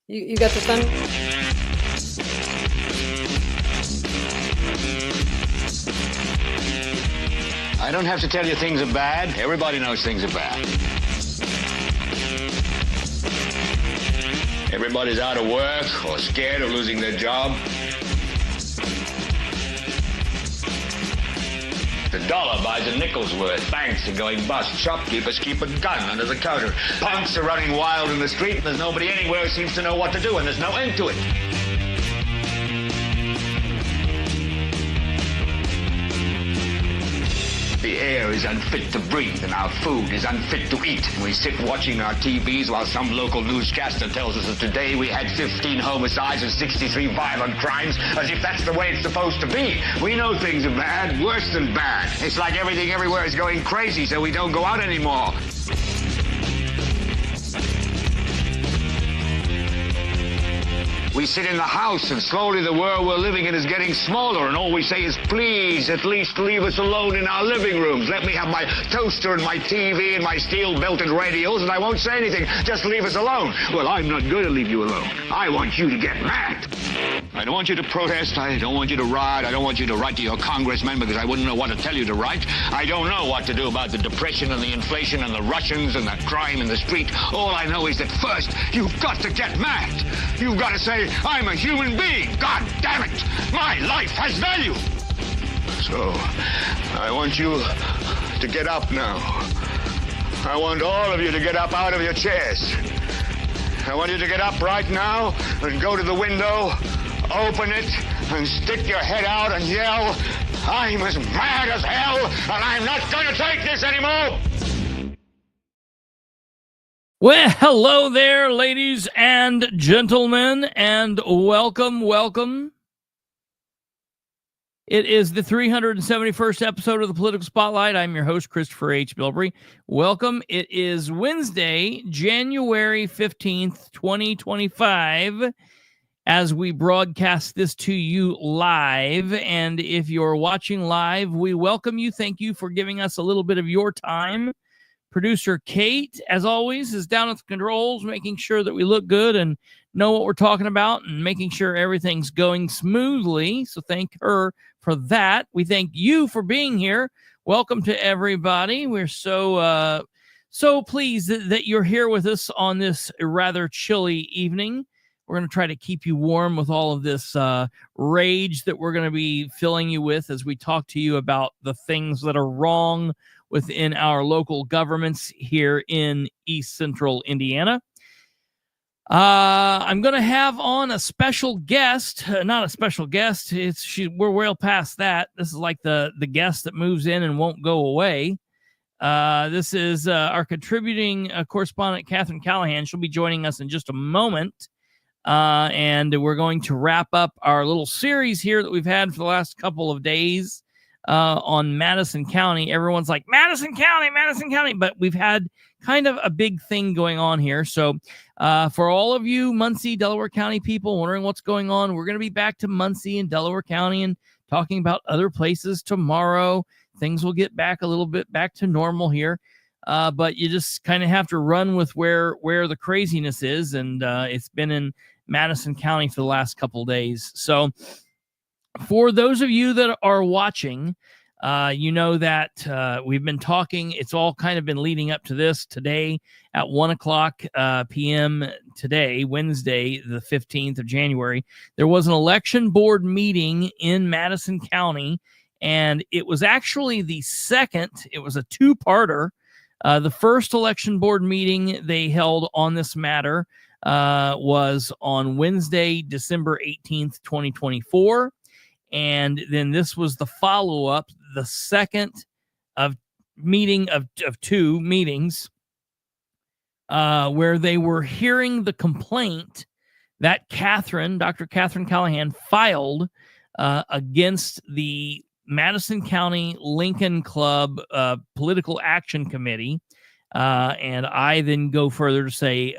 You got the thunder? I don't have to tell you things are bad. Everybody knows things are bad. Everybody's out of work or scared of losing their job. The dollar buys a nickel's worth. Banks are going bust. Shopkeepers keep a gun under the counter. Punks are running wild in the street, and there's nobody anywhere who seems to know what to do, and there's no end to it. The air is unfit to breathe, and our food is unfit to eat. We sit watching our TVs while some local newscaster tells us that today we had 15 homicides and 63 violent crimes, as if that's the way it's supposed to be. We know things are bad, worse than bad. It's like everything everywhere is going crazy, so we don't go out anymore. We sit in the house, and slowly the world we're living in is getting smaller, and all we say is, please, at least leave us alone in our living rooms. Let me have my toaster and my TV and my steel-belted radios, and I won't say anything. Just leave us alone. Well, I'm not going to leave you alone. I want you to get mad. I don't want you to protest. I don't want you to riot. I don't want you to write to your congressman because I wouldn't know what to tell you to write. I don't know what to do about the depression and the inflation and the Russians and the crime in the street. All I know is that first, you've got to get mad. You've got to say, I'm a human being. God damn it. My life has value. So, I want you to get up now. I want all of you to get up out of your chairs. I want you to get up right now and go to the window, open it, and stick your head out and yell, I'm as mad as hell, and I'm not going to take this anymore. Well, hello there, ladies and gentlemen, and welcome. It is the 371st episode of the Political Spotlight. I'm your host, Kristopher H. Bilbrey. Welcome. It is Wednesday, January 15th, 2025, as we broadcast this to you live. And if you're watching live, we welcome you. Thank you for giving us a little bit of your time. Producer Kate, as always, is down at the controls, making sure that we look good and know what we're talking about and making sure everything's going smoothly. So thank her for that. We thank you for being here. Welcome to everybody. We're so pleased that you're here with us on this rather chilly evening. We're going to try to keep you warm with all of this rage that we're going to be filling you with as we talk to you about the things that are wrong within our local governments here in East Central Indiana. I'm going to have on a special guest, not a special guest. We're well past that. This is like the guest that moves in and won't go away. This is our contributing correspondent, Katherine Callahan. She'll be joining us in just a moment. And we're going to wrap up our little series here that we've had for the last couple of days on Madison County. Everyone's like, Madison County, but we've had kind of a big thing going on here. So for all of you Muncie, Delaware County people wondering what's going on, we're going to be back to Muncie and Delaware County and talking about other places tomorrow. Things will get back a little bit back to normal here. But you just kind of have to run with where the craziness is. And it's been in Madison County for the last couple of days. So for those of you that are watching, you know that we've been talking. It's all kind of been leading up to this today at 1:00 p.m. today, Wednesday, the 15th of January. There was an election board meeting in Madison County, and it was actually the second. It was a two-parter. The first election board meeting they held on this matter was on Wednesday, December 18th, 2024. And then this was the follow-up, the second of two meetings where they were hearing the complaint that Dr. Katherine Callahan filed against the Madison County Lincoln Club Political Action Committee. And I then go further to say,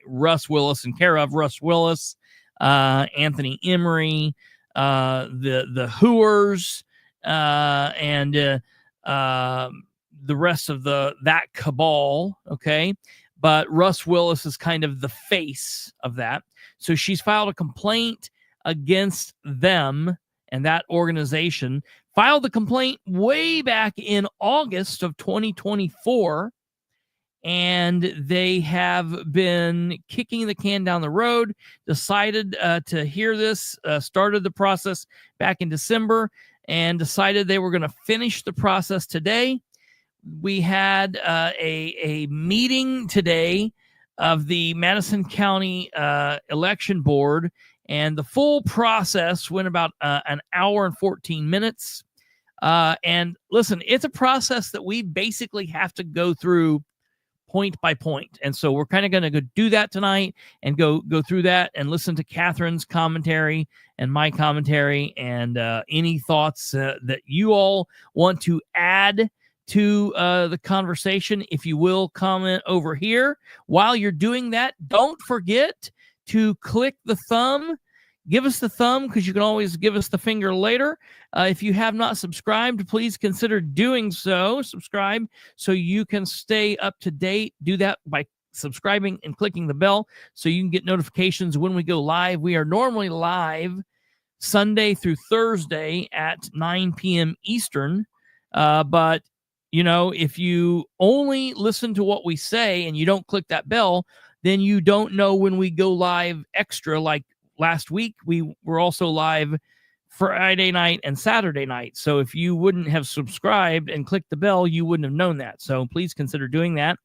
RUSS WILLIS and care of RUSS WILLIS, Anthony Emery, the Hooers, and the rest of that cabal. Okay. but RUSS WILLIS is kind of the face of that. So she's filed a complaint against them, and that organization filed the complaint way back in August of 2024. And they have been kicking the can down the road, decided to hear this, started the process back in December, and decided they were going to finish the process today. We had a meeting today of the Madison County Election Board, and the full process went about an hour and 14 minutes. And listen, it's a process that we basically have to go through point by point. And so we're kind of going to go do that tonight and go through that and listen to Katherine's commentary and my commentary and any thoughts that you all want to add to the conversation. If you will, comment over here. While you're doing that, don't forget to click the thumb. Give us the thumb, because you can always give us the finger later. If you have not subscribed, please consider doing so. Subscribe so you can stay up to date. Do that by subscribing and clicking the bell so you can get notifications when we go live. We are normally live Sunday through Thursday at 9 p.m. Eastern. But, you know, if you only listen to what we say and you don't click that bell, then you don't know when we go live extra. Like last week, we were also live Friday night and Saturday night. So if you wouldn't have subscribed and clicked the bell, you wouldn't have known that. So please consider doing that.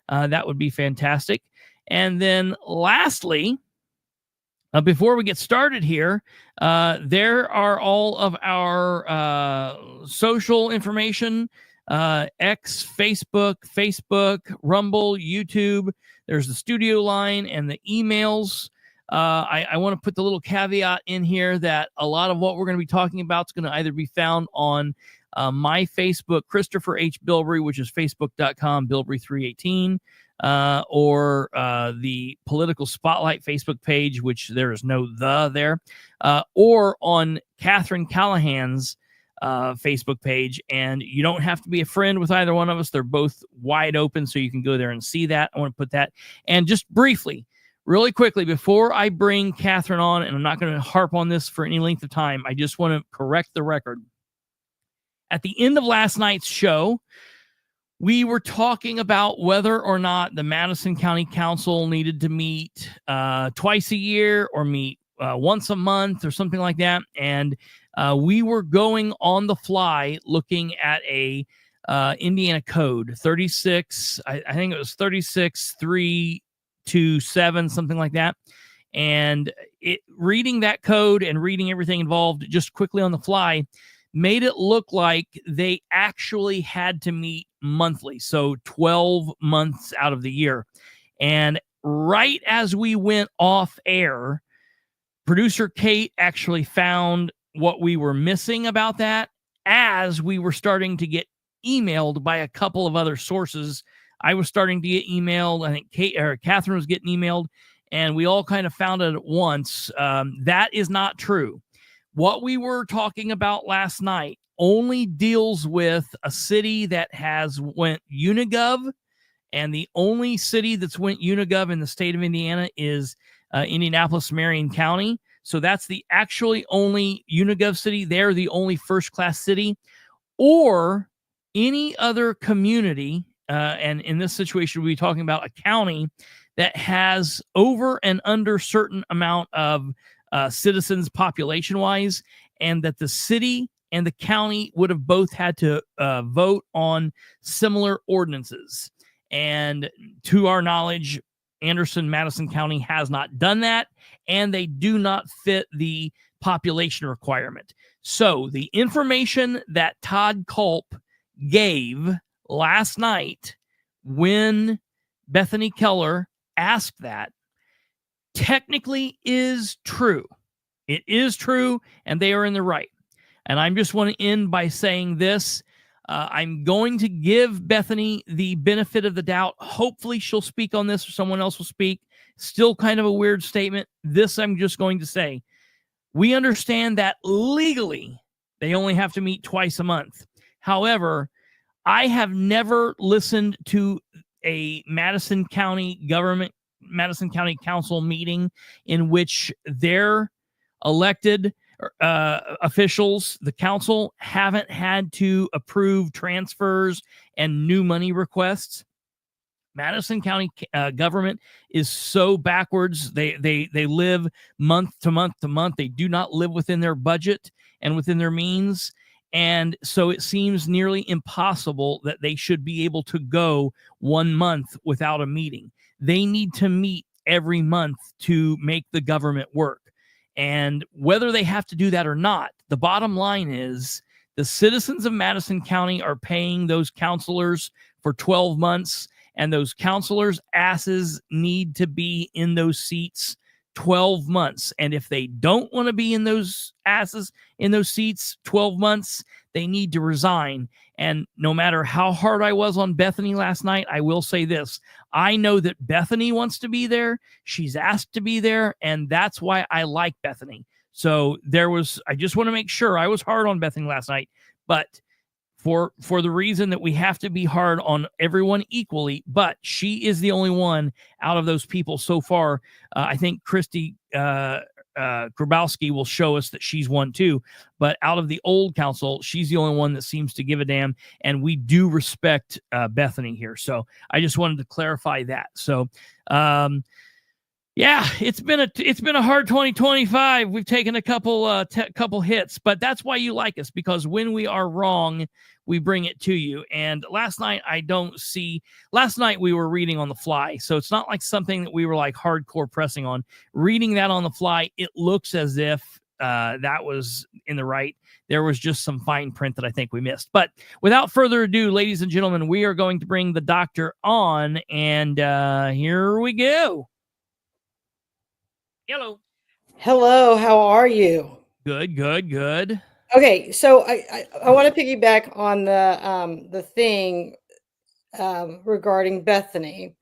That would be fantastic. And then lastly, before we get started here, there are all of our social information, X, Facebook, Rumble, YouTube. There's the studio line and the emails. I want to put the little caveat in here that a lot of what we're going to be talking about is going to either be found on my Facebook, Kristopher H. Bilbrey, which is facebook.com, Bilbrey318, or the Political Spotlight Facebook page, which there is no "the" there, or on Katherine Callahan's Facebook page. And you don't have to be a friend with either one of us. They're both wide open, so you can go there and see that. I want to put that. And just briefly, really quickly, before I bring Katherine on, and I'm not going to harp on this for any length of time, I just want to correct the record. At the end of last night's show, we were talking about whether or not the Madison County Council needed to meet twice a year or meet once a month or something like that. And we were going on the fly looking at a Indiana code 36. I think it was 36.327, something like that. And reading that code and reading everything involved just quickly on the fly made it look like they actually had to meet monthly. So 12 months out of the year. And right as we went off air, producer Kate actually found what we were missing about that as we were starting to get emailed by a couple of other sources. I was starting to get emailed. I think Katherine was getting emailed, and we all kind of found it at once. That is not true. What we were talking about last night only deals with a city that has went Unigov, and the only city that's went Unigov in the state of Indiana is Indianapolis, Marion County. So that's the actually only Unigov city. They're the only first-class city, or any other community. And in this situation, we'll be talking about a county that has over and under certain amount of citizens population-wise, and that the city and the county would have both had to vote on similar ordinances. And to our knowledge, Madison County has not done that, and they do not fit the population requirement. So the information that Todd Culp gave last night when Bethany Keller asked that technically is true. It is true, and they are in the right. And I just want to end by saying this. I'm going to give Bethany the benefit of the doubt. Hopefully she'll speak on this, or someone else will speak. Still kind of a weird statement. This I'm just going to say. We understand that legally they only have to meet twice a month. However, I have never listened to a Madison County Council meeting in which their elected officials, the council, haven't had to approve transfers and new money requests. Madison County government is so backwards. They live month to month to month. They do not live within their budget and within their means. And so it seems nearly impossible that they should be able to go 1 month without a meeting. They need to meet every month to make the government work. And whether they have to do that or not, the bottom line is the citizens of Madison County are paying those counselors for 12 months, and those counselors' asses need to be in those seats 12 months. And if they don't want to be in those asses in those seats 12 months, they need to resign. And no matter how hard I was on Bethany last night, I will say this. I know that Bethany wants to be there. She's asked to be there. And that's why I like Bethany. So I just want to make sure. I was hard on Bethany last night, but for the reason that we have to be hard on everyone equally, but she is the only one out of those people so far. I think Christy Grabowski will show us that she's one too, but out of the old council, she's the only one that seems to give a damn, and we do respect Bethany here. So I just wanted to clarify that. So yeah, it's been a hard 2025. We've taken a couple hits, but that's why you like us, because when we are wrong, we bring it to you. And last night we were reading on the fly, so it's not like something that we were like hardcore pressing on. Reading that on the fly, it looks as if that was in the right. There was just some fine print that I think we missed. But without further ado, ladies and gentlemen, we are going to bring the doctor on, and here we go. Hello, how are you? Good. Okay, so I want to piggyback on the thing regarding Bethany.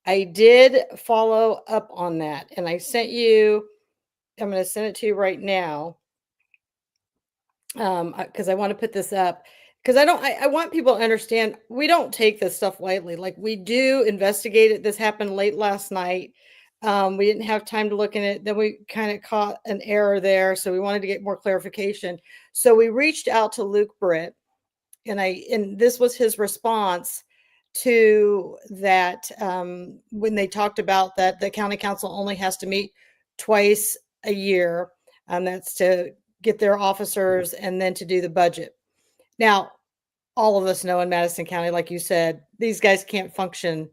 I did follow up on that, and I sent you. I'm going to send it to you right now because I want to put this up because I want people to understand we don't take this stuff lightly. Like, we do investigate it. This happened late last night. We didn't have time to look in it. Then we kind of caught an error there. So we wanted to get more clarification. So we reached out to Luke Britt, and this was his response to that. When they talked about that the county council only has to meet twice a year, that's to get their officers and then to do the budget. Now, all of us know in Madison County, like you said, these guys can't function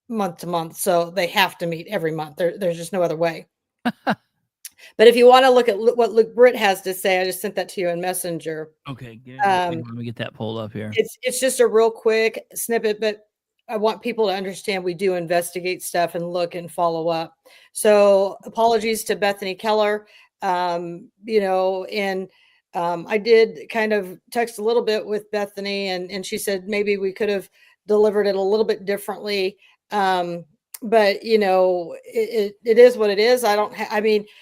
month to month, so they have to meet every month. There's just no other way. But if you want to look at what Luke Britt has to say, I just sent that to you in Messenger. Okay, good. Let me get that pulled up here. It's just a real quick snippet, but I want people to understand we do investigate stuff and look and follow up. So apologies to Bethany Keller. I did kind of text a little bit with Bethany, and she said maybe we could have delivered it a little bit differently. But it is what it is.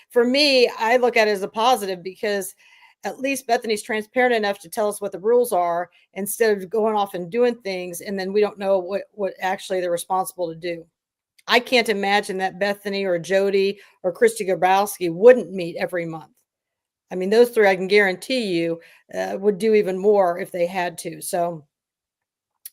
For me, I look at it as a positive because at least Bethany's transparent enough to tell us what the rules are instead of going off and doing things. And then we don't know what actually they're responsible to do. I can't imagine that Bethany or Jody or Christy Grabowski wouldn't meet every month. I mean, those three, I can guarantee you, would do even more if they had to. So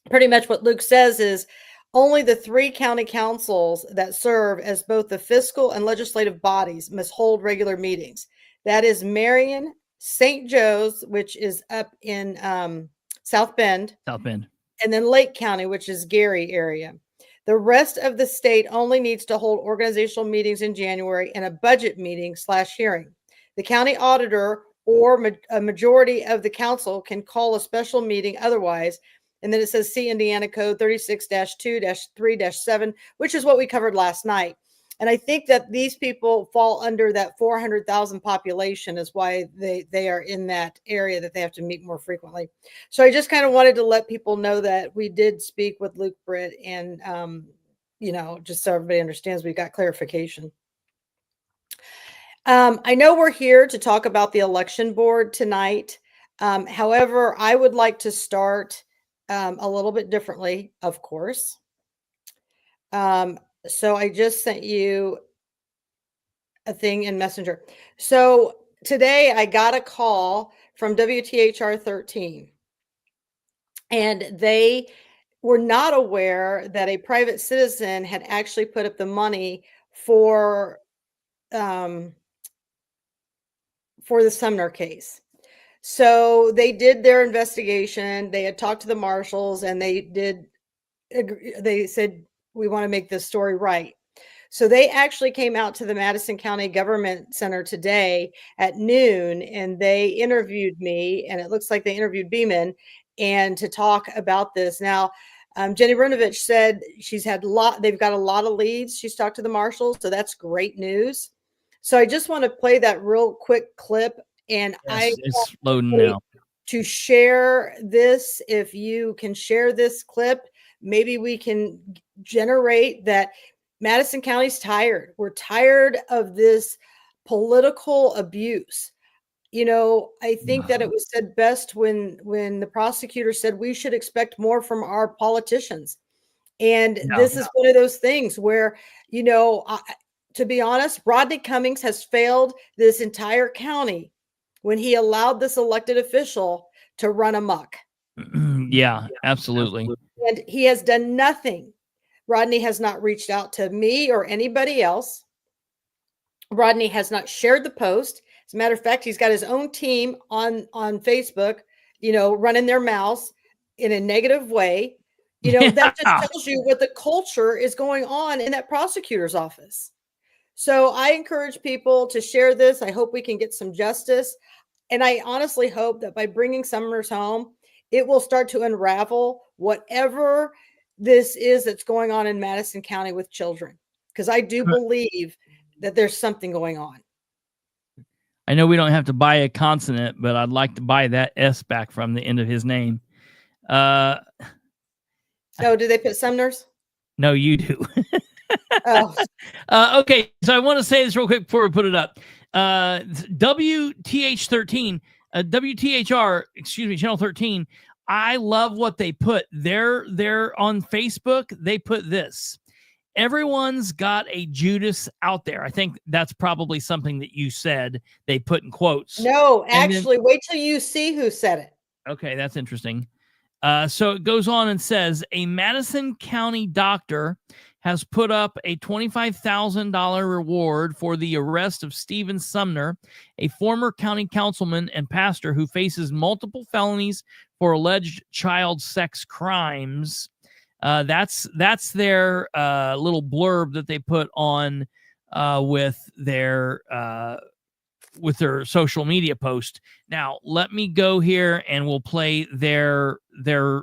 pretty much what Luke says is, only the 3 county councils that serve as both the fiscal and legislative bodies must hold regular meetings. That is Marion, St. Joe's, which is up in South Bend, and then Lake County, which is Gary area. The rest of the state only needs to hold organizational meetings in January and a budget meeting / hearing. The county auditor or a majority of the council can call a special meeting otherwise. And then it says, see Indiana Code 36-2-3-7, which is what we covered last night. And I think that these people fall under that 400,000 population is why they are in that area that they have to meet more frequently. So I just kind of wanted to let people know that we did speak with Luke Britt and, just so everybody understands, we got clarification. I know we're here to talk about the election board tonight. However, I would like to start a little bit differently, of course. So I just sent you a thing in Messenger. So today I got a call from WTHR 13, and they were not aware that a private citizen had actually put up the money for um, for the Sumner case. So they did their investigation. They had talked to the marshals, and they said, we want to make this story right. So they actually came out to the Madison County Government Center today at noon, and they interviewed me, and it looks like they interviewed Beeman, and to talk about this. Now, Jenny Brunovich said they've got a lot of leads. She's talked to the marshals, so that's great news. So I just want to play that real quick clip, and Yes, it's loading now. To share this, if you can share this clip, maybe we can generate that. Madison County's tired. We're tired of this political abuse. I think that it was said best when the prosecutor said we should expect more from our politicians. And this is one of those things where, to be honest, Rodney Cummings has failed this entire county when he allowed this elected official to run amok. Yeah, absolutely. And he has done nothing. Rodney has not reached out to me or anybody else. Rodney has not shared the post. As a matter of fact, he's got his own team on Facebook, running their mouths in a negative way. That just tells you what the culture is going on in that prosecutor's office. So I encourage people to share this. I hope we can get some justice. And I honestly hope that by bringing Sumner's home, it will start to unravel whatever this is that's going on in Madison County with children. Because I do believe that there's something going on. I know we don't have to buy a consonant, but I'd like to buy that S back from the end of his name. Oh, do they put Sumner's? No, you do. Oh. Okay, so I want to say this real quick before we put it up. WTH13, WTHR, excuse me, Channel 13. I love what they put. They're on Facebook. They put this. Everyone's got a Judas out there. I think that's probably something that you said they put in quotes. No, actually, wait till you see who said it. Okay, that's interesting. So it goes on and says, a Madison County doctor has put up a $25,000 reward for the arrest of Stephen Sumner, a former county councilman and pastor who faces multiple felonies for alleged child sex crimes. That's their little blurb that they put on with their social media post. Now, let me go here and we'll play their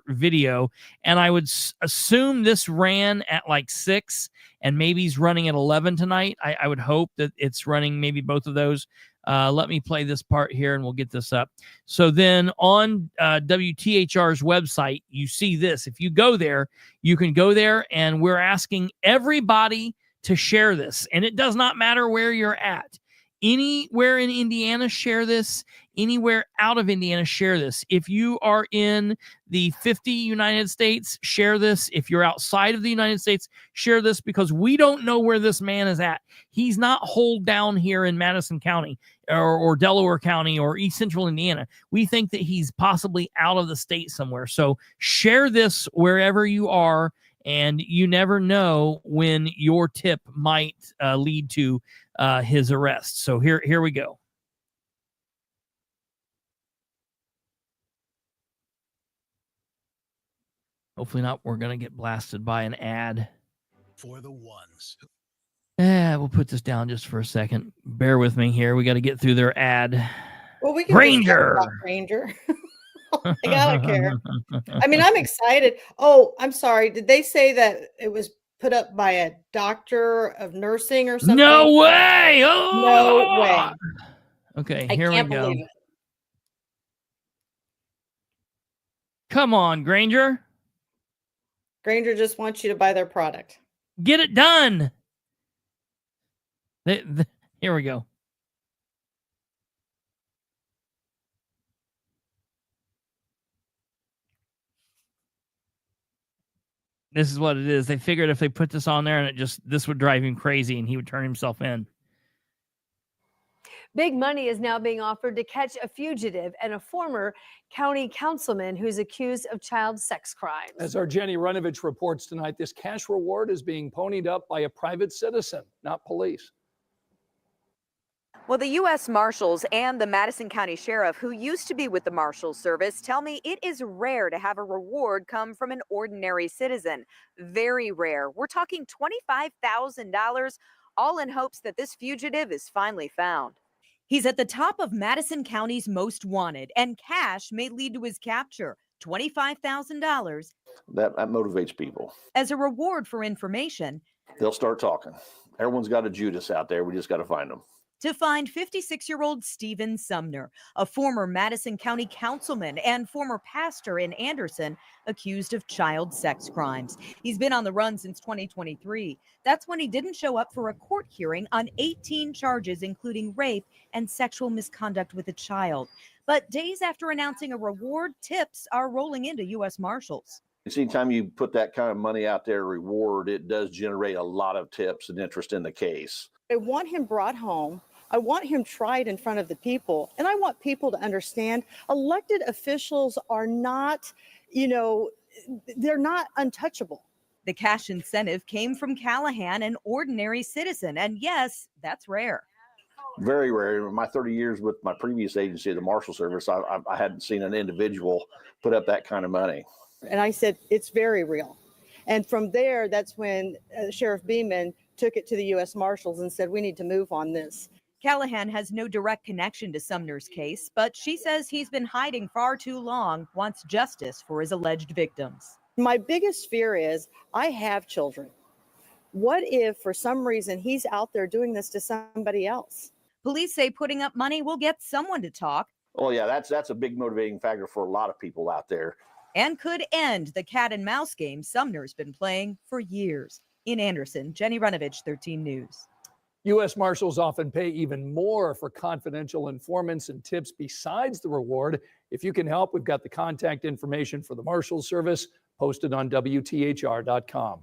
video. And I would assume this ran at like 6 and maybe he's running at 11 tonight. I would hope that it's running maybe both of those. Let me play this part here and we'll get this up. So then on WTHR's website, you see this. If you go there, you can go there, and we're asking everybody to share this. And it does not matter where you're at. Anywhere in Indiana, share this. Anywhere out of Indiana, share this. If you are in the 50 United States, share this. If you're outside of the United States, share this, because we don't know where this man is at. He's not holed down here in Madison County or Delaware County or East Central Indiana. We think that he's possibly out of the state somewhere. So share this wherever you are, and you never know when your tip might lead to his arrest. So here we go. Hopefully not. We're going to get blasted by an ad. For the ones. We'll put this down just for a second. Bear with me here. We got to get through their ad. Well, we can Granger. Granger. I gotta care. I mean, I'm excited. Oh, I'm sorry. Did they say that it was put up by a doctor of nursing or something? No way. Oh, no way. Okay, I here can't we go. believe it. Come on, Granger. Granger just wants you to buy their product. Get it done. Here we go. This is what it is. They figured if they put this on there and this would drive him crazy and he would turn himself in. Big money is now being offered to catch a fugitive and a former county councilman who's accused of child sex crimes. As our Jenny Runovich reports tonight, this cash reward is being ponied up by a private citizen, not police. Well, the U.S. Marshals and the Madison County Sheriff, who used to be with the Marshals Service, tell me it is rare to have a reward come from an ordinary citizen. Very rare. We're talking $25,000, all in hopes that this fugitive is finally found. He's at the top of Madison County's most wanted, and cash may lead to his capture. $25,000. That motivates people. As a reward for information. They'll start talking. Everyone's got a Judas out there. We just got to find them. To find 56-year-old Stephen Sumner, a former Madison County councilman and former pastor in Anderson, accused of child sex crimes. He's been on the run since 2023. That's when he didn't show up for a court hearing on 18 charges, including rape and sexual misconduct with a child. But days after announcing a reward, tips are rolling into U.S. Marshals. Anytime you put that kind of money out there, reward, it does generate a lot of tips and interest in the case. I want him brought home. I want him tried in front of the people. And I want people to understand elected officials are not, they're not untouchable. The cash incentive came from Callahan, an ordinary citizen. And yes, that's rare. Very rare. In my 30 years with my previous agency, the Marshal Service, I hadn't seen an individual put up that kind of money. And I said, it's very real. And from there, that's when Sheriff Beeman took it to the U.S. Marshals and said, we need to move on this. Callahan has no direct connection to Sumner's case, but she says he's been hiding far too long, wants justice for his alleged victims. My biggest fear is I have children. What if for some reason he's out there doing this to somebody else? Police say putting up money will get someone to talk. Oh, yeah, that's a big motivating factor for a lot of people out there. And could end the cat and mouse game Sumner's been playing for years. In Anderson, Jenny Runovich, 13 News. U.S. Marshals often pay even more for confidential informants and tips besides the reward. If you can help, we've got the contact information for the Marshals Service posted on WTHR.com.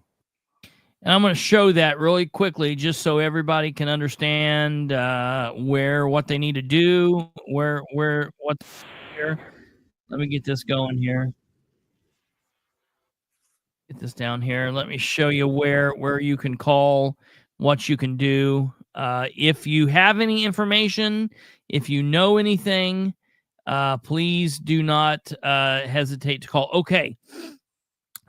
And I'm going to show that really quickly just so everybody can understand what they need to do, what. Let me get this going here. Get this down here. Let me show you where you can call, what you can do. If you have any information, if you know anything, please do not hesitate to call. Okay.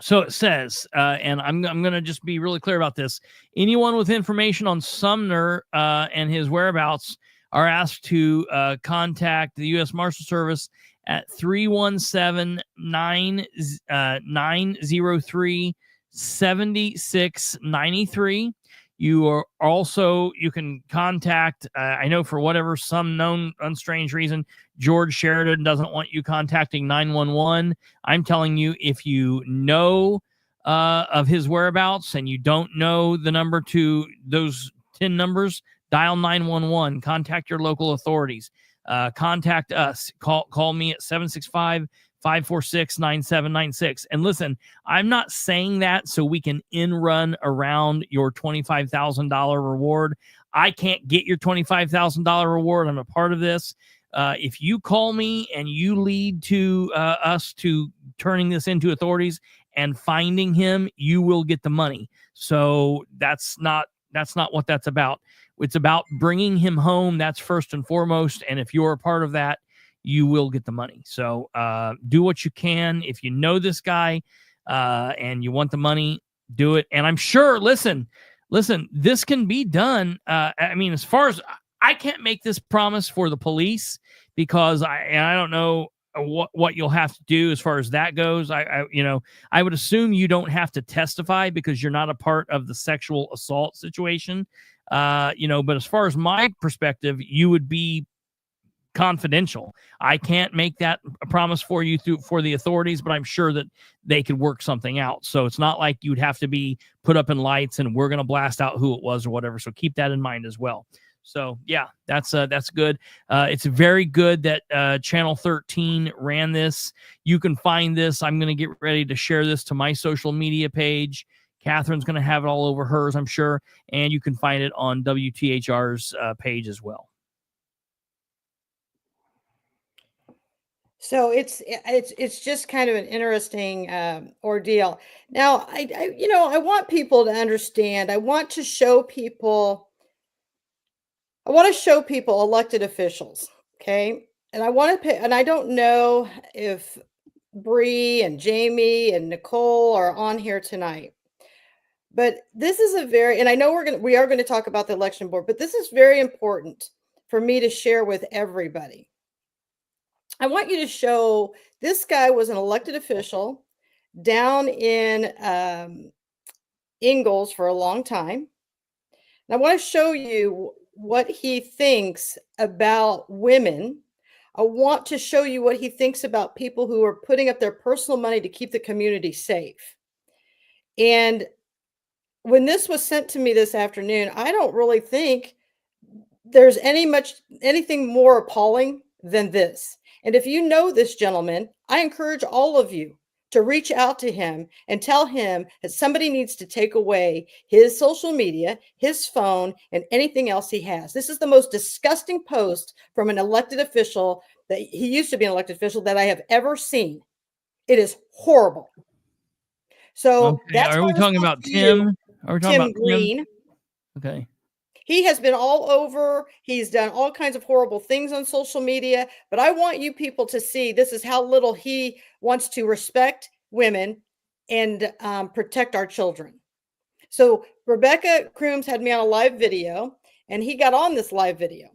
So it says, and I'm going to just be really clear about this. Anyone with information on Sumner and his whereabouts are asked to contact the U.S. Marshal Service at 317-903-7693. You can contact, I know for whatever some known unstrange reason, George Sheridan doesn't want you contacting 911. I'm telling you, if you know of his whereabouts and you don't know the number to those 10 numbers, dial 911, contact your local authorities, contact us, call me at 765-546-9796. And listen, I'm not saying that so we can run around your $25,000 reward. I can't get your $25,000 reward. I'm a part of this. If you call me and you lead to us to turning this into authorities and finding him, you will get the money. So that's not what that's about. It's about bringing him home. That's first and foremost. And if you're a part of that, you will get the money. So do what you can. If you know this guy and you want the money, do it. And I'm sure, listen, this can be done. I mean, as far as I can't make this promise for the police because I don't know what you'll have to do as far as that goes. I would assume you don't have to testify because you're not a part of the sexual assault situation. But as far as my perspective, you would be confidential. I can't make that a promise for you for the authorities, but I'm sure that they could work something out. So it's not like you'd have to be put up in lights and we're going to blast out who it was or whatever. So keep that in mind as well. So yeah, that's good. It's very good that Channel 13 ran this. You can find this. I'm going to get ready to share this to my social media page. Catherine's going to have it all over hers, I'm sure, and you can find it on WTHR's page as well. So it's just kind of an interesting ordeal. Now, I want people to understand. I want to show people elected officials, okay? And I want to and I don't know if Bree and Jamie and Nicole are on here tonight. But this is and I know we are going to talk about the election board, but this is very important for me to share with everybody. I want you to show this guy was an elected official down in Ingalls for a long time. And I want to show you what he thinks about women. I want to show you what he thinks about people who are putting up their personal money to keep the community safe. And when this was sent to me this afternoon, I don't really think there's anything more appalling than this. And if you know this gentleman, I encourage all of you to reach out to him and tell him that somebody needs to take away his social media, his phone, and anything else he has. This is the most disgusting post from an elected official that he used to be an elected official that I have ever seen. It is horrible. So that's are we talking about Tim? Are we talking about Green? Tim? Okay. He has been all over. He's done all kinds of horrible things on social media. But I want you people to see this is how little he wants to respect women and protect our children. So Rebecca Crooms had me on a live video, and he got on this live video.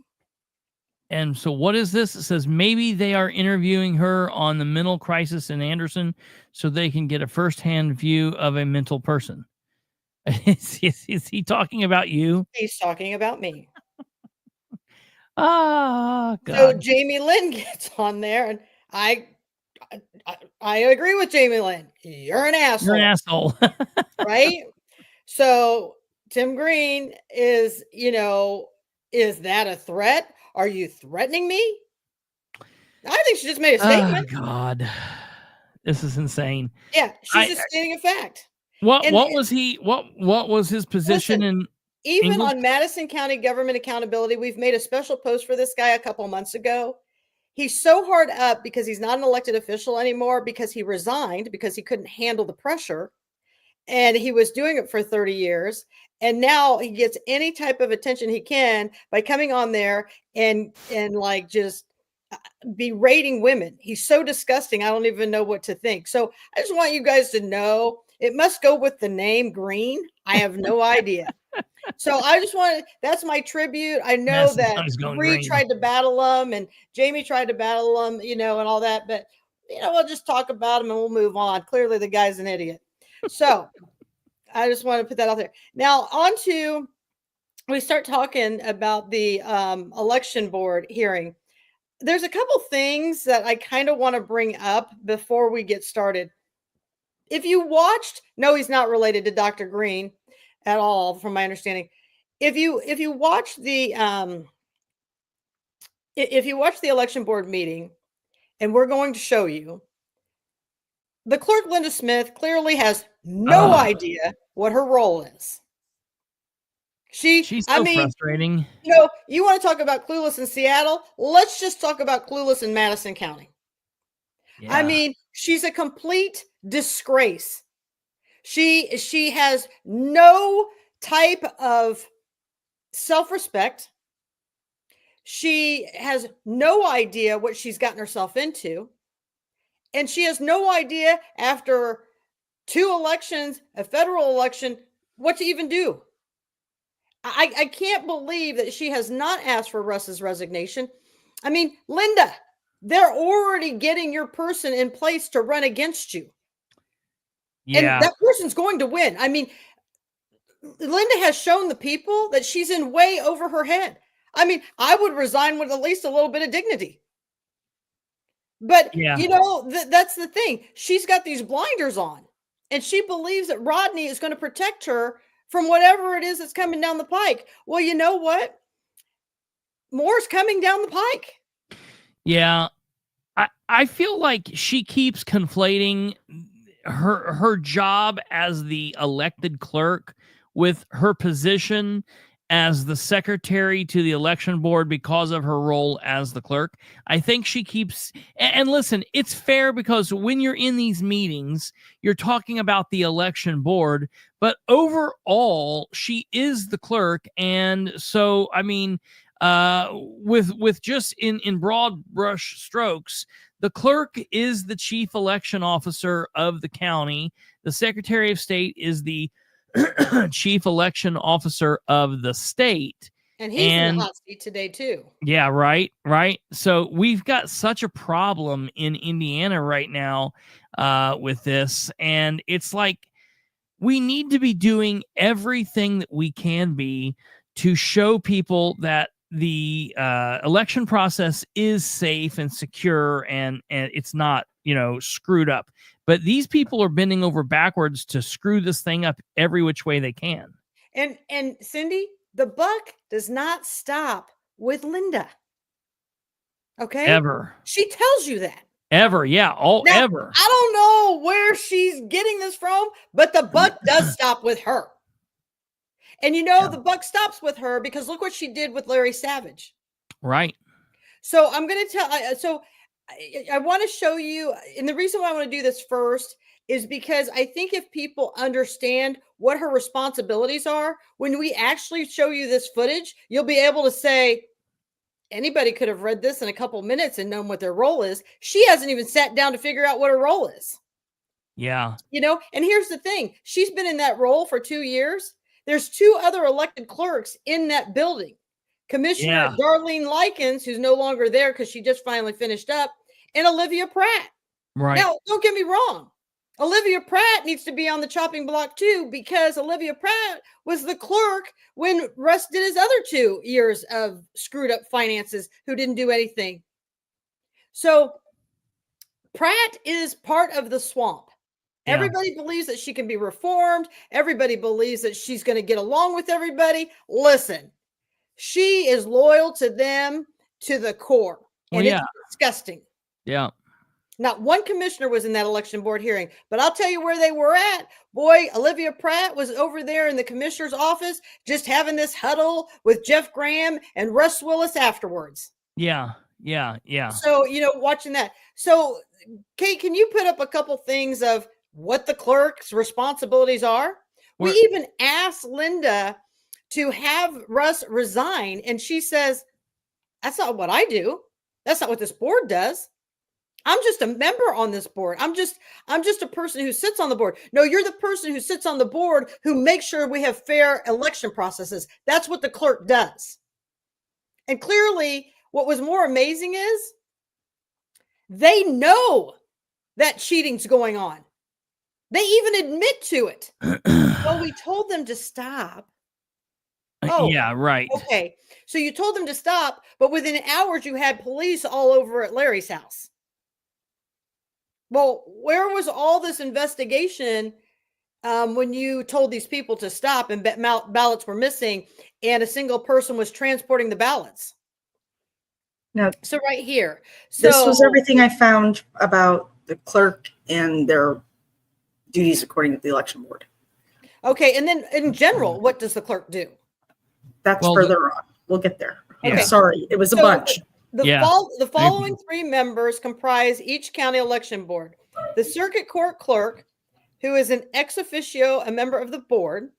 And so what is this? It says maybe they are interviewing her on the mental crisis in Anderson so they can get a firsthand view of a mental person. Is he talking about you? He's talking about me. Oh, God. So Jamie Lynn gets on there, and I agree with Jamie Lynn. You're an asshole. You're an asshole. Right? So Tim Green is that a threat? Are you threatening me? I think she just made a statement. Oh, God. This is insane. Yeah, she's just stating a fact. What was his position in even English? On Madison County Government Accountability, we've made a special post for this guy a couple months ago. He's so hard up because he's not an elected official anymore, because he resigned because he couldn't handle the pressure, and he was doing it for 30 years. And now he gets any type of attention he can by coming on there and like just berating women. He's so disgusting. I don't even know what to think. So I just want you guys to know it must go with the name Green. I have no idea. So I just that's my tribute. I know that Bree tried to battle him and Jamie tried to battle him, and all that, but we'll just talk about him and we'll move on. Clearly the guy's an idiot. So I just want to put that out there. Now we start talking about the election board hearing. There's a couple things that I kind of want to bring up before we get started. If you watched, no, he's not related to Dr. Green at all, from my understanding. If you watch the election board meeting, and we're going to show you, the clerk Linda Smith clearly has no idea what her role is. She's so frustrating. You want to talk about clueless in Seattle? Let's just talk about clueless in Madison County. Yeah. I mean, she's a complete disgrace. She has no type of self-respect. She has no idea what she's gotten herself into. And she has no idea after 2 elections, a federal election, what to even do. I can't believe that she has not asked for Russ's resignation. I mean, Linda, they're already getting your person in place to run against you. Yeah. And that person's going to win. I mean, Linda has shown the people that she's in way over her head. I mean, I would resign with at least a little bit of dignity. But, that's the thing. She's got these blinders on, and she believes that Rodney is going to protect her from whatever it is that's coming down the pike. Well, you know what? more's coming down the pike. Yeah. I feel like she keeps conflating her job as the elected clerk with her position as the secretary to the election board because of her role as the clerk. I think she keeps, and listen, it's fair because when you're in these meetings, you're talking about the election board, but overall, she is the clerk. And so, I mean, with just in broad brush strokes, the clerk is the chief election officer of the county. The secretary of state is the chief election officer of the state. And he's in the hot seat today too. Yeah, right. So we've got such a problem in Indiana right now with this. And it's like we need to be doing everything that we can be to show people that the election process is safe and secure and it's not, screwed up. But these people are bending over backwards to screw this thing up every which way they can. And Cindy, the buck does not stop with Linda. Okay? Ever. She tells you that. Ever. Yeah. Ever. I don't know where she's getting this from, but the buck does stop with her. And the buck stops with her because look what she did with Larry Savage. Right. So I'm going to tell, I want to show you, and the reason why I want to do this first is because I think if people understand what her responsibilities are, when we actually show you this footage, you'll be able to say, anybody could have read this in a couple minutes and known what their role is. She hasn't even sat down to figure out what her role is. Yeah. And here's the thing. She's been in that role for 2 years. There's 2 other elected clerks in that building. Commissioner Darlene Likens, who's no longer there because she just finally finished up, and Olivia Pratt. Right. Now, don't get me wrong. Olivia Pratt needs to be on the chopping block too, because Olivia Pratt was the clerk when Russ did his other 2 years of screwed up finances who didn't do anything. So Pratt is part of the swamp. Yeah. Everybody believes that she can be reformed. Everybody believes that she's going to get along with everybody. Listen, she is loyal to them to the core. And it's disgusting. Yeah. Not one commissioner was in that election board hearing, but I'll tell you where they were at. Boy, Olivia Pratt was over there in the commissioner's office, just having this huddle with Jeff Graham and Russ Willis afterwards. Yeah. So, watching that. So, Kate, can you put up a couple things of what the clerk's responsibilities are? We even asked Linda to have Russ resign, and she says, that's not what I do. That's not what this board does. I'm just a member on this board. I'm just a person who sits on the board. No, you're the person who sits on the board who makes sure we have fair election processes. That's what the clerk does. And clearly, what was more amazing is they know that cheating's going on. They even admit to it. Well, we told them to stop. Oh, yeah, right. Okay. So you told them to stop, but within hours you had police all over at Larry's house. Well, where was all this investigation when you told these people to stop and ballots were missing and a single person was transporting the ballots? No. So right here. This was everything I found about the clerk and their duties according to the election board. Okay. And then in general, what does the clerk do? That's further on. We'll get there. Okay. I'm sorry. It was a bunch. The following 3 members comprise each county election board. The circuit court clerk, who is an ex officio, a member of the board,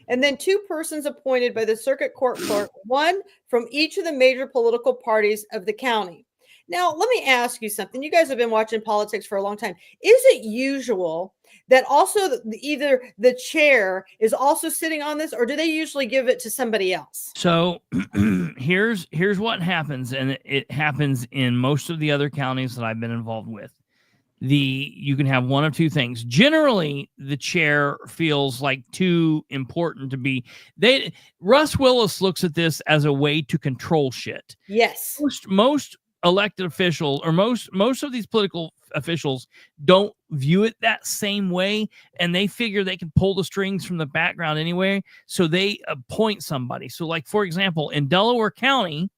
and then 2 persons appointed by the circuit court clerk, 1 from each of the major political parties of the county. Now, let me ask you something. You guys have been watching politics for a long time. Is it usual that also either the chair is also sitting on this, or do they usually give it to somebody else? So here's what happens, and it happens in most of the other counties that I've been involved with. You can have one of 2 things. Generally, the chair feels like too important to be. Russ Willis looks at this as a way to control shit. Yes. Most elected officials, or most of these political officials, don't view it that same way, and they figure they can pull the strings from the background anyway, so they appoint somebody. So, like, for example, in Delaware County,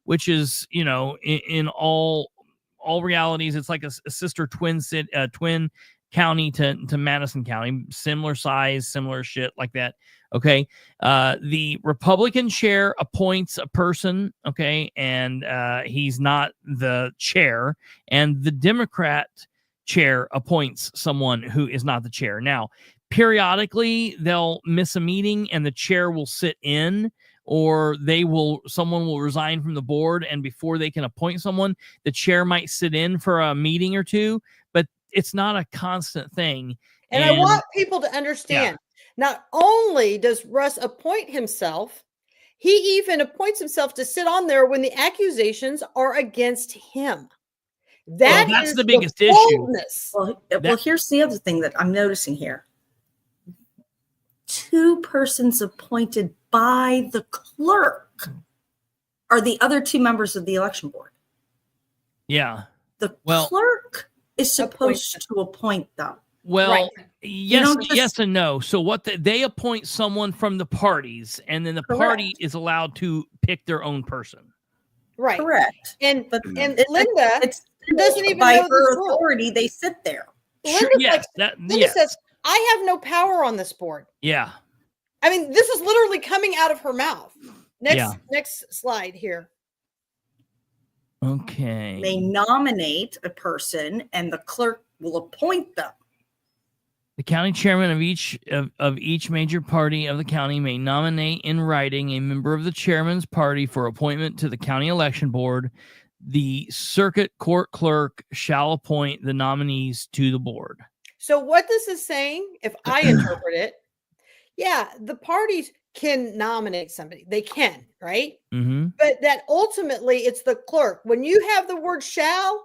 which is, in all realities, it's like a sister twin county to Madison County, similar size, similar shit like that. Okay. The Republican chair appoints a person. Okay. And he's not the chair, and the Democrat chair appoints someone who is not the chair. Now, periodically they'll miss a meeting and the chair will sit in, or someone will resign from the board, and before they can appoint someone, the chair might sit in for a meeting or two, but it's not a constant thing. And I want people to understand, not only does Russ appoint himself, he even appoints himself to sit on there when the accusations are against him. That's the biggest issue. Well, here's the other thing that I'm noticing here. 2 persons appointed by the clerk are the other 2 members of the election board. Yeah. The clerk is supposed to appoint them. Well, right. Yes and no. So they appoint someone from the parties, and then the party is allowed to pick their own person. Right. Correct. And Linda it's doesn't even by know her this authority. They sit there. Linda says, I have no power on this board. Yeah. I mean, this is literally coming out of her mouth. Next slide here. Okay. They nominate a person, and the clerk will appoint them. The county chairman of each major party of the county may nominate in writing a member of the chairman's party for appointment to the county election board. The circuit court clerk shall appoint the nominees to the board. So what this is saying, if I interpret it, the parties can nominate somebody. They can, right? Mm-hmm. But that ultimately it's the clerk. When you have the word shall,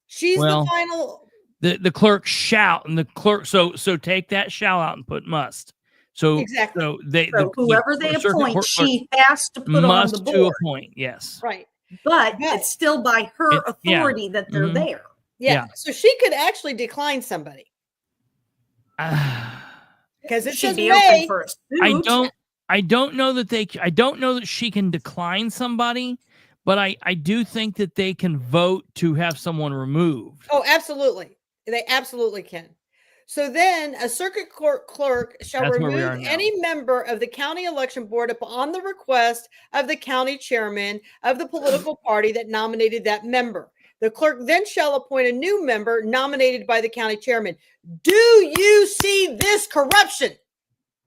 she's the final. The clerk shall, and the clerk. So take that shall out and put must. So exactly. So whoever they appoint, she has to put on the board. To appoint, yes. Right. But it's still by her authority that they're there. Yeah. So she could actually decline somebody. Because it should be open for a suit. I don't know that she can decline somebody, but I do think that they can vote to have someone removed. Oh, absolutely. They absolutely can. So then a circuit court clerk shall remove any member of the county election board upon the request of the county chairman of the political party that nominated that member. The clerk then shall appoint a new member nominated by the county chairman. Do you see this corruption?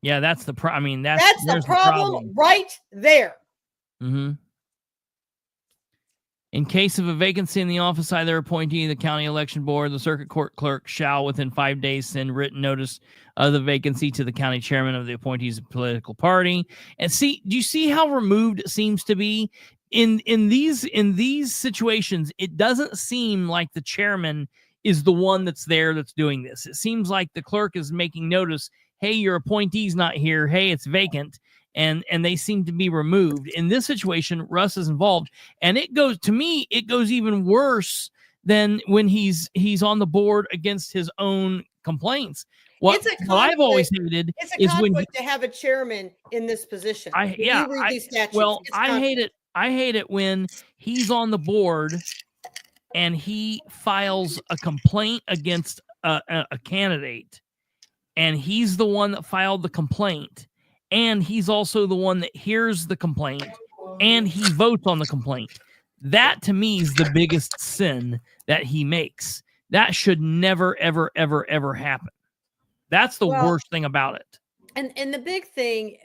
Yeah, that's the problem. That's the problem right there. Mm-hmm. In case of a vacancy in the office, either appointee of the county election board, the circuit court clerk shall within 5 days send written notice of the vacancy to the county chairman of the appointee's political party. And do you see how removed it seems to be? In these situations, it doesn't seem like the chairman is the one that's doing this. It seems like the clerk is making notice, hey, your appointee's not here. Hey, it's vacant. And they seem to be removed. In this situation, Russ is involved. And it goes even worse than when he's on the board against his own complaints. What I've always hated is conflict to have a chairman in this position. I hate it when he's on the board and he files a complaint against a candidate, and he's the one that filed the complaint, and he's also the one that hears the complaint, and he votes on the complaint. That to me is the biggest sin that he makes. That should never, ever, ever, ever happen. That's the worst thing about it. And the big thing,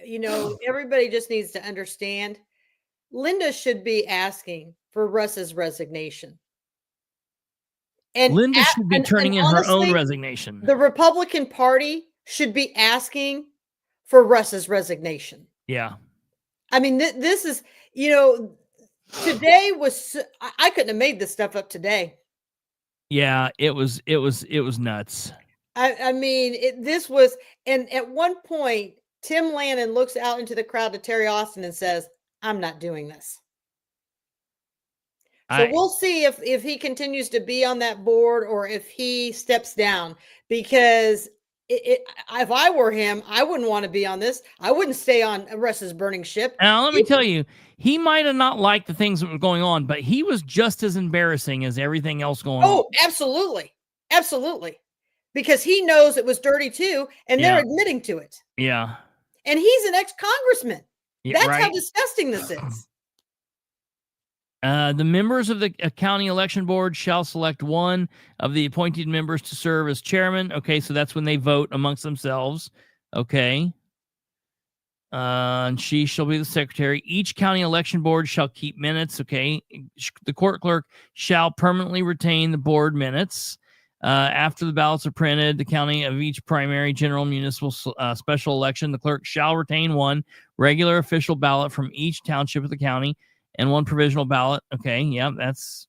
everybody just needs to understand, Linda should be asking for Russ's resignation. And Linda should be turning in her own resignation. The Republican Party should be asking for Russ's resignation. Yeah. I mean, this is, today was, I couldn't have made this stuff up today. Yeah, it was nuts. I mean, this was, and at one point, Tim Lannon looks out into the crowd to Terry Austin and says, I'm not doing this. So we'll see if he continues to be on that board or if he steps down, because if I were him, I wouldn't want to be on this. I wouldn't stay on Russ's burning ship. Now, let me tell you, he might have not liked the things that were going on, but he was just as embarrassing as everything else going on. Oh, absolutely. Absolutely. Because he knows it was dirty too, and they're admitting to it. Yeah. And he's an ex-congressman. Yeah, That's right. how disgusting this is. The members of the county election board shall select one of the appointed members to serve as chairman. Okay, so that's when they vote amongst themselves. Okay. And she shall be the secretary. Each county election board shall keep minutes. Okay. The court clerk shall permanently retain the board minutes. After the ballots are printed, the county of each primary, general, municipal, special election, the clerk shall retain one regular official ballot from each township of the county and one provisional ballot. Okay, yeah, that's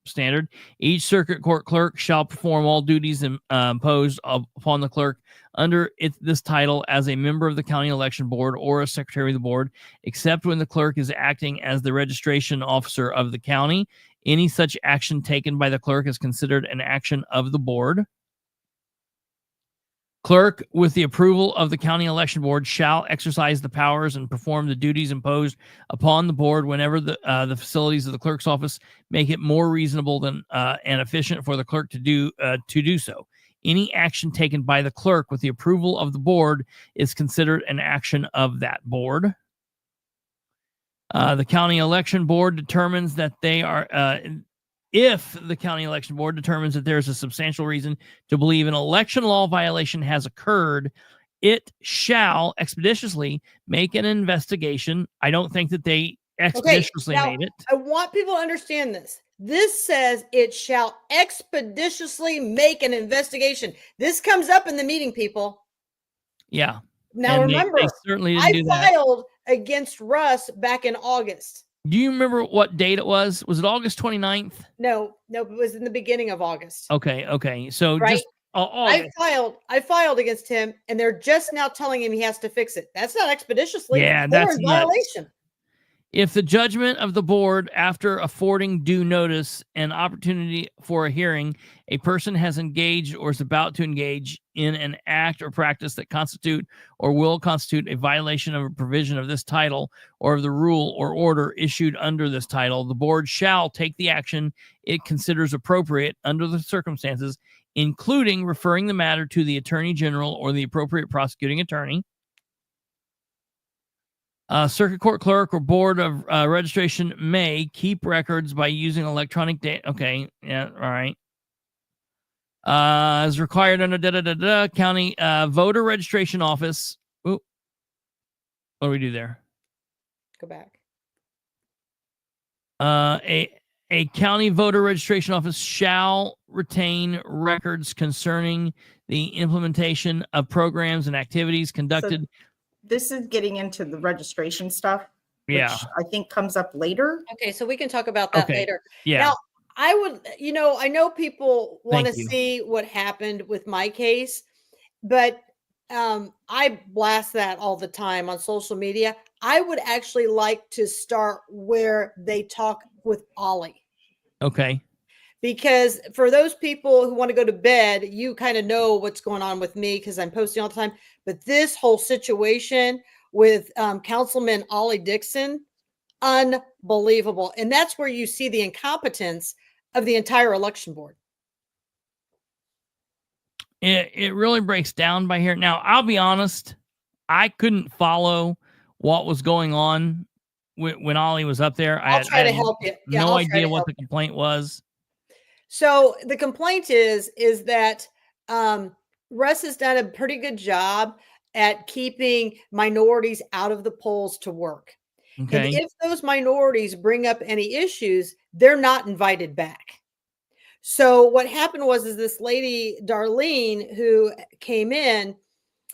standard. Each circuit court clerk shall perform all duties imposed upon the clerk under this title as a member of the county election board or a secretary of the board, except when the clerk is acting as the registration officer of the county. Any such action taken by the clerk is considered an action of the board. Clerk, with the approval of the county election board, shall exercise the powers and perform the duties imposed upon the board whenever the facilities of the clerk's office make it more reasonable than and efficient for the clerk to do so. Any action taken by the clerk with the approval of the board is considered an action of that board. The county election board determines that they are, if the county election board determines that there's a substantial reason to believe an election law violation has occurred, it shall expeditiously make an investigation. I don't think that they expeditiously made it. I want people to understand this. This says it shall expeditiously make an investigation. This comes up in the meeting, people. Yeah. Now, and remember, they certainly didn't do that. filed against Russ back in August. Do you remember what date it was? Was it August 29th? No, it was in the beginning of August. Okay. So Right? just August. I filed against him, and they're just now telling him he has to fix it. That's not expeditiously. Yeah, They're that's in nuts. violation. If the judgment of the board, after affording due notice and opportunity for a hearing, a person has engaged or is about to engage in an act or practice that constitute or will constitute a violation of a provision of this title or of the rule or order issued under this title, the board shall take the action it considers appropriate under the circumstances, including referring the matter to the attorney general or the appropriate prosecuting attorney. Circuit court clerk or board of registration may keep records by using electronic data. Okay, yeah, all right. As required under county voter registration office. Ooh, what do we do there? Go back. A county voter registration office shall retain records concerning the implementation of programs and activities conducted. This is getting into the registration stuff, which Yeah. I think comes up later. Okay, so we can talk about that later. Yeah. Now, I would, I know people want to Thank you. see what happened with my case, but I blast that all the time on social media. I would actually like to start where they talk with Ollie. Okay. Because for those people who want to go to bed, you kind of know what's going on with me because I'm posting all the time. But this whole situation with Councilman Ollie Dixon, unbelievable. And that's where you see the incompetence of the entire election board. It really breaks down by here. Now, I'll be honest, I couldn't follow what was going on when Ollie was up there. I'll try to help you. Yeah, No I'll try idea to what help the complaint was. So the complaint is that Russ has done a pretty good job at keeping minorities out of the polls to work. Okay. And if those minorities bring up any issues, they're not invited back. So what happened was this lady, Darlene, who came in,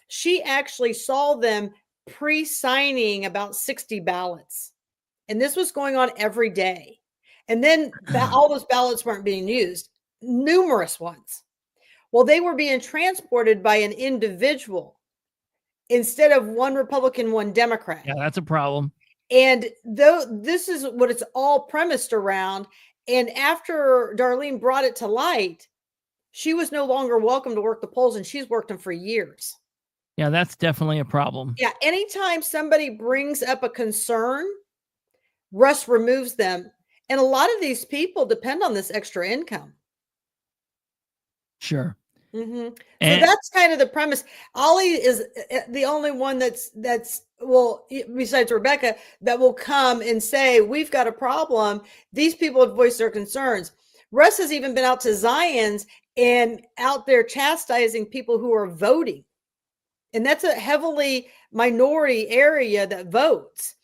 she actually saw them pre-signing about 60 ballots. And this was going on every day. And then all those ballots weren't being used, numerous ones. Well, they were being transported by an individual instead of one Republican, one Democrat. Yeah, that's a problem. And though this is what it's all premised around. And after Darlene brought it to light, she was no longer welcome to work the polls, and she's worked them for years. Yeah, that's definitely a problem. Yeah, anytime somebody brings up a concern, RUSS removes them. And a lot of these people depend on this extra income. Sure. So And that's kind of the premise. Ollie is the only one that's well, besides Rebecca, that will come and say, we've got a problem. These people have voiced their concerns. Russ has even been out to Zion's and out there chastising people who are voting. And that's a heavily minority area that votes.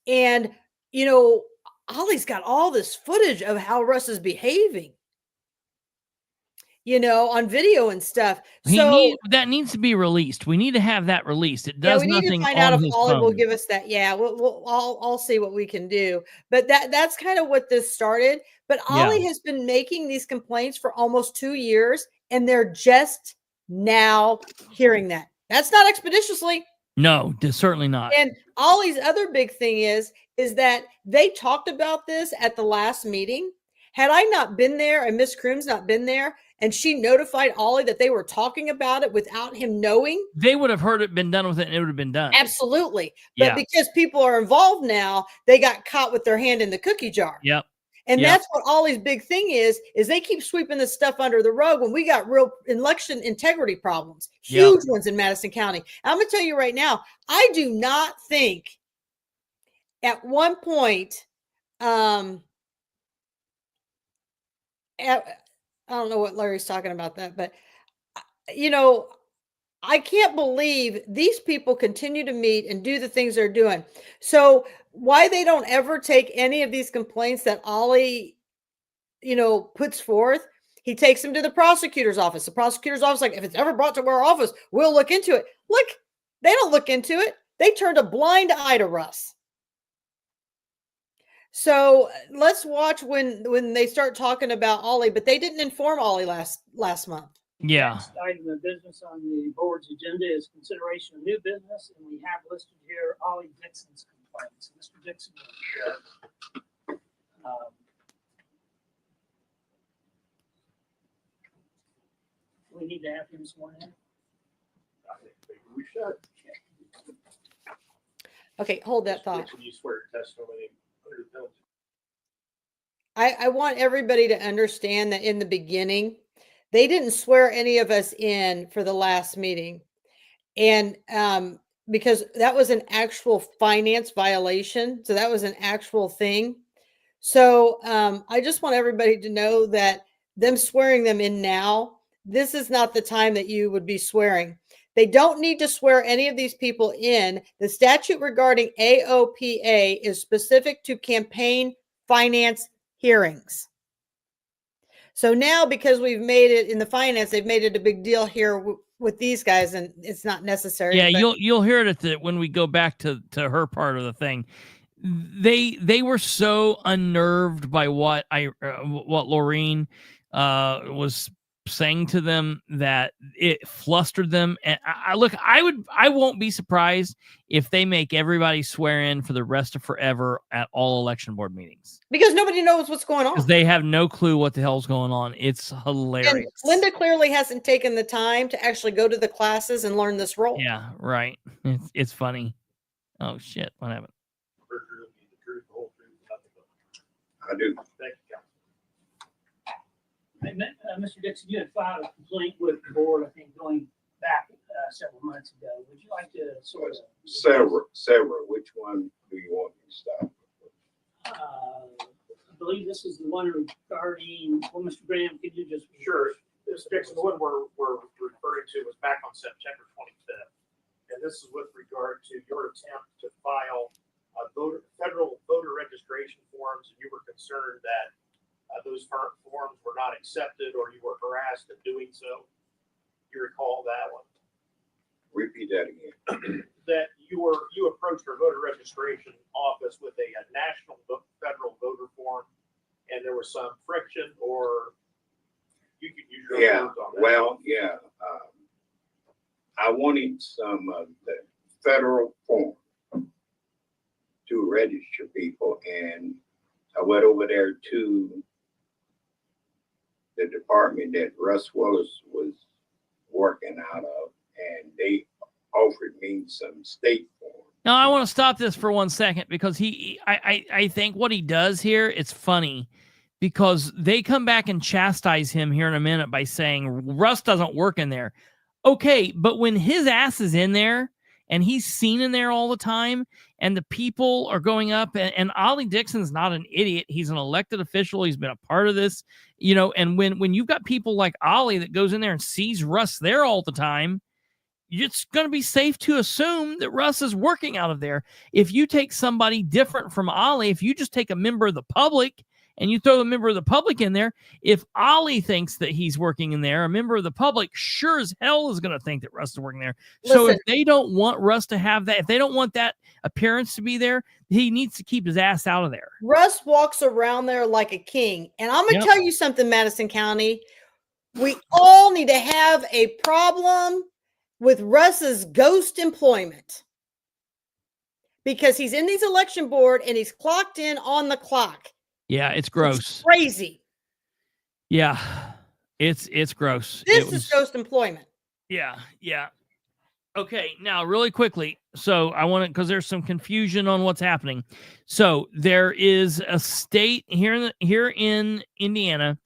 And, you know, Ollie's got all this footage of how Russ is behaving, you know, on video and stuff. that needs to be released. We need to have that released. It does we need nothing to find on out if his Ollie will phone. give us that. Yeah, I'll see what we can do. But that's kind of what this started. But Ollie has been making these complaints for almost 2 years, and they're just now hearing that. That's not expeditiously. No, certainly not. And Ollie's other big thing is that they talked about this at the last meeting. Had I not been there and Miss Croom's not been there, and she notified Ollie that they were talking about it without him knowing, they would have heard it, been done with it, and it would have been done. Absolutely. But because people are involved now, they got caught with their hand in the cookie jar. Yep. And that's what Ollie's big thing is they keep sweeping this stuff under the rug when we got real election integrity problems, huge ones in Madison County. I'm going to tell you right now, I do not think at one point, I don't know what Larry's talking about that, but you know, I can't believe these people continue to meet and do the things they're doing. So why they don't ever take any of these complaints that Ollie, you know, puts forth, he takes them to the prosecutor's office. The prosecutor's office, like, if it's ever brought to our office, we'll look into it. Look, they don't look into it. They turned a blind eye to Russ. So let's watch when they start talking about Ollie, but they didn't inform Ollie last month. Yeah. Next item of business on the board's agenda is consideration of new business, and we have listed here Ollie Dixon's complaints. Mr. Dixon, we need to have him sworn in. I think maybe we should. Okay, hold that thought. When you swear testimony under the penalty. I want everybody to understand that in the beginning, they didn't swear any of us in for the last meeting. And because that was an actual finance violation. So that was an actual thing. So I just want everybody to know that them swearing them in now, this is not the time that you would be swearing. They don't need to swear any of these people in. The statute regarding AOPA is specific to campaign finance hearings. So now, because we've made it in the finance, they've made it a big deal here with these guys, and it's not necessary. Yeah, you'll hear it when we go back to her part of the thing. They were so unnerved by what Laureen was saying to them that it flustered them. And I won't be surprised if they make everybody swear in for the rest of forever at all election board meetings, because nobody knows what's going on, because they have no clue what the hell's going on. It's hilarious. And Linda clearly hasn't taken the time to actually go to the classes and learn this role. Yeah, right. It's funny. Oh shit, what happened? I do. Thank you, Mr. Dixon, you had filed a complaint with the board, I think, going back several months ago. Would you like to sort of? Several. Which one do you want me to start with? I believe this is the one regarding, well, Mr. Graham, could you just? Sure. Mr. Dixon, the one we're referring to was back on September 25th. And this is with regard to your attempt to file federal voter registration forms, and you were concerned that those forms were not accepted, or you were harassed in doing so. You recall that one? Repeat that again. That you approached our voter registration office with a national federal voter form, and there was some friction, or you could use your words on that. Well, yeah. I wanted some of the federal form to register people, and I went over there to the department that Russ Willis was working out of, and they offered me some state form. Now, I want to stop this for 1 second because I think what he does here, it's funny because they come back and chastise him here in a minute by saying Russ doesn't work in there. Okay, but when his ass is in there and he's seen in there all the time and the people are going up and Ollie Dixon's not an idiot. He's an elected official. He's been a part of this, you know, and when you've got people like Ollie that goes in there and sees Russ there all the time, it's going to be safe to assume that Russ is working out of there. If you take somebody different from Ollie, if you just take a member of the public and you throw the member of the public in there, if Ollie thinks that he's working in there, a member of the public sure as hell is going to think that Russ is working there. So if they don't want Russ to have that, if they don't want that appearance to be there, he needs to keep his ass out of there. Russ walks around there like a king. And I'm going to tell you something, Madison County. We all need to have a problem with Russ's ghost employment because he's in these election board and he's clocked in on the clock. Yeah, it's gross. It's crazy. Yeah, it's gross. This is ghost employment. Yeah. Okay, now really quickly. So I want to, because there's some confusion on what's happening. So there is a state here in Indiana.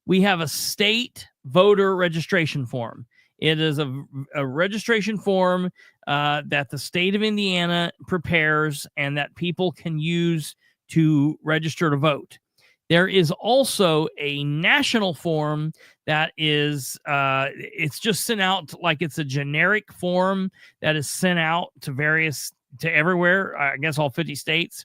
We have a state voter registration form. It is a registration form that the state of Indiana prepares and that people can use to register to vote. There is also a national form that is, it's just sent out like it's a generic form that is sent out to everywhere, I guess all 50 states.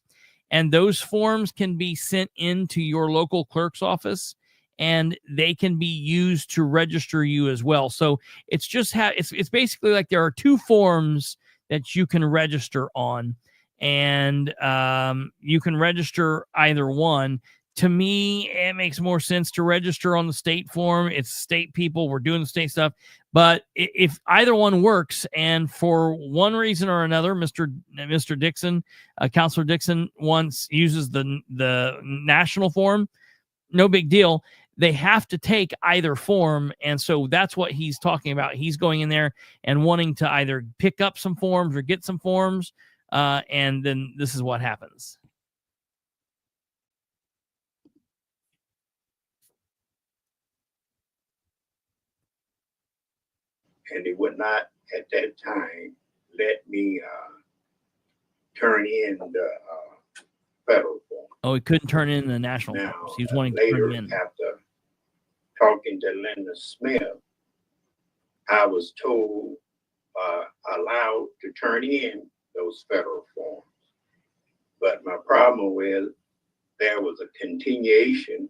And those forms can be sent into your local clerk's office and they can be used to register you as well. So it's just it's basically like there are two forms that you can register on, and you can register either one. To me, it makes more sense to register on the state form. It's state people. We're doing the state stuff. But if either one works, and for one reason or another, Mr. Dixon, Counselor Dixon, uses the national form, no big deal. They have to take either form, and so that's what he's talking about. He's going in there and wanting to either pick up some forms or get some forms, and then this is what happens. And they would not, at that time, let me turn in the federal form. Oh, he couldn't turn in the national forms. He was wanting to turn them in. After talking to Linda Smith, I was told, allowed to turn in those federal forms. But my problem was there was a continuation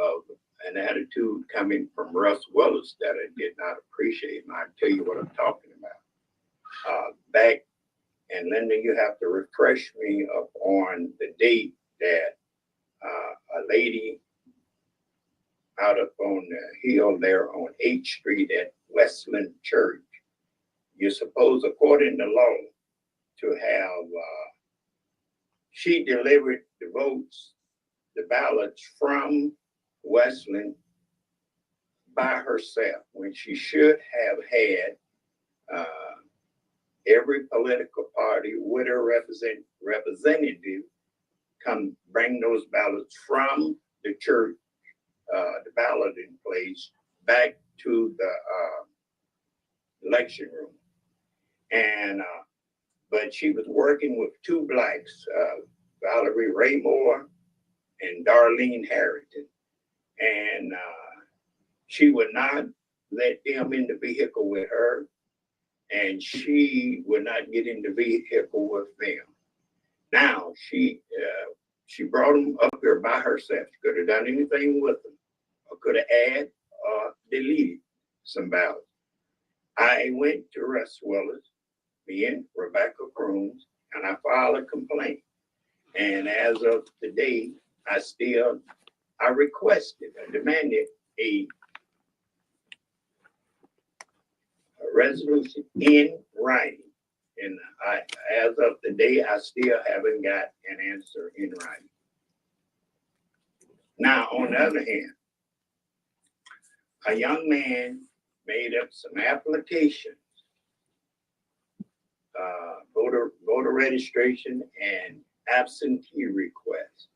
of an attitude coming from Russ Willis that I did not appreciate. And I'll tell you what I'm talking about. Back, and Linda, you have to refresh me up on the date that a lady out up on the hill there on H Street at Westland Church, you're supposed, according to law, to have, she delivered the votes, the ballots from Westland by herself, when she should have had every political party with a representative come bring those ballots from the church, the balloting place, back to the election room. And but she was working with two blacks, Valerie Raymore and Darlene Harrington. And she would not let them in the vehicle with her, and she would not get in the vehicle with them. Now, she brought them up here by herself. She could have done anything with them, or could have added or deleted some ballots. I went to Russ Willis, me and Rebecca Crooms, and I filed a complaint. And as of today, I requested, I demanded a resolution in writing. And as of today, I still haven't got an answer in writing. Now, on the other hand, a young man made up some applications, voter registration and absentee request.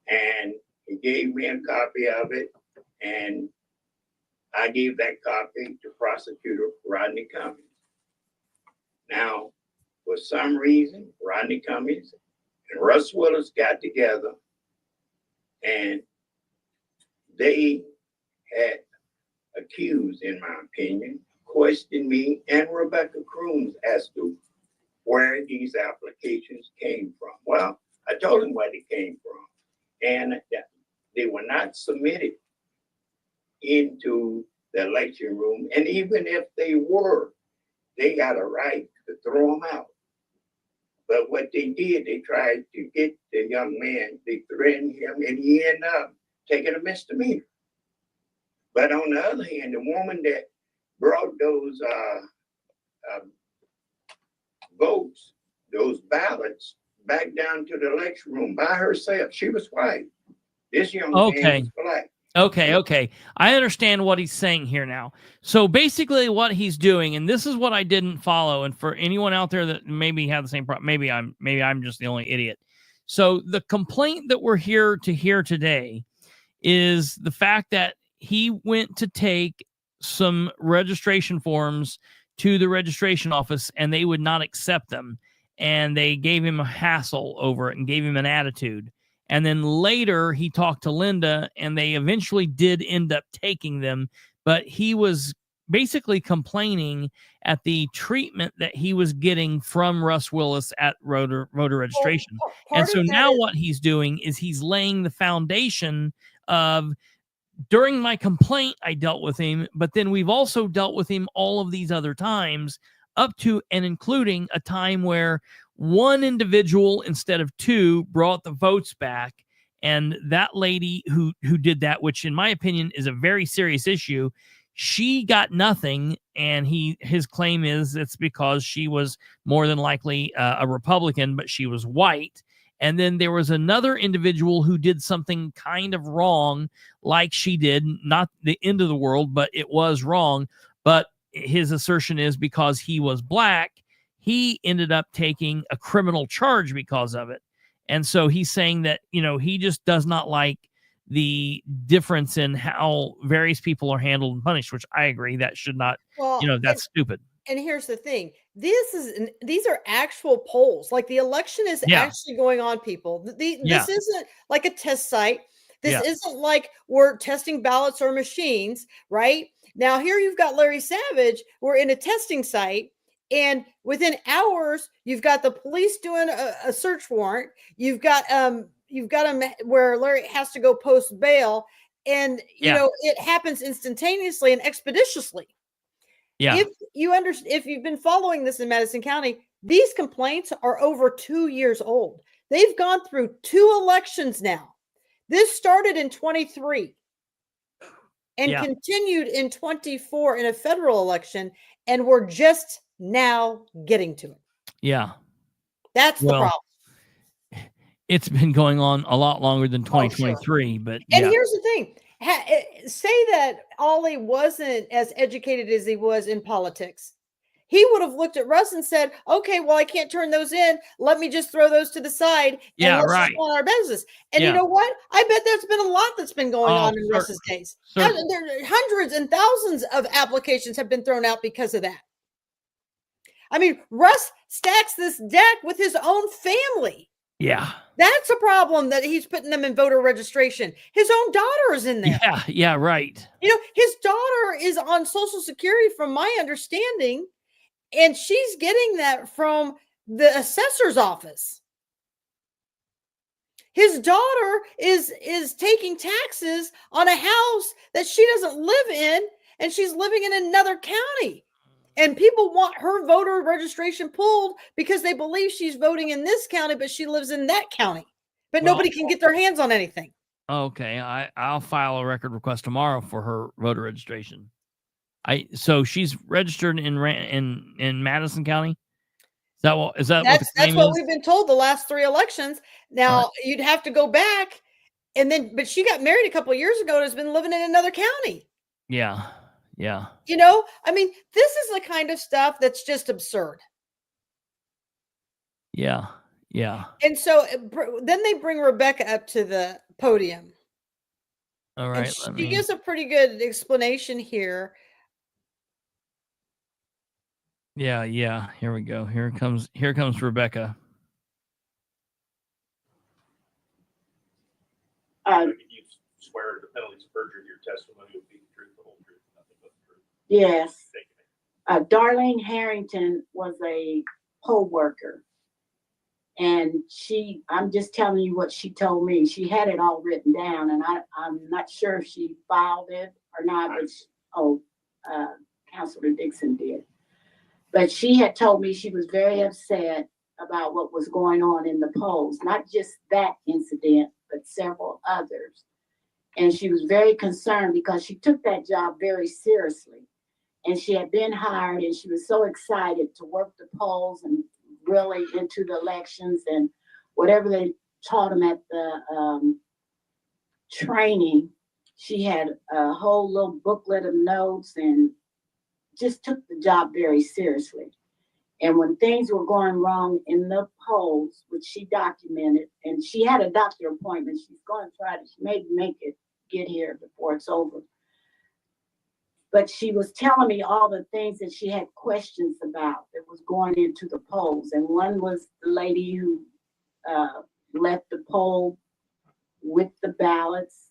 And he gave me a copy of it, and I gave that copy to Prosecutor Rodney Cummings. Now, for some reason, Rodney Cummings and RUSS WILLIS got together, and they had accused, in my opinion, questioned me and Rebecca Crooms as to where these applications came from. Well, I told them where they came from, and they were not submitted into the election room. And even if they were, they got a right to throw them out. But what they did, they tried to get the young man, they threatened him, and he ended up taking a misdemeanor. But on the other hand, the woman that brought those votes, those ballots, back down to the election room by herself, she was white. This young man was black. Okay. I understand what he's saying here now. So basically what he's doing, and this is what I didn't follow, and for anyone out there that maybe have the same problem, maybe I'm just the only idiot. So the complaint that we're here to hear today is the fact that he went to take some registration forms to the registration office and they would not accept them. And they gave him a hassle over it and gave him an attitude. And then later he talked to Linda and they eventually did end up taking them. But he was basically complaining at the treatment that he was getting from RUSS WILLIS at voter registration. And so now what he's doing is he's laying the foundation of, during my complaint, I dealt with him, but then we've also dealt with him all of these other times, up to and including a time where one individual instead of two brought the votes back. And that lady who did that, which in my opinion is a very serious issue, she got nothing. And his claim is it's because she was more than likely a Republican, but she was white. And then there was another individual who did something kind of wrong, like she did, not the end of the world, but it was wrong. But his assertion is because he was black, he ended up taking a criminal charge because of it. And so he's saying that, he just does not like the difference in how various people are handled and punished, which I agree that should not, that's stupid. And here's the thing. These are actual polls. Like the election is actually going on, people. This isn't like a test site. This isn't like we're testing ballots or machines, right? Now here you've got Larry Savage. We're in a testing site. And within hours, you've got the police doing a search warrant. You've got him where Larry has to go post bail. And, it happens instantaneously and expeditiously. Yeah. If you've been following this in Madison County, these complaints are over 2 years old. They've gone through 2 elections now. This started in 23 and continued in 24 in a federal election. And we're just now getting to it. Yeah. That's the problem. It's been going on a lot longer than 2023, but here's the thing. Say that Ollie wasn't as educated as he was in politics. He would have looked at Russ and said, okay, well, I can't turn those in. Let me just throw those to the side. And let's just go on our business. And you know what? I bet there's been a lot that's been going on in Russ's case. Hundreds and thousands of applications have been thrown out because of that. I mean, Russ stacks this deck with his own family. Yeah. That's a problem that he's putting them in voter registration. His own daughter is in there. Yeah, right. His daughter is on Social Security, from my understanding, and she's getting that from the assessor's office. His daughter is taking taxes on a house that she doesn't live in, and she's living in another county. And people want her voter registration pulled because they believe she's voting in this county, but she lives in that county. But nobody can get their hands on anything. Okay, I'll file a record request tomorrow for her voter registration. So she's registered in Madison County. That's what we've been told the last 3 elections. Now you'd have to go back, but she got married a couple of years ago and has been living in another county. Yeah. Yeah. You know, I mean, this is the kind of stuff that's just absurd. Yeah. Yeah. And so then they bring Rebecca up to the podium. All And right. she gives a pretty good explanation here. Yeah. Yeah. Here we go. Here comes Rebecca. You swear to the penalties of perjury, your testimony will be the truth, the whole truth, nothing but the truth. Yes. Darlene Harrington was a poll worker. And I'm just telling you what she told me. She had it all written down, and I'm not sure if she filed it or not, but Councilor Dixon did. But she had told me she was very upset about what was going on in the polls, not just that incident, but several others. And she was very concerned because she took that job very seriously. And she had been hired, and she was so excited to work the polls and really into the elections and whatever they taught them at the training. She had a whole little booklet of notes and just took the job very seriously. And when things were going wrong in the polls, which she documented, and she had a doctor appointment, she's going to try to, she may make it get here before it's over. But she was telling me all the things that she had questions about that was going into the polls. And one was the lady who left the poll with the ballots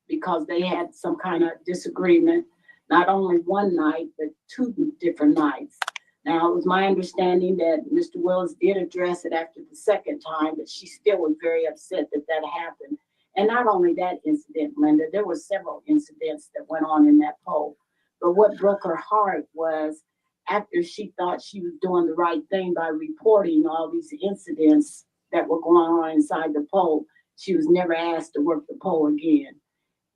because they had some kind of disagreement, not only one night, but 2 different nights. Now, it was my understanding that Mr. Willis did address it after the second time, but she still was very upset that that happened. And not only that incident, Linda, there were several incidents that went on in that poll. But what broke her heart was after she thought she was doing the right thing by reporting all these incidents that were going on inside the poll, she was never asked to work the poll again.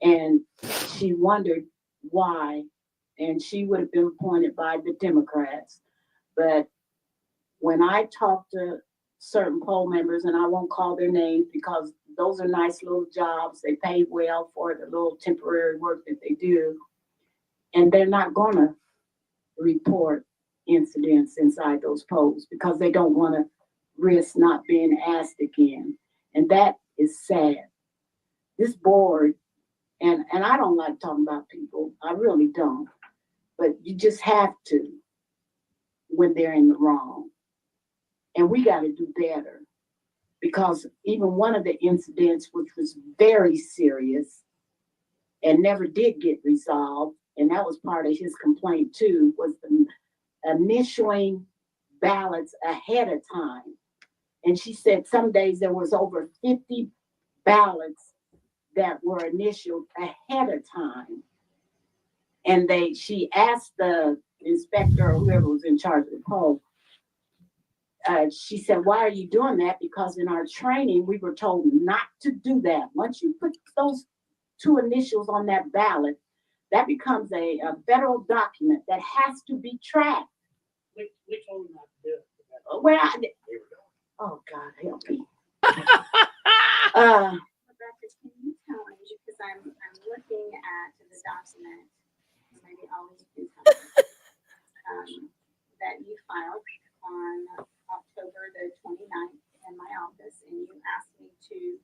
And she wondered why. And she would have been appointed by the Democrats. But when I talked to certain poll members, and I won't call their names because those are nice little jobs, they pay well for the little temporary work that they do. And they're not going to report incidents inside those polls because they don't want to risk not being asked again. And that is sad. This board, and I don't like talking about people, I really don't, but you just have to when they're in the wrong. And we got to do better because even one of the incidents, which was very serious and never did get resolved, and that was part of his complaint too, was the initialing ballots ahead of time. And she said some days there was over 50 ballots that were initialed ahead of time. And she asked the inspector or whoever was in charge of the poll, she said, why are you doing that? Because in our training, we were told not to do that. Once you put those 2 initials on that ballot, that becomes a federal document that has to be tracked. We told them not to do it. Well, oh God, help me. Rebecca, can you tell me, because I'm looking at the document, maybe Ollie can tell me, that you filed on October the 29th in my office, and you asked me to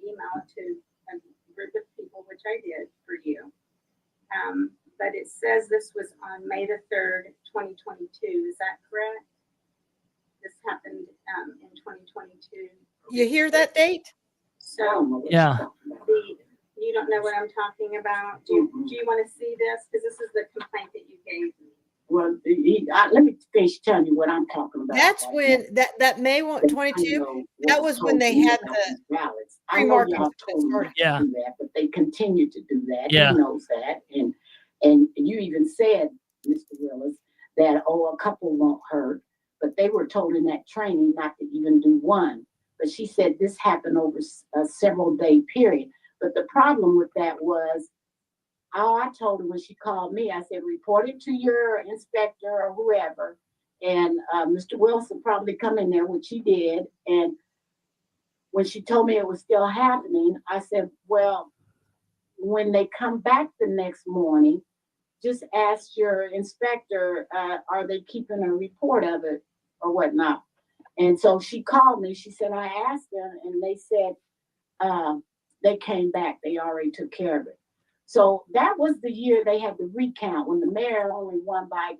email it to a group of people, which I did for you. But it says this was on May the 3rd, 2022. Is that correct? This happened in 2022. You hear that date? So yeah. You don't know what I'm talking about? Do you want to see this? Because this is the complaint that you gave me. Well, let me finish telling you what I'm talking about. That's when that May 22. That was when they had the ballots. pre-market. Yeah, but they continue to do that. Yeah. He knows that, and you even said, Mr. Willis, that a couple won't hurt, but they were told in that training not to even do one. But she said this happened over a several day period. But the problem with that was, I told her when she called me, I said, report it to your inspector or whoever. And Mr. Wilson probably come in there, which he did. And when she told me it was still happening, I said, well, when they come back the next morning, just ask your inspector, are they keeping a report of it or whatnot? And so she called me. She said, I asked them, and they said they came back. They already took care of it. So that was the year they had the recount when the mayor only won by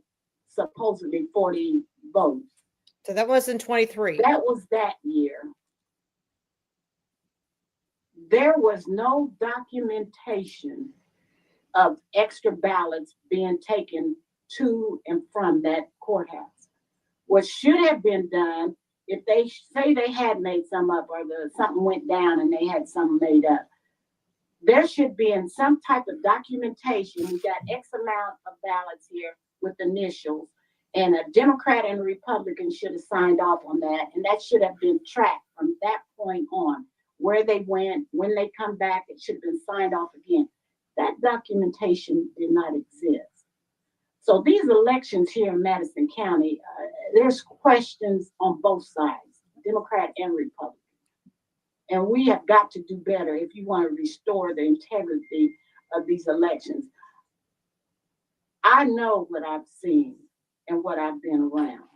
supposedly 40 votes. So that was in 23. That was that year. There was no documentation of extra ballots being taken to and from that courthouse. What should have been done, if they say they had made some up or something went down and they had something made up, there should be in some type of documentation. We got X amount of ballots here with initials, and a Democrat and a Republican should have signed off on that, and that should have been tracked from that point on. Where they went, when they come back, it should have been signed off again. That documentation did not exist. So these elections here in Madison County, there's questions on both sides, Democrat and Republican. And we have got to do better if you want to restore the integrity of these elections. I know what I've seen and what I've been around.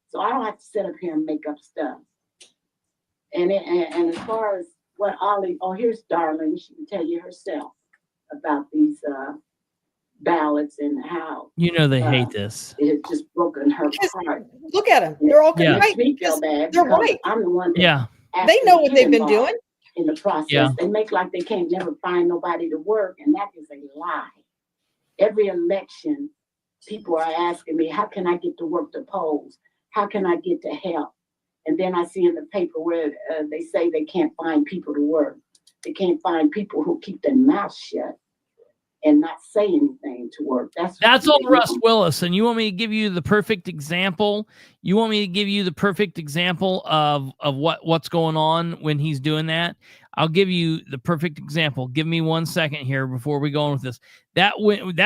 So I don't have to sit up here and make up stuff. And as far as what Ollie, here's Darlene, she can tell you herself about these ballots and how they hate this. It just broken her heart. Look at them; they're all Yeah. right. Me feel bad. They're right. I'm the one that Yeah. They know what they've been doing in the process. Yeah. They make like they can't never find nobody to work, and that is a lie. Every election, people are asking me, how can I get to work the polls? How can I get to help? And then I see in the paper where they say they can't find people to work. They can't find people who keep their mouth shut and not say anything to work. That's all Russ Willis. And you want me to give you the perfect example? You want me to give you the perfect example of what's going on when he's doing that? I'll give you the perfect example. Give me 1 second here before we go on with this. That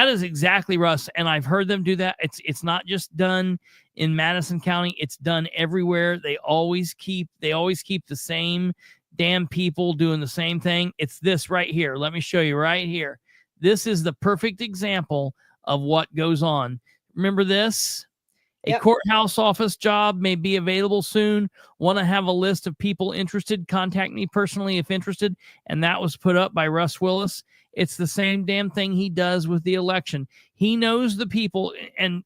is exactly Russ. And I've heard them do that. It's not just done in Madison County. It's done everywhere. They always keep the same damn people doing the same thing. It's this right here. Let me show you right here. This is the perfect example of what goes on. Remember this? A courthouse office job may be available soon. Want to have a list of people interested? Contact me personally if interested. And that was put up by Russ Willis. It's the same damn thing he does with the election. He knows the people, and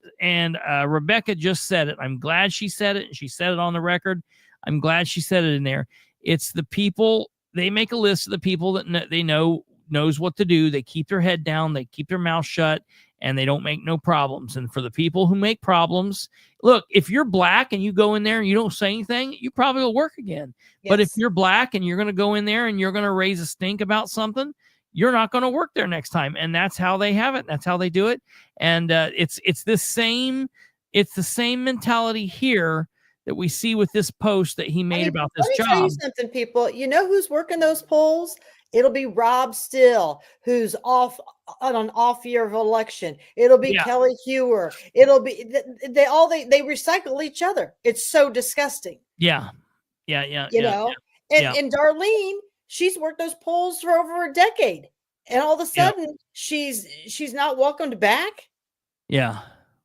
Rebecca just said it. I'm glad she said it, and she said it on the record. I'm glad she said it in there. It's the people. They make a list of the people that they know knows what to do. They keep their head down. They keep their mouth shut. And they don't make no problems. And for the people who make problems, look, if you're black and you go in there and you don't say anything, you probably will work again. Yes. But if you're black and you're going to go in there and you're going to raise a stink about something, you're not going to work there next time. And that's how they have it. That's how they do it. And it's the same mentality here that we see with this post that he made about this job. Let me tell you something, people. You know who's working those polls? It'll be Rob Still, who's off on an off year of election. It'll be Kelly Hewer. It'll be they recycle each other. It's so disgusting. Yeah. You know, and Darlene, she's worked those polls for over a decade, and all of a sudden she's not welcomed back. Yeah.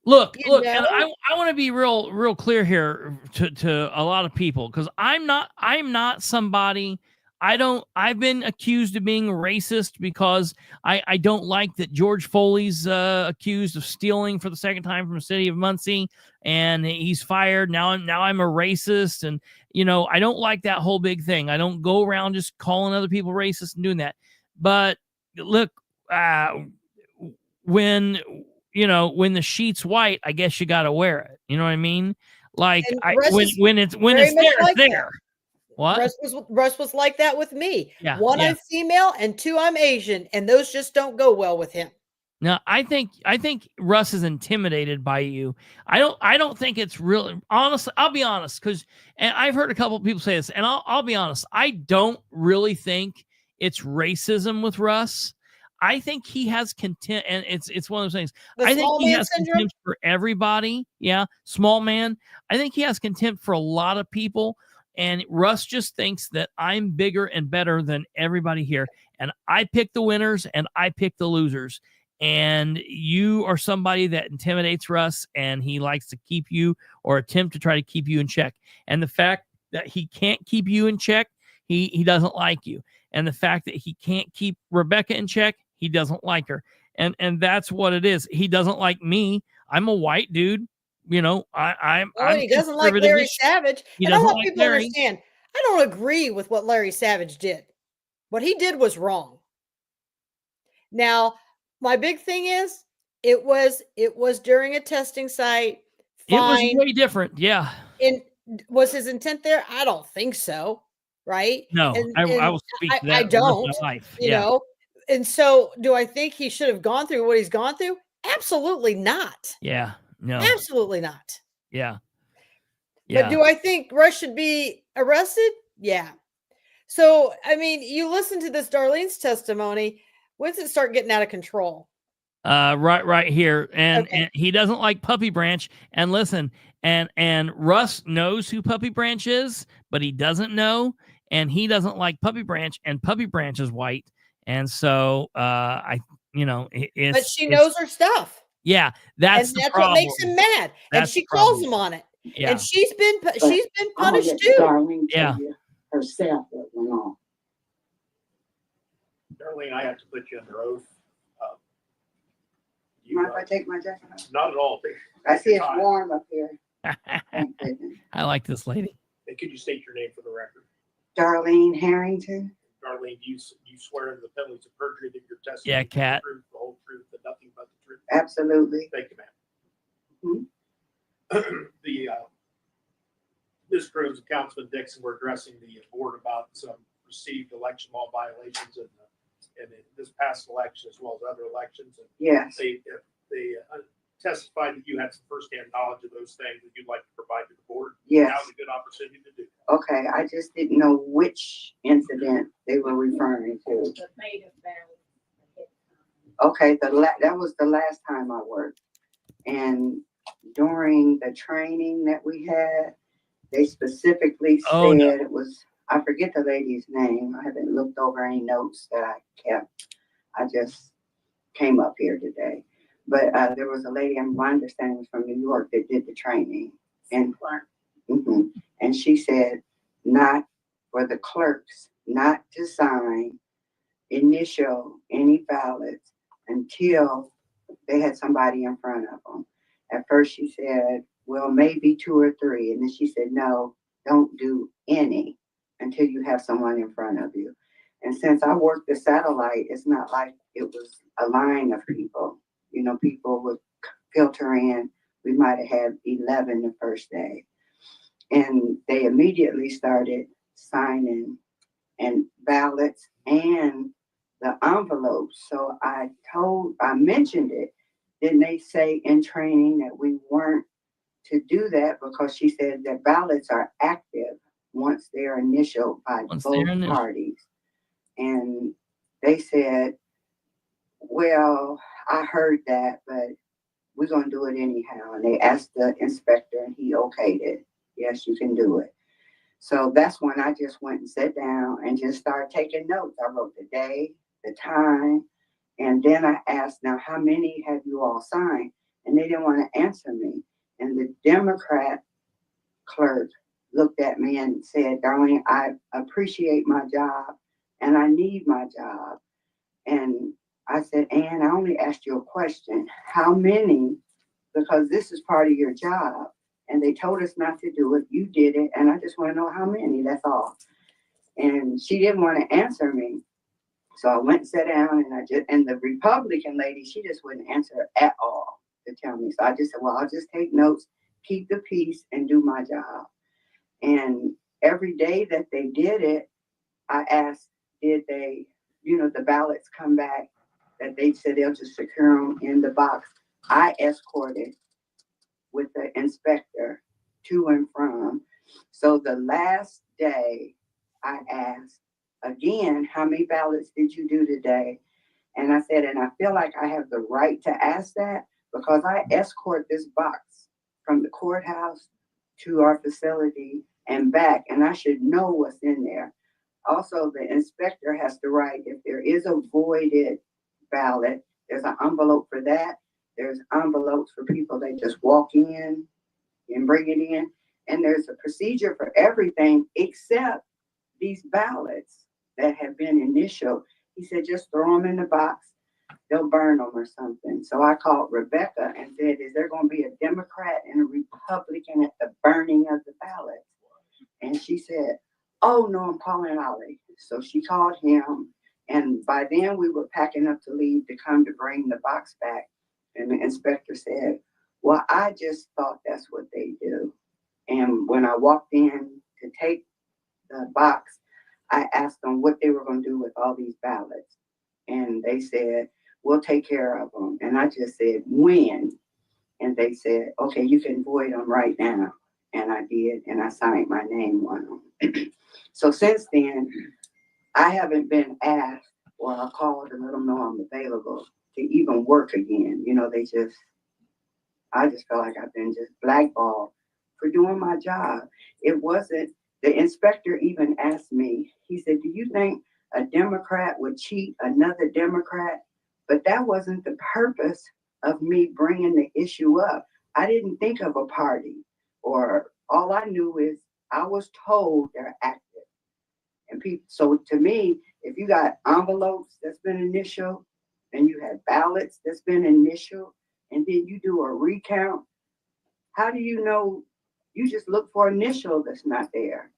Look, and I want to be real clear here to a lot of people, because I'm not somebody. I've been accused of being racist because I don't like that George Foley's accused of stealing for the second time from the city of Muncie, and he's fired. Now I'm a racist, and I don't like that whole big thing. I don't go around just calling other people racist and doing that. But look, when the sheet's white, I guess you got to wear it. You know what I mean? Like when it's there, it's there. What? Russ was like that with me. Yeah, One, I'm female, and two, I'm Asian, and those just don't go well with him. Now, I think Russ is intimidated by you. I don't think it's really, honestly, I'll be honest, because I've heard a couple of people say this, and I'll be honest, I don't really think it's racism with Russ. I think he has contempt, and it's one of those things. I think he has contempt for everybody. Yeah, small man. I think he has contempt for a lot of people. And Russ just thinks that I'm bigger and better than everybody here. And I pick the winners and I pick the losers. And you are somebody that intimidates Russ, and he likes to keep you or attempt to try to keep you in check. And the fact that he can't keep you in check, he doesn't like you. And the fact that he can't keep Rebecca in check, he doesn't like her. And that's what it is. He doesn't like me. I'm a white dude. You know, I'm he doesn't like Larry Savage. He And I doesn't want like people to Larry. understand, I don't agree with what Larry Savage did. What he did was wrong. Now, my big thing is it was during a testing site. It was Fine. way different. Yeah. Was his intent there? I don't think so. Right? No, I will speak to that I for the rest of don't. my life. You Yeah. know. And so, do I think he should have gone through what he's gone through? Absolutely not. Yeah. No. Absolutely not. Yeah. But do I think Russ should be arrested? Yeah. So, I mean, you listen to this Darlene's testimony. When does it start getting out of control? Right here. And, Okay. and he doesn't like Puppy Branch. And listen, and Russ knows who Puppy Branch is, but he doesn't know. And he doesn't like Puppy Branch, and Puppy Branch is white. And so but she knows her stuff. Yeah, that's and the that's problem. what makes him mad. And she calls him on it. Yeah. And she's been punished let too. Darlene tell Yeah. you herself what went on. Darlene, I have to put you under oath. Mind if I take my jacket off? Not at all. I see it's warm up here. Thank goodness. I like this lady. And could you state your name for the record? Darlene Harrington. Darlene, you swear under the penalties of perjury that your testimony Yeah, is the Kat. truth, the whole truth, and nothing but the truth. Absolutely. Thank you, ma'am. Ms. Cruz and Councilman Dixon were addressing the board about some perceived election law violations in this past election as well as other elections. And Yes. They testified that you had some firsthand knowledge of those things that you'd like to provide to the board. Yes. Now's a good opportunity to do that. Okay, I just didn't know which incident they were referring to. Okay, that was the last time I worked. And during the training that we had, they specifically said it was, I forget the lady's name. I haven't looked over any notes that I kept. I just came up here today. But there was a lady, my understanding was from New York, that did the training. And, and she said, not for the clerks, not to sign, initial any ballots until they had somebody in front of them. At first she said, well, maybe 2 or 3. And then she said, no, don't do any until you have someone in front of you. And since I worked the satellite, it's not like it was a line of people. You know, people would filter in. We might have had 11 the first day. And they immediately started signing and ballots and the envelopes. So I mentioned it. Didn't they say in training that we weren't to do that, because she said that ballots are active once they're initialed by both parties. And they said, well, I heard that, but we're going to do it anyhow. And they asked the inspector and he okayed it. Yes, you can do it. So that's when I just went and sat down and just started taking notes. I wrote the day, the time, and then I asked, now, how many have you all signed? And they didn't want to answer me. And the Democrat clerk looked at me and said, Darlene, I appreciate my job and I need my job. And I said, Ann, I only asked you a question. How many? Because this is part of your job. And they told us not to do it. You did it. And I just want to know how many. That's all. And she didn't want to answer me. So I went and sat down and the Republican lady, she just wouldn't answer at all to tell me. So I just said, well, I'll just take notes, keep the peace, and do my job. And every day that they did it, I asked, did they, the ballots come back that they said they'll just secure them in the box. I escorted with the inspector to and from. So the last day I asked again, how many ballots did you do today? And I said, and I feel like I have the right to ask that because I escort this box from the courthouse to our facility and back, and I should know what's in there. Also, the inspector has to write if there is a voided ballot, there's an envelope for that. There's envelopes for people that just walk in and bring it in. And there's a procedure for everything except these ballots that have been initialed. He said, just throw them in the box. They'll burn them or something. So I called Rebecca and said, is there going to be a Democrat and a Republican at the burning of the ballots? And she said, oh, no, I'm calling Ollie. So she called him. And by then we were packing up to leave to come to bring the box back. And the inspector said, well, I just thought that's what they do. And when I walked in to take the box, I asked them what they were going to do with all these ballots. And they said, we'll take care of them. And I just said, when? And they said, okay, you can void them right now. And I did, and I signed my name on them. So since then, I haven't been asked, or I called to let them know I'm available to even work again. You know, I just felt like I've been just blackballed for doing my job. It wasn't, the inspector even asked me, he said, do you think a Democrat would cheat another Democrat? But that wasn't the purpose of me bringing the issue up. I didn't think of a party, or all I knew is I was told they're active. And people, so to me, if you got envelopes that's been initial, and you had ballots that's been initial, and then you do a recount, how do you know? You just look for initial that's not there.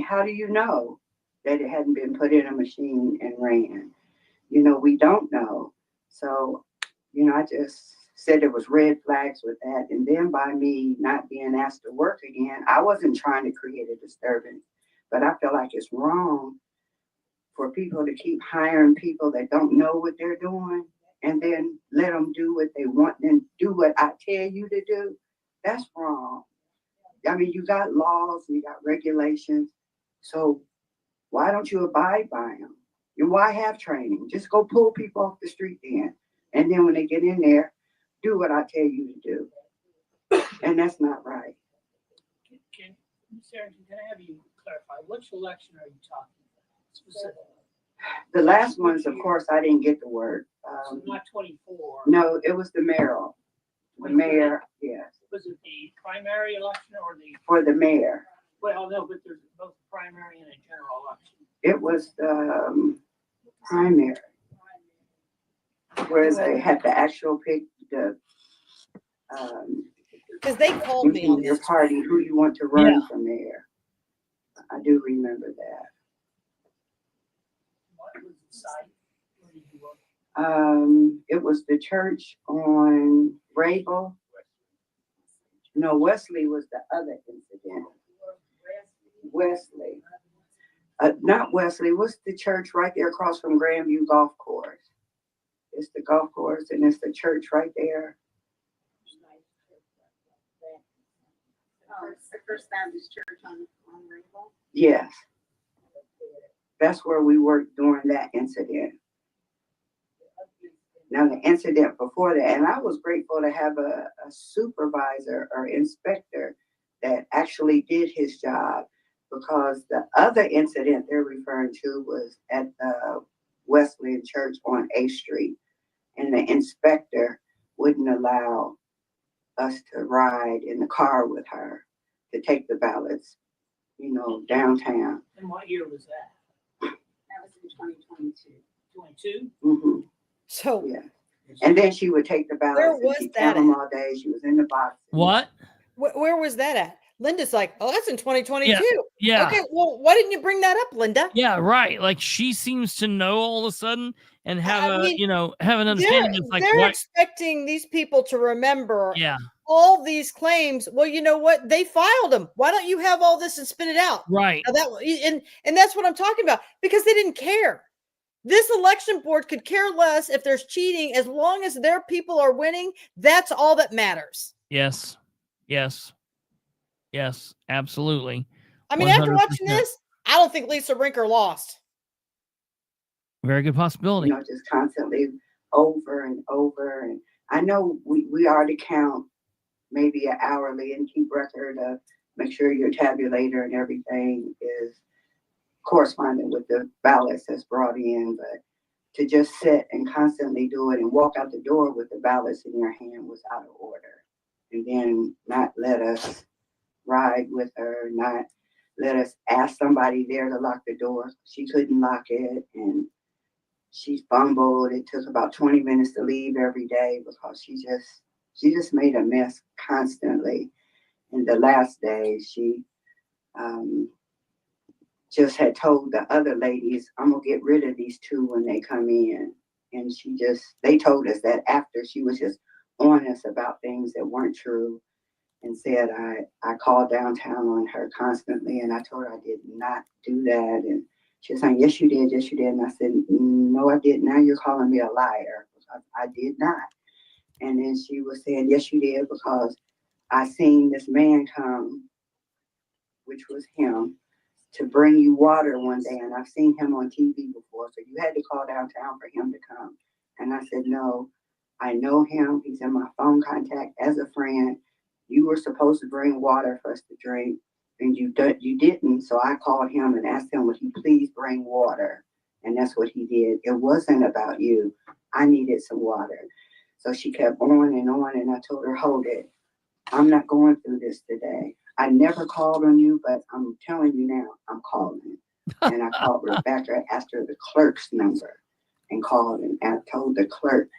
How do you know that it hadn't been put in a machine and ran? You know, we don't know. So, you know, I just said there was red flags with that. And then by me not being asked to work again, I wasn't trying to create a disturbance, but I feel like it's wrong for people to keep hiring people that don't know what they're doing and then let them do what they want and do what I tell you to do. That's wrong. I mean, you got laws and you got regulations. So why don't you abide by them? And why have training? Just go pull people off the street then. And then when they get in there, do what I tell you to do. And that's not right. Sarah, can I have you clarify, which election are you talking about specifically? The last ones, of course, I didn't get the word. So not 24. No, it was the mayoral. The mayor, yes. Was it the primary election or the? For the mayor. Well, no, but there's both a primary and a general election. It was the primary, where they had the actual pick the. Because they called me on your this. party, who you want to run for mayor. I do remember that. What was the site? Where did you work? It was the church on Rabel. No, Wesley was the other incident. Wesley. Not Wesley. What's the church right there across from Grandview Golf Course? It's the golf course and it's the church right there. The First Baptist Church on Rabel? Yes. That's where we worked during that incident. Now the incident before that, and I was grateful to have a supervisor or inspector that actually did his job, because the other incident they're referring to was at the Wesleyan Church on A Street, and the inspector wouldn't allow us to ride in the car with her to take the ballots, you know, downtown. And what year was that? That was in 2022. 22? Mm-hmm. So yeah, and then she would take the ballots. Where and was she'd that count them at? all day. She was in the box. What? Where was that at? Linda's like, oh, that's in 2022. Yeah. Okay, well, why didn't you bring that up, Linda? Yeah, right. Like she seems to know all of a sudden and have have an understanding. It's like they're expecting these people to remember all these claims. Well, you know what? They filed them. Why don't you have all this and spit it out? Right. Now and that's what I'm talking about, because they didn't care. This election board could care less if there's cheating, as long as their people are winning. That's all that matters. Yes. Yes. Yes, absolutely. I mean, 100%. after watching this, I don't think Lisa Rinker lost. Very good possibility. You know, just constantly over and over. And I know we are to count maybe an hourly and keep record of, make sure your tabulator and everything is correspondent with the ballots that's brought in. But to just sit and constantly do it and walk out the door with the ballots in your hand was out of order. And then not let us ride with her, not let us ask somebody there to lock the door. She couldn't lock it, and she fumbled. It took about 20 minutes to leave every day because she just made a mess constantly. And the last day, she just had told the other ladies, I'm gonna get rid of these two when they come in. And they told us that after she was just on us about things that weren't true, and said I called downtown on her constantly, and I told her I did not do that. And she was saying, yes, you did, yes, you did. And I said, no, I didn't. Now you're calling me a liar. I did not. And then she was saying, yes, you did, because I seen this man come, which was him, to bring you water one day, and I've seen him on TV before, so you had to call downtown for him to come. And I said, no, I know him. He's in my phone contact as a friend. You were supposed to bring water for us to drink, and you didn't. So I called him and asked him, would he please bring water? And that's what he did. It wasn't about you. I needed some water. So she kept on, and I told her, hold it. I'm not going through this today. I never called on you, but I'm telling you now, I'm calling. And I called Rebecca, asked her the clerk's number, and called and told the clerk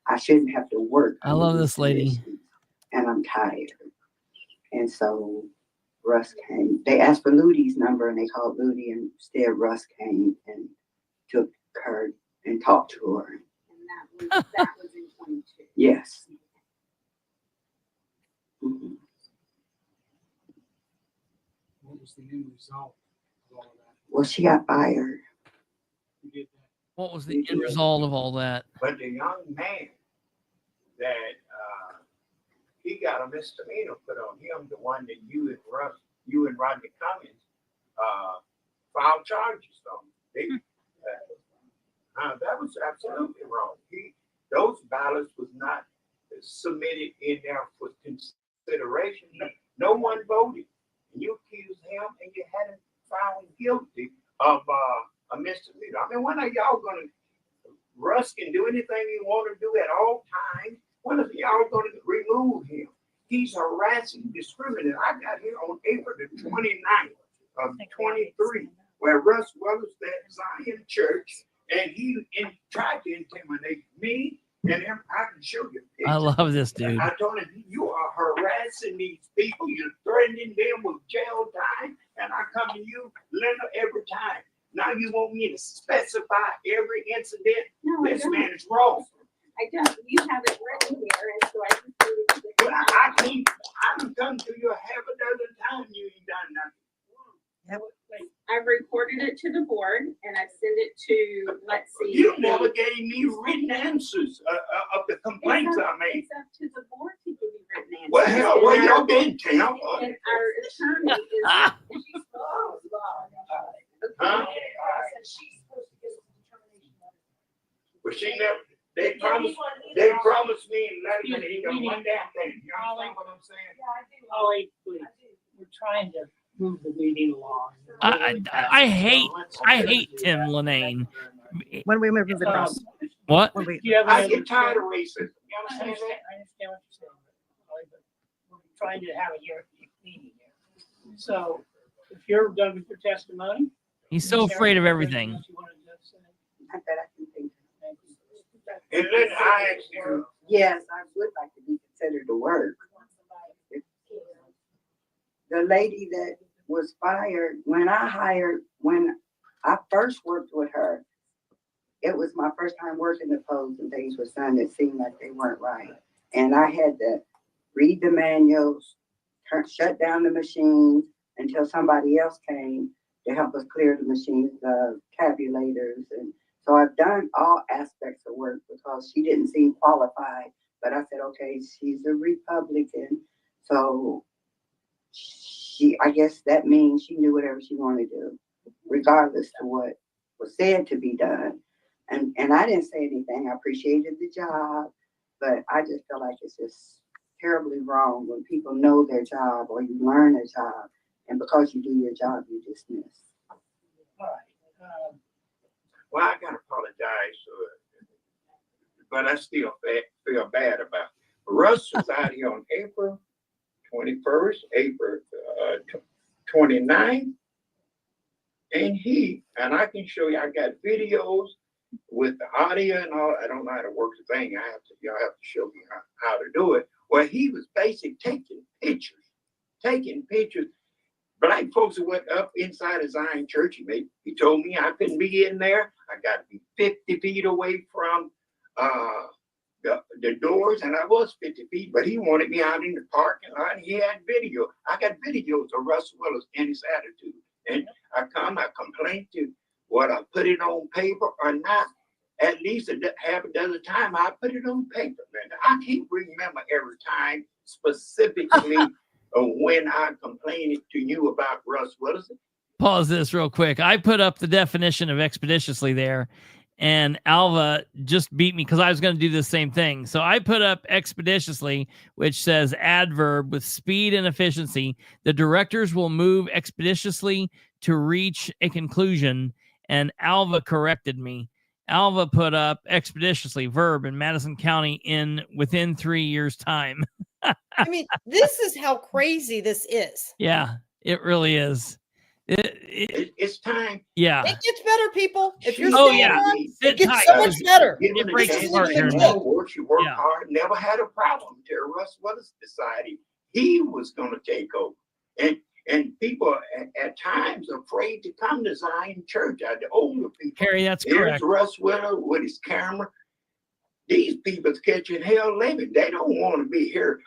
I shouldn't have to work. I love this lady. And I'm tired. And so Russ came. They asked for Ludy's number, and they called Ludy, and instead Russ came and took her and talked to her. And that was in 22. Yes. Mm-hmm. What was the end result of all of that? Well, she got fired. You did that. What was the end result of all that? But the young man that he got a misdemeanor put on him, the one that you and Rodney Cummings filed charges on. That was absolutely wrong. Those ballots was not submitted in there for consideration. No one voted. You accused him, and you had him found guilty of a misdemeanor. I mean, when are y'all gonna? Russ can do anything he want to do at all times. When are y'all gonna remove him? He's harassing, discriminating. I got here on April the 29th of 23, where Russ Willis at Zion Church, and he tried to intimidate me and him. I can show you. I love this dude. I told him, you are harassing these people. You're threatening them with jail time, and I come to you, Linda, every time. Now you want me to specify every incident? No, this man is wrong. I don't. You have it written here, and so I just needed to get But I can come to you half a dozen times. You ain't done nothing. I've recorded it to the board, and I've sent it to, let's see. You never gave me written answers of the complaints I made. It's up to the board to give you written answers. Well, hell, where y'all been, Tim? And our attorney is. Huh? But she never. They promised me and let me ain't done one damn thing. You understand what I'm saying? Ollie, please. We're trying to move the meeting along. I hate Tim Lanane. When are we moving the cross? What? I get tired of racism. You understand that? I understand what you're saying. But we're trying to have a meeting here. So if you're done with your testimony. He's so afraid of everything. Not that I can think. And then I asked you. Yes, I would like to be considered to work. The lady that was fired, when I first worked with her, it was my first time working the polls, and things were done that seemed like they weren't right. And I had to read the manuals, shut down the machines until somebody else came to help us clear the machines, the tabulators. And so I've done all aspects of work because she didn't seem qualified. But I said, okay, she's a Republican. So I guess that means she knew whatever she wanted to do, regardless of what was said to be done. And I didn't say anything. I appreciated the job, but I just feel like it's just terribly wrong when people know their job or you learn their job, and because you do your job, you dismiss. All right. Well, I gotta apologize, but I still feel bad about it. Russ was out here on April 21st, April 29th, and I can show you, I got videos with the audio and all. I don't know how to work the thing. Y'all have to show me how to do it. Well, he was basically taking pictures. Black folks who went up inside of Zion Church, he told me I couldn't be in there. I got to be 50 feet away from the doors, and I was 50 feet, but he wanted me out in the parking lot, and he had video. I got videos of RUSS WILLIS and his attitude. And I complained to whether I put it on paper or not. At least half a dozen times I put it on paper, man. I can't remember every time specifically when I complained to you about RUSS WILLIS. Pause this real quick. I put up the definition of expeditiously there, and Alva just beat me because I was going to do the same thing. So I put up expeditiously, which says adverb with speed and efficiency. The directors will move expeditiously to reach a conclusion, and Alva corrected me. Alva put up expeditiously, verb in Madison County within 3 years' time. I mean, this is how crazy this is. Yeah, it really is. It's time. Yeah. It gets better, people. If you're it gets so much better. It breaks breaks apart here. You work hard, never had a problem until RUSS WILLIS decided he was going to take over. And people at times are afraid to come to Zion Church. The older people. Harry, that's Here's correct. RUSS WILLIS with his camera. These people's catching hell living. They don't want to be here.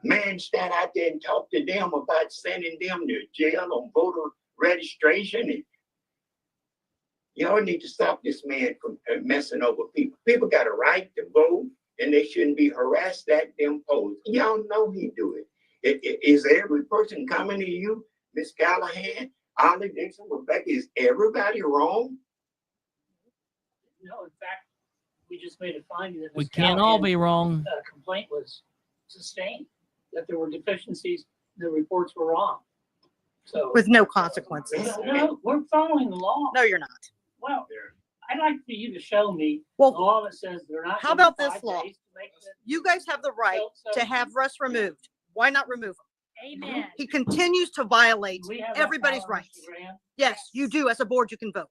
Man stand out there and talk to them about sending them to jail on voter registration. And y'all need to stop this man from messing over people. People got a right to vote, and they shouldn't be harassed at them polls. Y'all know he do it. Is every person coming to you, Miss Callahan, Ollie Dixon, Rebecca, is everybody wrong? No, in fact, we just made a finding that We Ms. can't all Callahan's, be wrong. Complaint was sustained, that there were deficiencies, the reports were wrong. So With no consequences. no, we're following the law. No, you're not. Well, I'd like for you to show me the law that says they're not. How given about this 5 law? days to make the- You guys have the right to have Russ removed. Why not remove him? Amen. He continues to violate We have that everybody's power, rights. Mr. Graham. Yes, you do. As a board, you can vote.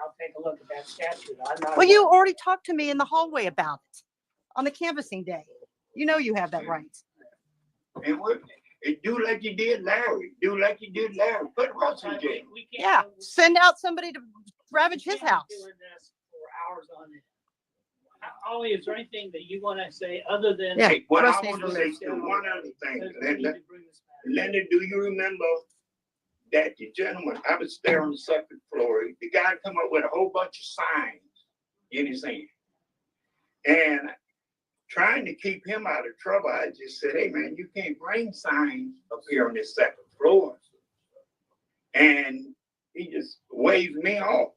I'll take a look at that statute. I'm not. Well, you already talked to me in the hallway about it on the canvassing day. You know you have that right. And do like you did Larry. Do like you did Larry. Put Russ in jail. Yeah, send out somebody to ravage his house. Doing this for hours on it. Ollie, is there anything that you want to say other than? Yeah, Hey, what I Russ want needs to to say leave. is one other thing. Because we need to bring this back. Linda, do you remember that the gentleman, I was there on the second floor, the guy come up with a whole bunch of signs in his hand. And trying to keep him out of trouble, I just said, hey man, you can't bring signs up here on this second floor. And he just waved me off.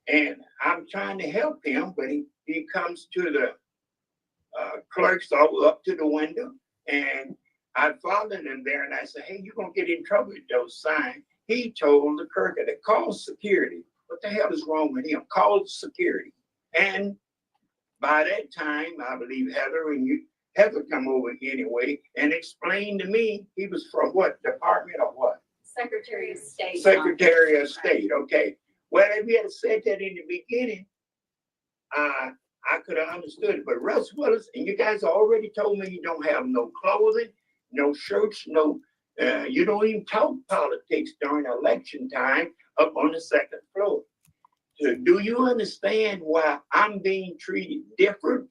And I'm trying to help him, but he comes to the clerk's office up to the window, and I followed him there, and I said, hey, you're going to get in trouble with those signs. He told the clerk to call security. What the hell is wrong with him? Call security. And by that time, I believe Heather come over anyway and explained to me he was from what department or what? Secretary of State. Secretary of State. Okay. Well, if you had said that in the beginning, I could have understood it. But RUSS WILLIS, and you guys already told me you don't have no clothing, no shirts, you don't even talk politics during election time up on the second floor. So do you understand why I'm being treated different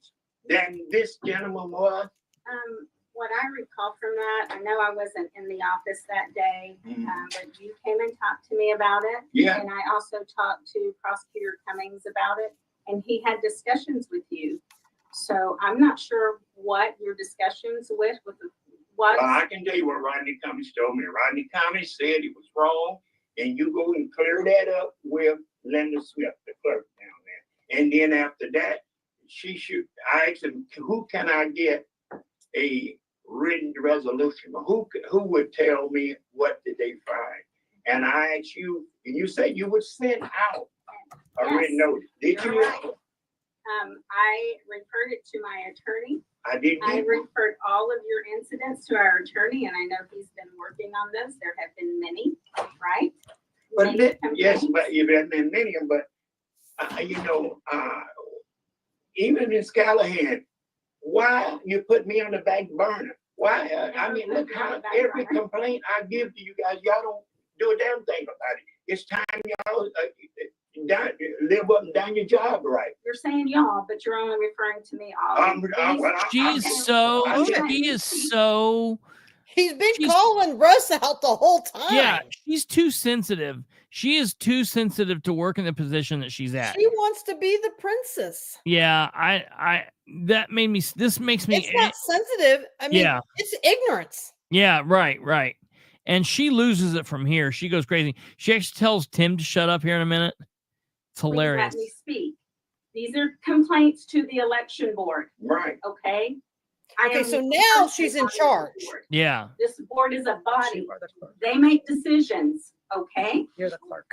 than this gentleman was? What I recall from that, I know I wasn't in the office that day, but you came and talked to me about it. Yeah. And I also talked to Prosecutor Cummings about it, and he had discussions with you. So I'm not sure what your discussions with what. Well, I can tell you what Rodney Cummings told me. Rodney Cummings said it was wrong, and you go and clear that up with Linda Swift, the clerk down there. And then after that, I asked him, who can I get a written resolution? Who would tell me what did they find? And I asked you, and you said you would send out a written notice. Did you? Right. I referred it to my attorney. I referred all of your incidents to our attorney, and I know he's been working on this. There have been many, right? But Many yes, but you've been many, but even Ms. Callahan, why you put me on the back burner? Why? I mean, look how every complaint I give to you guys, y'all don't do a damn thing about it. It's time y'all live up and down your job right. You're saying y'all, but you're only referring to me. She is so. He's been calling Russ out the whole time. Yeah, she's too sensitive. She is too sensitive to work in the position that she's at. She wants to be the princess. Yeah, this makes me. It's not sensitive. I mean, it's ignorance. Yeah, right. And she loses it from here. She goes crazy. She actually tells Tim to shut up here in a minute. It's hilarious. Please let me speak. These are complaints to the election board. Right. Okay. Okay, so now she's in charge. Yeah. This board is a body. They make decisions. Okay. You're the clerk.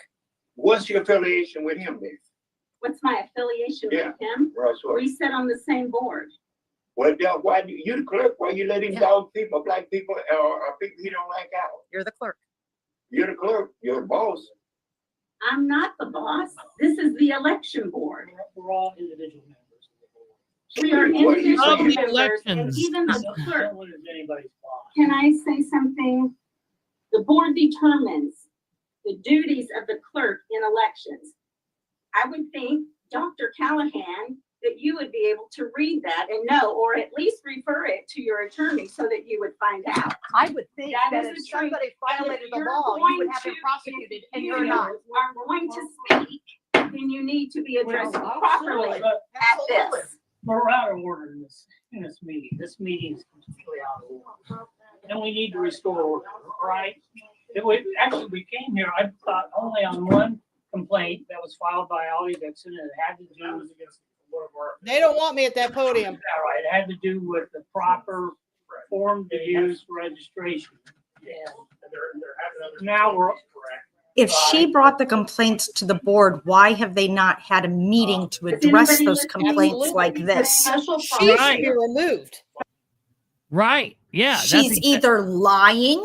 What's your affiliation with him then? What's my affiliation with him? We sit on the same board. Well, why do you the clerk? Why you let him dog people, black people, or people he don't like out? You're the clerk. You're the clerk. You're the boss. I'm not the boss. This is the election board. We're all individual members. We are individual members, and elections. even the clerk. No one is anybody's boss. Can I say something? The board determines the duties of the clerk in elections. I would think, Dr. Callahan, that you would be able to read that and know, or at least refer it to your attorney so that you would find out. I would think that is if the somebody truth. violated If the you're law, you would going have them to- prosecuted, and if you're you not. are going to speak, then you need to be addressed properly at this. We're out of order in this meeting. This meeting is completely out of order. And we need to restore order, right? We came here, I thought, only on one complaint that was filed by Ollie Dixon, and it had to do with one of our. They don't want me at that podium. Yeah, right. It had to do with the proper form to use for registration. Now we're correct. If she brought the complaints to the board, why have they not had a meeting to address those complaints like this? She should be removed. Right. Yeah. She's either lying,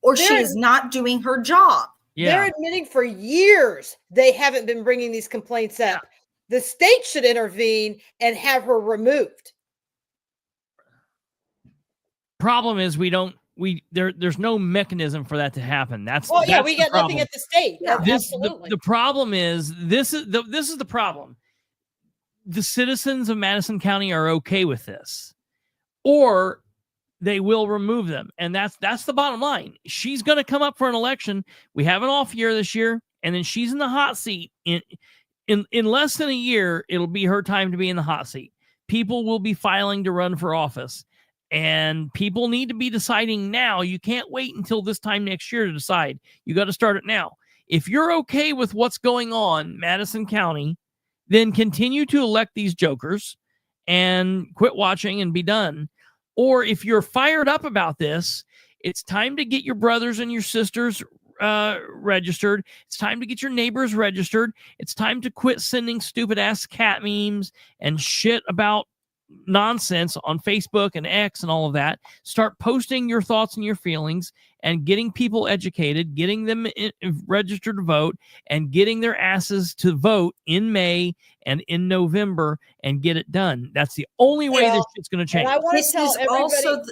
or she is not doing her job. They're admitting for years they haven't been bringing these complaints up. The state should intervene and have her removed. Problem is there's no mechanism for that to happen. We got nothing at the state. Absolutely. The problem is this is the problem. The citizens of Madison County are okay with this, or they will remove them. And that's the bottom line. She's going to come up for an election. We have an off year this year, and then she's in the hot seat. In less than a year, it'll be her time to be in the hot seat. People will be filing to run for office, and people need to be deciding now. You can't wait until this time next year to decide. You got to start it now. If you're okay with what's going on, Madison County, then continue to elect these jokers and quit watching and be done. Or if you're fired up about this, it's time to get your brothers and your sisters registered. It's time to get your neighbors registered. It's time to quit sending stupid ass cat memes and shit about nonsense on Facebook and X and all of that. Start posting your thoughts and your feelings and getting people educated, getting them registered to vote, and getting their asses to vote in May and in November and get it done. That's the only way this shit's going to change. And I want to tell everybody.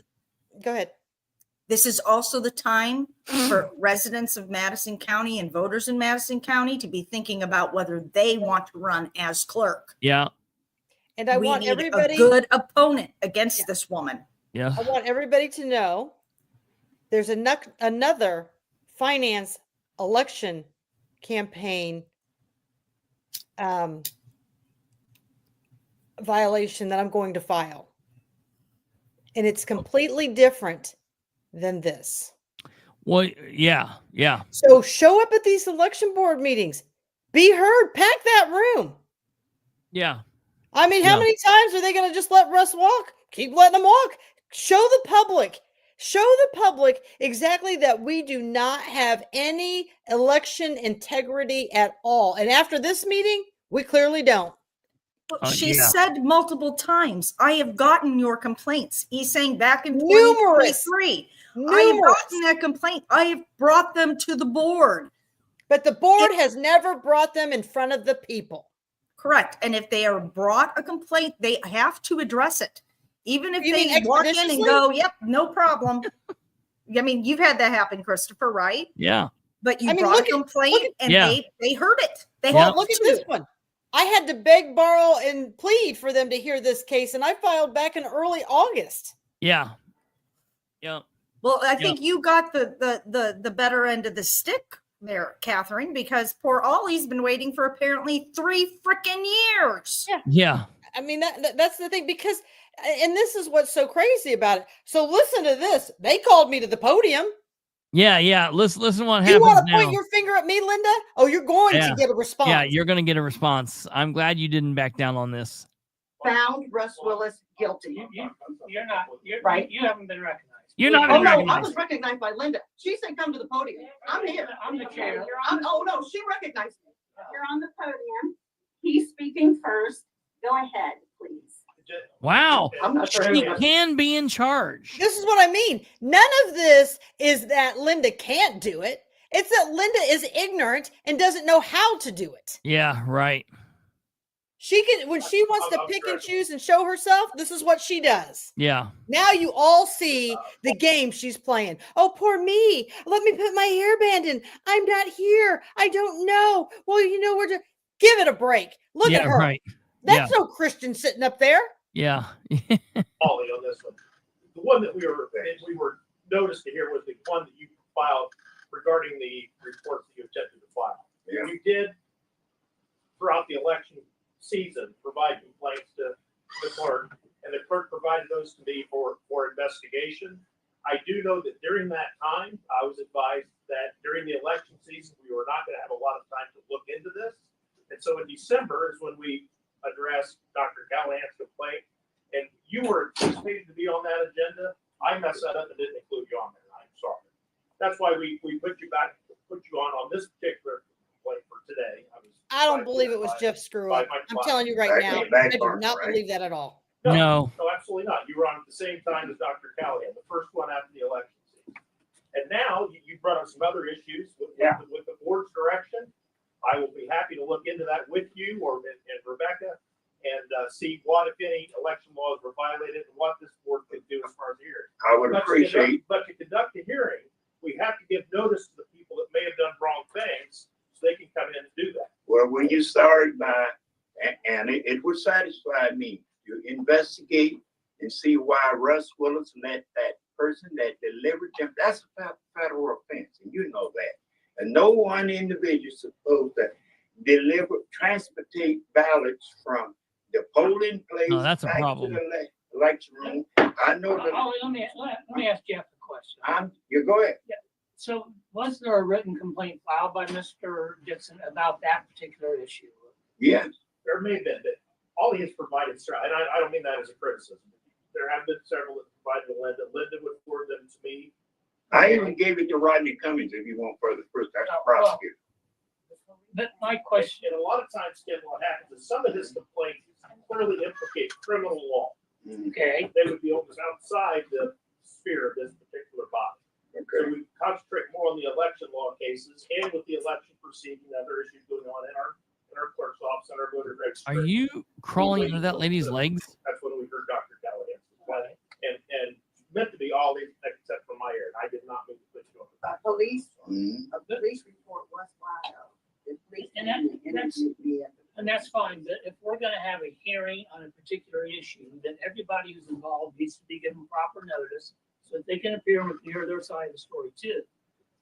Go ahead. This is also the time for residents of Madison County and voters in Madison County to be thinking about whether they want to run as clerk. Yeah. And I want everybody a good opponent against this woman. Yeah. I want everybody to know there's another finance election campaign violation that I'm going to file. And it's completely different than this. Well, yeah. So show up at these election board meetings. Be heard. Pack that room. Yeah. I mean, how many times are they going to just let Russ walk? keep letting them walk. Show the public exactly that we do not have any election integrity at all. And after this meeting, we clearly don't. She said multiple times, I have gotten your complaints. He's saying back in Numerous. 2023, I have gotten that complaint. I have brought them to the board. But the board has never brought them in front of the people. Correct. And if they are brought a complaint, they have to address it. Even if they walk in and go, yep, no problem. I mean, you've had that happen, Kristopher, right? Yeah. But you brought a complaint and they heard it. They look at this one. I had to beg, borrow, and plead for them to hear this case, and I filed back in early August. Yeah. Yeah. Well, I think you got the better end of the stick there, Catherine, because poor Ollie's been waiting for apparently 3 freaking years. Yeah. I mean, that's the thing, because, and this is what's so crazy about it. So listen to this. They called me to the podium. Yeah. Listen what happens. You want to now. point your finger at me, Linda? Oh, you're going to get a response. Yeah, you're going to get a response. I'm glad you didn't back down on this. Found RUSS WILLIS guilty. You're not. Right. You haven't been recognized. You're not Oh, no, I recognized. was recognized by Linda. She said, come to the podium. I'm here. I'm the chair. Oh, no, she recognized me. You're on the podium. He's speaking first. Go ahead, please. Wow. I'm not sure. She can be in charge. This is what I mean. None of this is that Linda can't do it. It's that Linda is ignorant and doesn't know how to do it. Yeah, right. She can, when she wants to pick and choose and show herself, this is what she does. Yeah. Now you all see the game she's playing. Oh, poor me. Let me put my hairband in. I'm not here. I don't know. Well, you know, give it a break. Look at her. Right. That's no Christian sitting up there. Yeah. Ollie on this one. The one that we were noticed to hear was the one that you filed regarding the reports that you attempted to file. Yeah. You did throughout the election season provide complaints to the clerk, and the clerk provided those to me for investigation. I do know that during that time, I was advised that during the election season, we were not going to have a lot of time to look into this. And so in December is when we addressed Dr. Callahan's complaint, and you were anticipated to be on that agenda. I messed that up and didn't include you on there. I'm sorry. That's why we put you on this particular complaint for today. I don't believe it was Jeff Screw Up. I'm telling you right now, I do not believe that at all. No, absolutely not. You were on at the same time as Dr. Callahan, the first one after the election season. And now you brought up some other issues with the board's direction. I will be happy to look into that with you and Rebecca and see what, if any, election laws were violated and what this board could do as far as hearing. I would appreciate. But to conduct a hearing, we have to give notice to the people that may have done wrong things so they can come in and do that. Well, when you started by, and it would satisfy me, you investigate and see why RUSS WILLIS let that person that delivered them, that's a federal offense, and you know that. And no one individual is supposed to transportate ballots from the polling place that's a back problem. to the election room. I know that. Ollie, let me ask Jeff a question. You go ahead. Yeah. So was there a written complaint filed by Mr. Dixon about that particular issue? Yes. There may have been, but all he has provided, and I don't mean that as a criticism. There have been several that provided to Linda. Linda would forward them to me. I even gave it to Rodney Cummings if you want further proof. That's the prosecutor. But my question, and a lot of times, Ken, what happens is some of his complaints clearly implicate criminal law. Okay. They would be outside the sphere of this particular body. Okay. So we concentrate more on the election law cases and with the election proceeding, other issues going on in our clerk's office and our voter registration. Are you crawling under that lady's legs? That's when we heard Dr. Callahan. And meant to be all except for my ear. I did not mean to put you on the back. A police report was filed. And that's fine, but if we're gonna have a hearing on a particular issue, then everybody who's involved needs to be given proper notice so that they can appear and hear their side of the story too.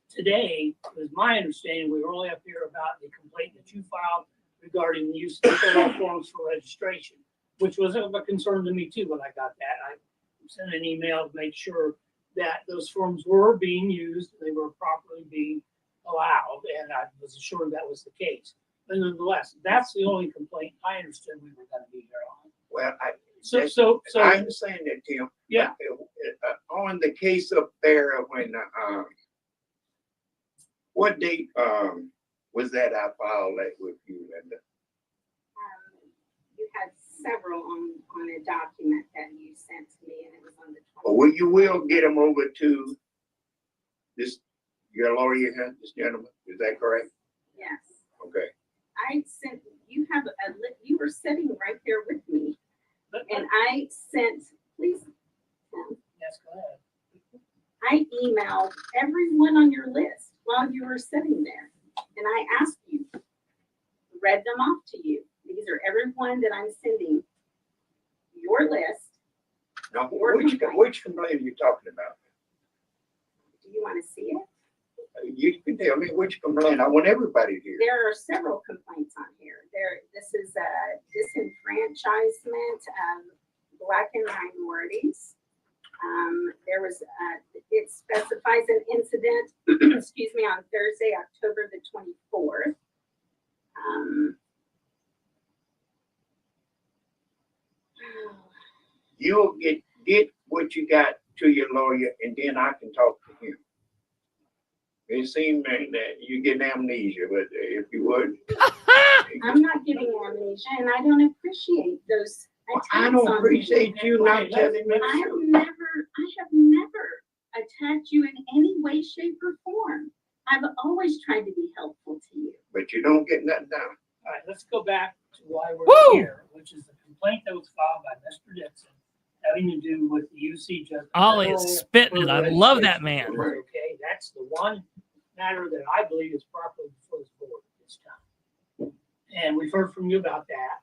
Today, it was my understanding, we were only up here about the complaint that you filed regarding the use of federal forms for registration, which was of a concern to me too when I got that. I sent an email to make sure that those forms were being used, they were properly being allowed, and I was assured that was the case. But nonetheless, that's the only complaint I understood we were going to be here on. Well, I understand that, Tim. Yeah. On the case up there when, what date, was that I filed that with you, Linda? You had several on a document that you sent to me, and it was on the 20th. Well, you will get them over to this, your lawyer here, this gentleman, is that correct? Yes. Okay. I sent, you have you were sitting right there with me, and I sent, please, Tim. Yes, go ahead. I emailed everyone on your list while you were sitting there, and I asked you, read them off to you. These are everyone that I'm sending your list. Now, which complaint are you talking about? Do you want to see it? You can tell me which complaint. I want everybody here. There are several complaints on here. This is a disenfranchisement of Black and minorities. There was, it specifies an incident, excuse me, on Thursday, October the 24th. You'll get what you got to your lawyer, and then I can talk to him. It seems that you get amnesia, but if you would. I'm not giving amnesia, and I don't appreciate those attacks. I don't on appreciate me. you not telling me. I have never attacked you in any way, shape, or form. I've always tried to be helpful to you. But you don't get nothing done. All right, let's go back to why we're here, which is the complaint that was filed by Mr. Dixon having to do with the UC judge. Ollie is spitting it. I love that man. Okay, that's the one matter that I believe is properly before this board at this time. And we've heard from you about that.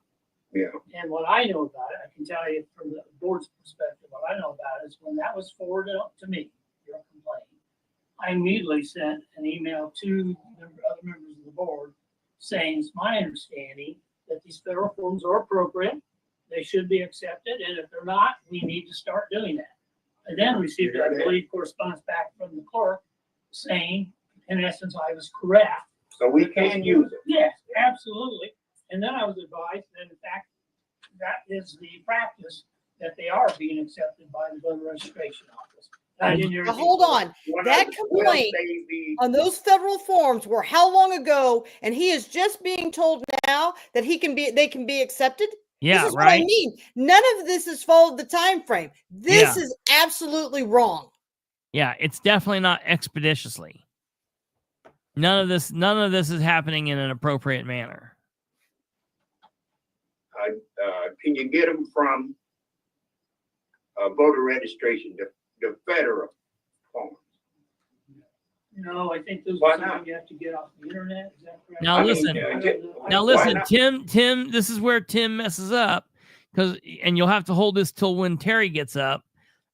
Yeah. And what I know about it, I can tell you from the board's perspective, what I know about it is when that was forwarded to me, your complaint, I immediately sent an email to the other members of the board saying it's my understanding that these federal forms are appropriate. They should be accepted. And if they're not, we need to start doing that. I then received, I believe, correspondence back from the clerk saying, in essence, I was correct. So we can use it. Yes, absolutely. And then I was advised that, in fact, that is the practice, that they are being accepted by the voter registration office. Now, hold on. That complaint on those federal forms were how long ago? And he is just being told now that they can be accepted. Yeah, this is right. what I mean. None of this has followed the time frame. This is absolutely wrong. Yeah, it's definitely not expeditiously. None of this is happening in an appropriate manner. Can you get them from voter registration, the federal forms? No, I think those are something you have to get off the internet. Is that correct? Now listen, Tim, this is where Tim messes up, and you'll have to hold this till when Terry gets up.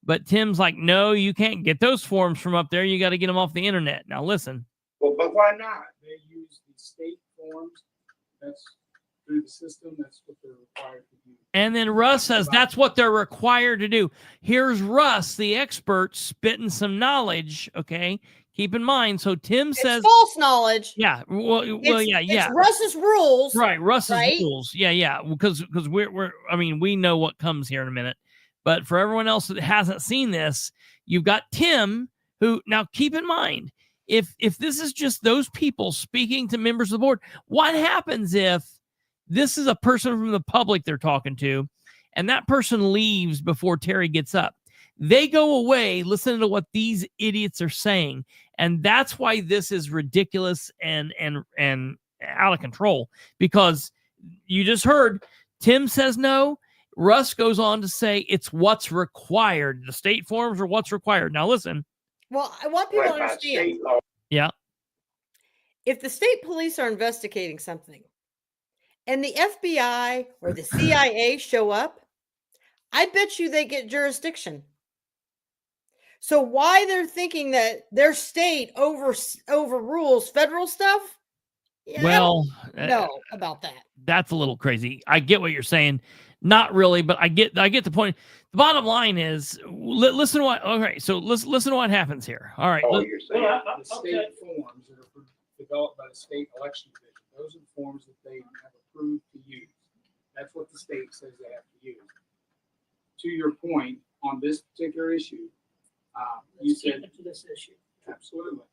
But Tim's like, no, you can't get those forms from up there. You got to get them off the internet. Now listen. Well, but why not? They use the state forms. That's through the system. That's what they're required to do. And then Russ says that's what they're required to do. Here's Russ, the expert, spitting some knowledge. Okay, keep in mind. So Tim says false knowledge. Yeah. Well, yeah. It's Russ's rules. Right. Russ's rules. Yeah. Because we know what comes here in a minute. But for everyone else that hasn't seen this, you've got Tim, who, now keep in mind, if this is just those people speaking to members of the board, what happens if this is a person from the public they're talking to, and that person leaves before Terry gets up? They go away listening to what these idiots are saying, and that's why this is ridiculous and out of control, because you just heard Tim says no. Russ goes on to say it's what's required. The state forms are what's required. Now listen. Well, I want people to understand. Yeah. If the state police are investigating something and the FBI or the CIA show up, I bet you they get jurisdiction. So why they're thinking that their state overrules federal stuff? Yeah, well, I don't know about that. That's a little crazy. I get what you're saying. Not really, but I get the point. The bottom line is, listen to what. Okay, so listen to what happens here. All right. You're saying the state forms that are developed by the state election division. Those are the forms that they have approved to use. That's what the state says they have to use. to your point on this particular issue, you Let's keep said it to this issue. absolutely.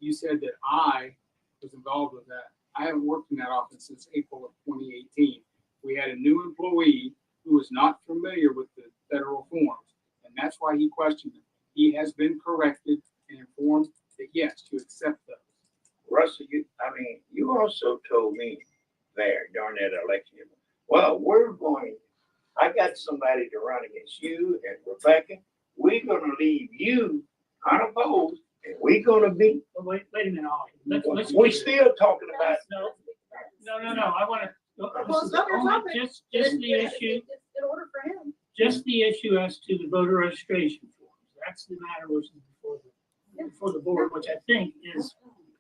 You said that I was involved with that. I haven't worked in that office since April of 2018. We had a new employee who was not familiar with the federal forms, and that's why he questioned them. He has been corrected and informed that yes, to accept those. Russell, you also told me there during that election, well, I got somebody to run against you and Rebecca. We're going to leave you unopposed, and we're going to be. Wait a minute, Ollie. We're still talking about. No. I want to. Well, just the issue. In order for him. Just the issue as to the voter registration forms. That's the matter which is before the board, which I think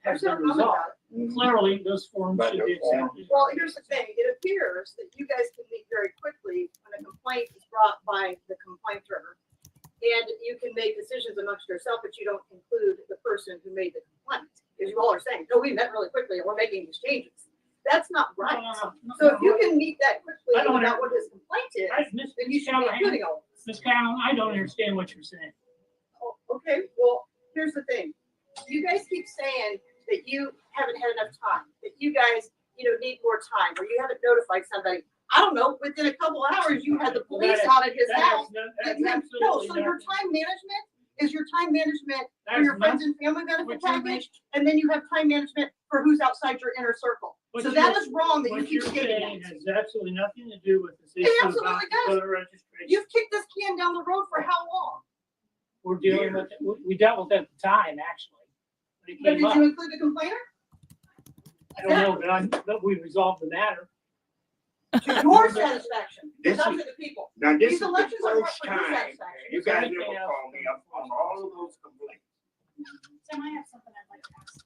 has been resolved. Clearly, those forms should be accepted. Well, here's the thing. It appears that you guys can meet very quickly when a complaint is brought by the complainter. And you can make decisions amongst yourself, but you don't include the person who made the complaint. Because you all are saying, no, we met really quickly and we're making these changes. That's not right. So if you can meet that quickly about what his complaint is, then you should be including all of this. Ms. Callahan, I don't understand what you're saying. Oh, okay, well, here's the thing. You guys keep saying that you haven't had enough time, that you guys, need more time, or you haven't notified somebody. I don't know, within a couple hours, you had the police out at his house. So your time management is your time management for your friends and family benefit package, and then you have time management for who's outside your inner circle. So that is wrong that you keep stating that. It has absolutely nothing to do with this issue about voter registration. You've kicked this can down the road for how long? We're dealing with it. We dealt with it at the time, actually. But did you include the complainer? I don't know, but we resolved the matter. To your satisfaction, not to the people. Now, this These is elections the are first for your time satisfaction. you guys ever call me up on all of those complaints. Tim, I have something I'd like to ask.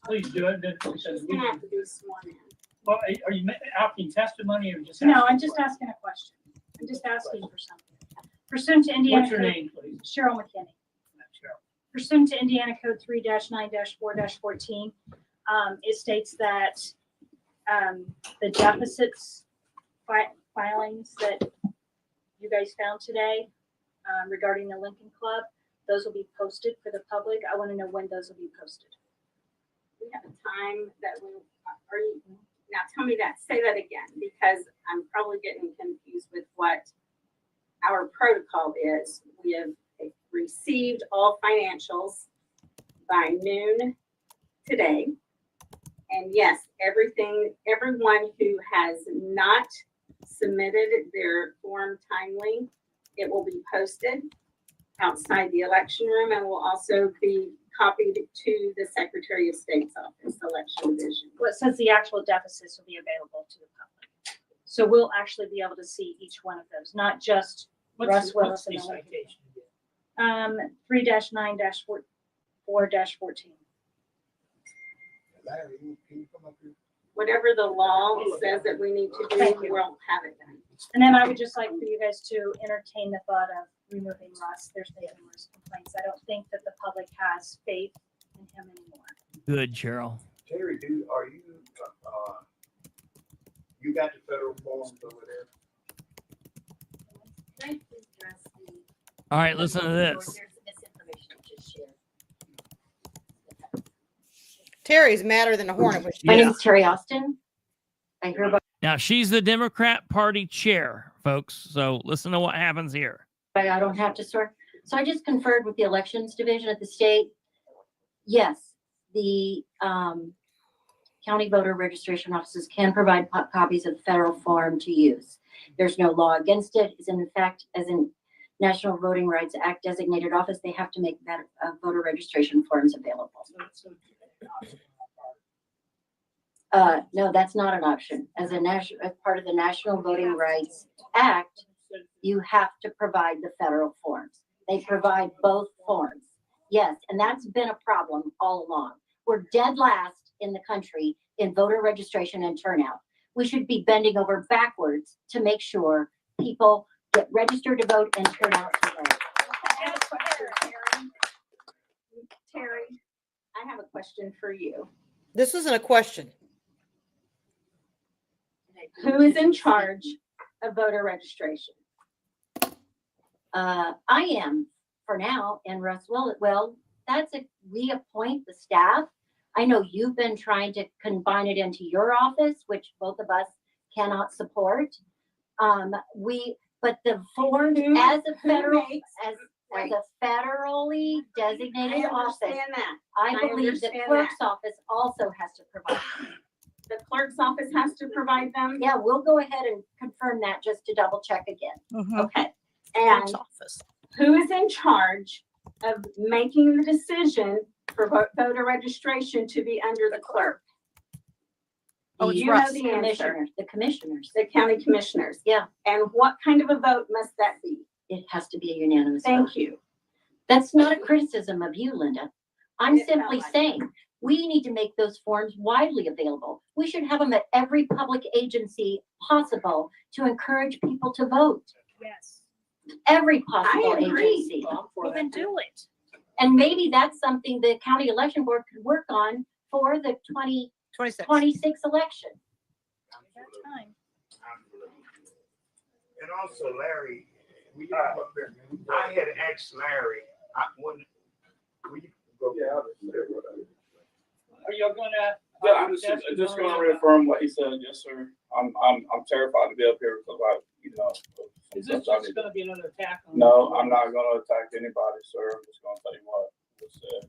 Please do it. Then She's gonna have to be sworn in. Well, are you asking testimony or just? No, I'm just asking a question. I'm just asking for something. Pursuant to Indiana. What's your Code- name, please? Cheryl McKinney. Cheryl. Pursuant to Indiana Code 3-9-4-14, it states that the deficits filings that you guys found today regarding the Lincoln Club, those will be posted for the public. I want to know when those will be posted. We have a time that are you, now tell me that, say that again, because I'm probably getting confused with what our protocol is. We have received all financials by noon today. And yes, everyone who has not submitted their form timely, it will be posted outside the election room and will also be copied to the Secretary of State's office, Election Division. Well, it says the actual deficits will be available to the public. So we'll actually be able to see each one of those, not just Russ Willis and the citation? 3-9-4-14. Whatever the law says that we need to do, we won't have it done. And then I would just like for you guys to entertain the thought of removing Russ. There's been numerous complaints. I don't think that the public has faith in him anymore. Good, Cheryl. Terry, are you, you got the federal forms over there? All right, listen to this. Terry's madder than a hornet. When she My name is Terry Austin. I hear about. Now, she's the Democrat Party chair, folks. So listen to what happens here. I don't have to swear. So I just conferred with the elections division at the state. Yes, the county voter registration offices can provide copies of the federal form to use. There's no law against it. It's in fact, as in National Voting Rights Act designated office, they have to make that voter registration forms available. No, that's not an option. As part of the National Voting Rights Act, you have to provide the federal forms. They provide both forms. Yes, and that's been a problem all along. We're dead last in the country in voter registration and turnout. We should be bending over backwards to make sure people get registered to vote and turn out to vote. Terry, I have a question for you. This isn't a question. Who is in charge of voter registration? I am for now, and Russ Willis. Well, we appoint the staff. I know you've been trying to combine it into your office, which both of us cannot support. But the form as a federally designated office, I believe the clerk's office also has to provide them. The clerk's office has to provide them? Yeah, we'll go ahead and confirm that just to double check again. Okay. And who is in charge of making the decision for voter registration to be under the clerk? Oh, You know the answer. Commissioners, the commissioners. The county commissioners. Yeah. And what kind of a vote must that be? It has to be a unanimous vote. Thank you. That's not a criticism of you, Linda. I'm simply saying we need to make those forms widely available. We should have them at every public agency possible to encourage people to vote. Yes. Every possible I agree. agency. Well, then do it. And maybe that's something the county election board could work on for the 2026 election. That's fine. And also, Larry, I had asked Larry, Are you gonna? Yeah, I'm just gonna reaffirm what he said. Yes, sir. I'm terrified to be up here because Is this just gonna be another attack on? No, I'm not gonna attack anybody, sir. I'm just gonna tell you what was said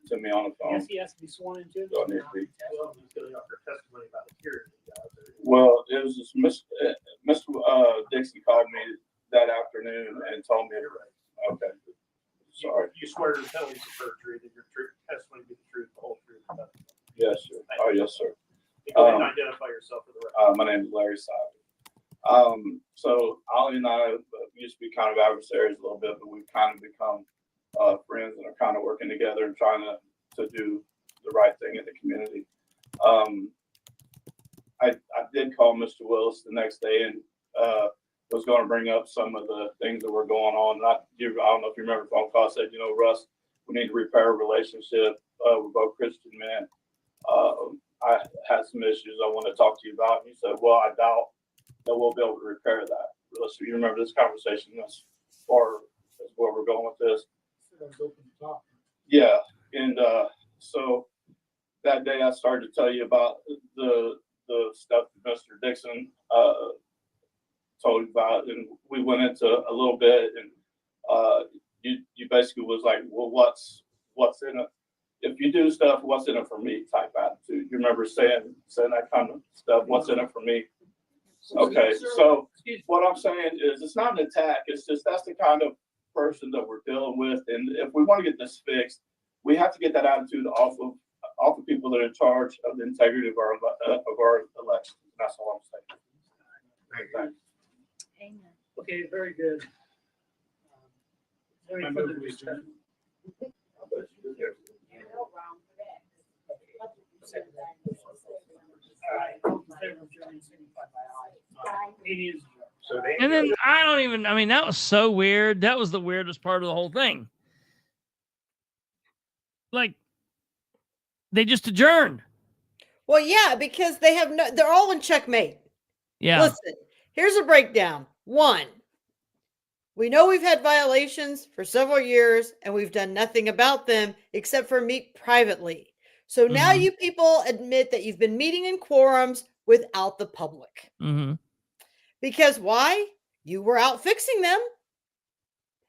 to me on the phone. Yes, he has to be sworn in too. Do I need to be? Well, he's gonna offer testimony about the hearing. Well, it was just Mr. Dixon called me that afternoon and told me. Okay. Sorry. You swear to tell me the perjury that your testimony be the truth, the whole truth. Yes, sir. Oh, yes, sir. Go ahead and identify yourself for the record. My name is Larry Side. So Ollie and I used to be kind of adversaries a little bit, but we've kind of become friends and are kind of working together and trying to do the right thing in the community. I did call Mr. Willis the next day and was going to bring up some of the things that were going on. I don't know if you remember the phone call. I said, Russ, we need to repair a relationship. We're both Christian men. I had some issues I want to talk to you about. And he said, well, I doubt that we'll be able to repair that. So you remember this conversation as far as where we're going with this? Yeah. And so that day I started to tell you about the stuff that Mr. Dixon told you about, and we went into a little bit, and you basically was like, well, what's in it? If you do stuff, what's in it for me type attitude. You remember saying that kind of stuff, what's in it for me? Okay, so what I'm saying is it's not an attack. It's just that's the kind of person that we're dealing with. And if we want to get this fixed, we have to get that attitude off of people that are in charge of the integrity of our elections. That's all I'm saying. Thanks. Amen. Okay, very good. Very further discussion. All right. All in favor of adjourning, signify by aye. It is adjourned. And then that was so weird. That was the weirdest part of the whole thing. Like, they just adjourned. Well, yeah, because they're all in checkmate. Yeah. Listen, here's a breakdown. 1, we know we've had violations for several years and we've done nothing about them except for meet privately. So now you people admit that you've been meeting in quorums without the public. Mm-hmm. Because why? You were out fixing them.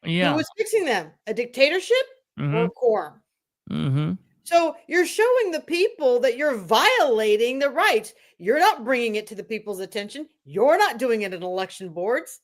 Yeah. Who was fixing them? A dictatorship or a quorum? Mm-hmm. So you're showing the people that you're violating the rights. You're not bringing it to the people's attention. You're not doing it in election boards.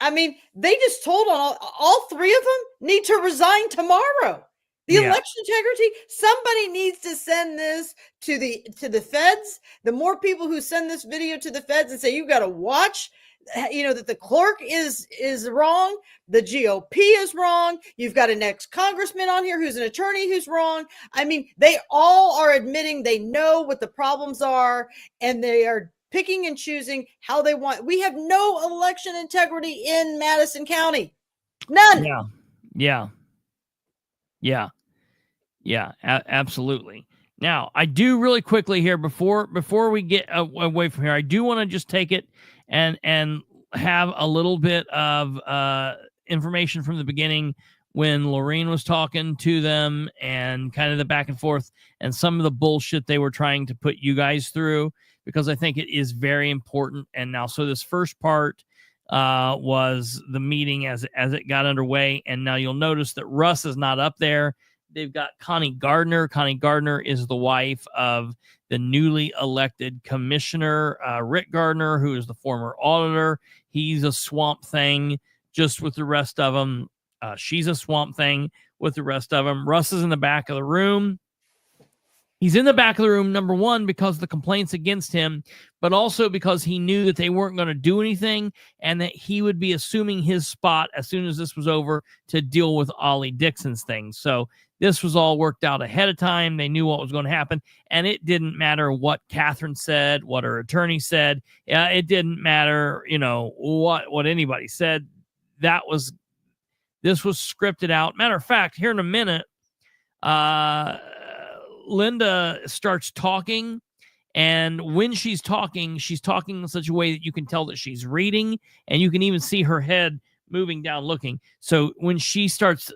I mean, they just told all 3 of them need to resign tomorrow. The election integrity, somebody needs to send this to the feds. The more people who send this video to the feds and say, you got to watch, that the clerk is wrong. The GOP is wrong. You've got an ex-congressman on here who's an attorney who's wrong. I mean, they all are admitting they know what the problems are and they are picking and choosing how they want. We have no election integrity in Madison County. None. Yeah. Absolutely. Now, I do really quickly here before we get away from here, I do want to just take it and have a little bit of information from the beginning when Lorene was talking to them and kind of the back and forth and some of the bullshit they were trying to put you guys through, because I think it is very important. And now, so this first part was the meeting as it got underway. And now you'll notice that Russ is not up there. They've got Connie Gardner. Connie Gardner is the wife of the newly elected commissioner, Rick Gardner, who is the former auditor. He's a swamp thing just with the rest of them. She's a swamp thing with the rest of them. Russ is in the back of the room. He's in the back of the room, number one, because of the complaints against him, but also because he knew that they weren't going to do anything and that he would be assuming his spot as soon as this was over to deal with Ollie Dixon's thing. So this was all worked out ahead of time. They knew what was going to happen, and it didn't matter what Katherine said, what her attorney said. It didn't matter, what anybody said. This was scripted out. Matter of fact, here in a minute, Linda starts talking, and when she's talking in such a way that you can tell that she's reading, and you can even see her head moving down looking. So when she starts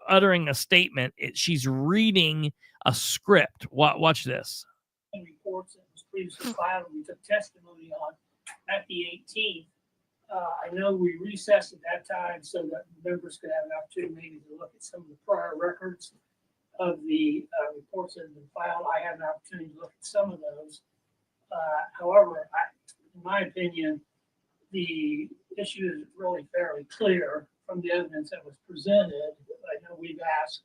uttering a statement, she's reading a script. Watch this. Reports that was previously filed, we took testimony on at the 18th. I know we recessed at that time so that members could have an opportunity maybe to look at some of the prior records of the reports that have been filed. I had an opportunity to look at some of those. However, in my opinion, the issue is really fairly clear from the evidence that was presented. I know we've asked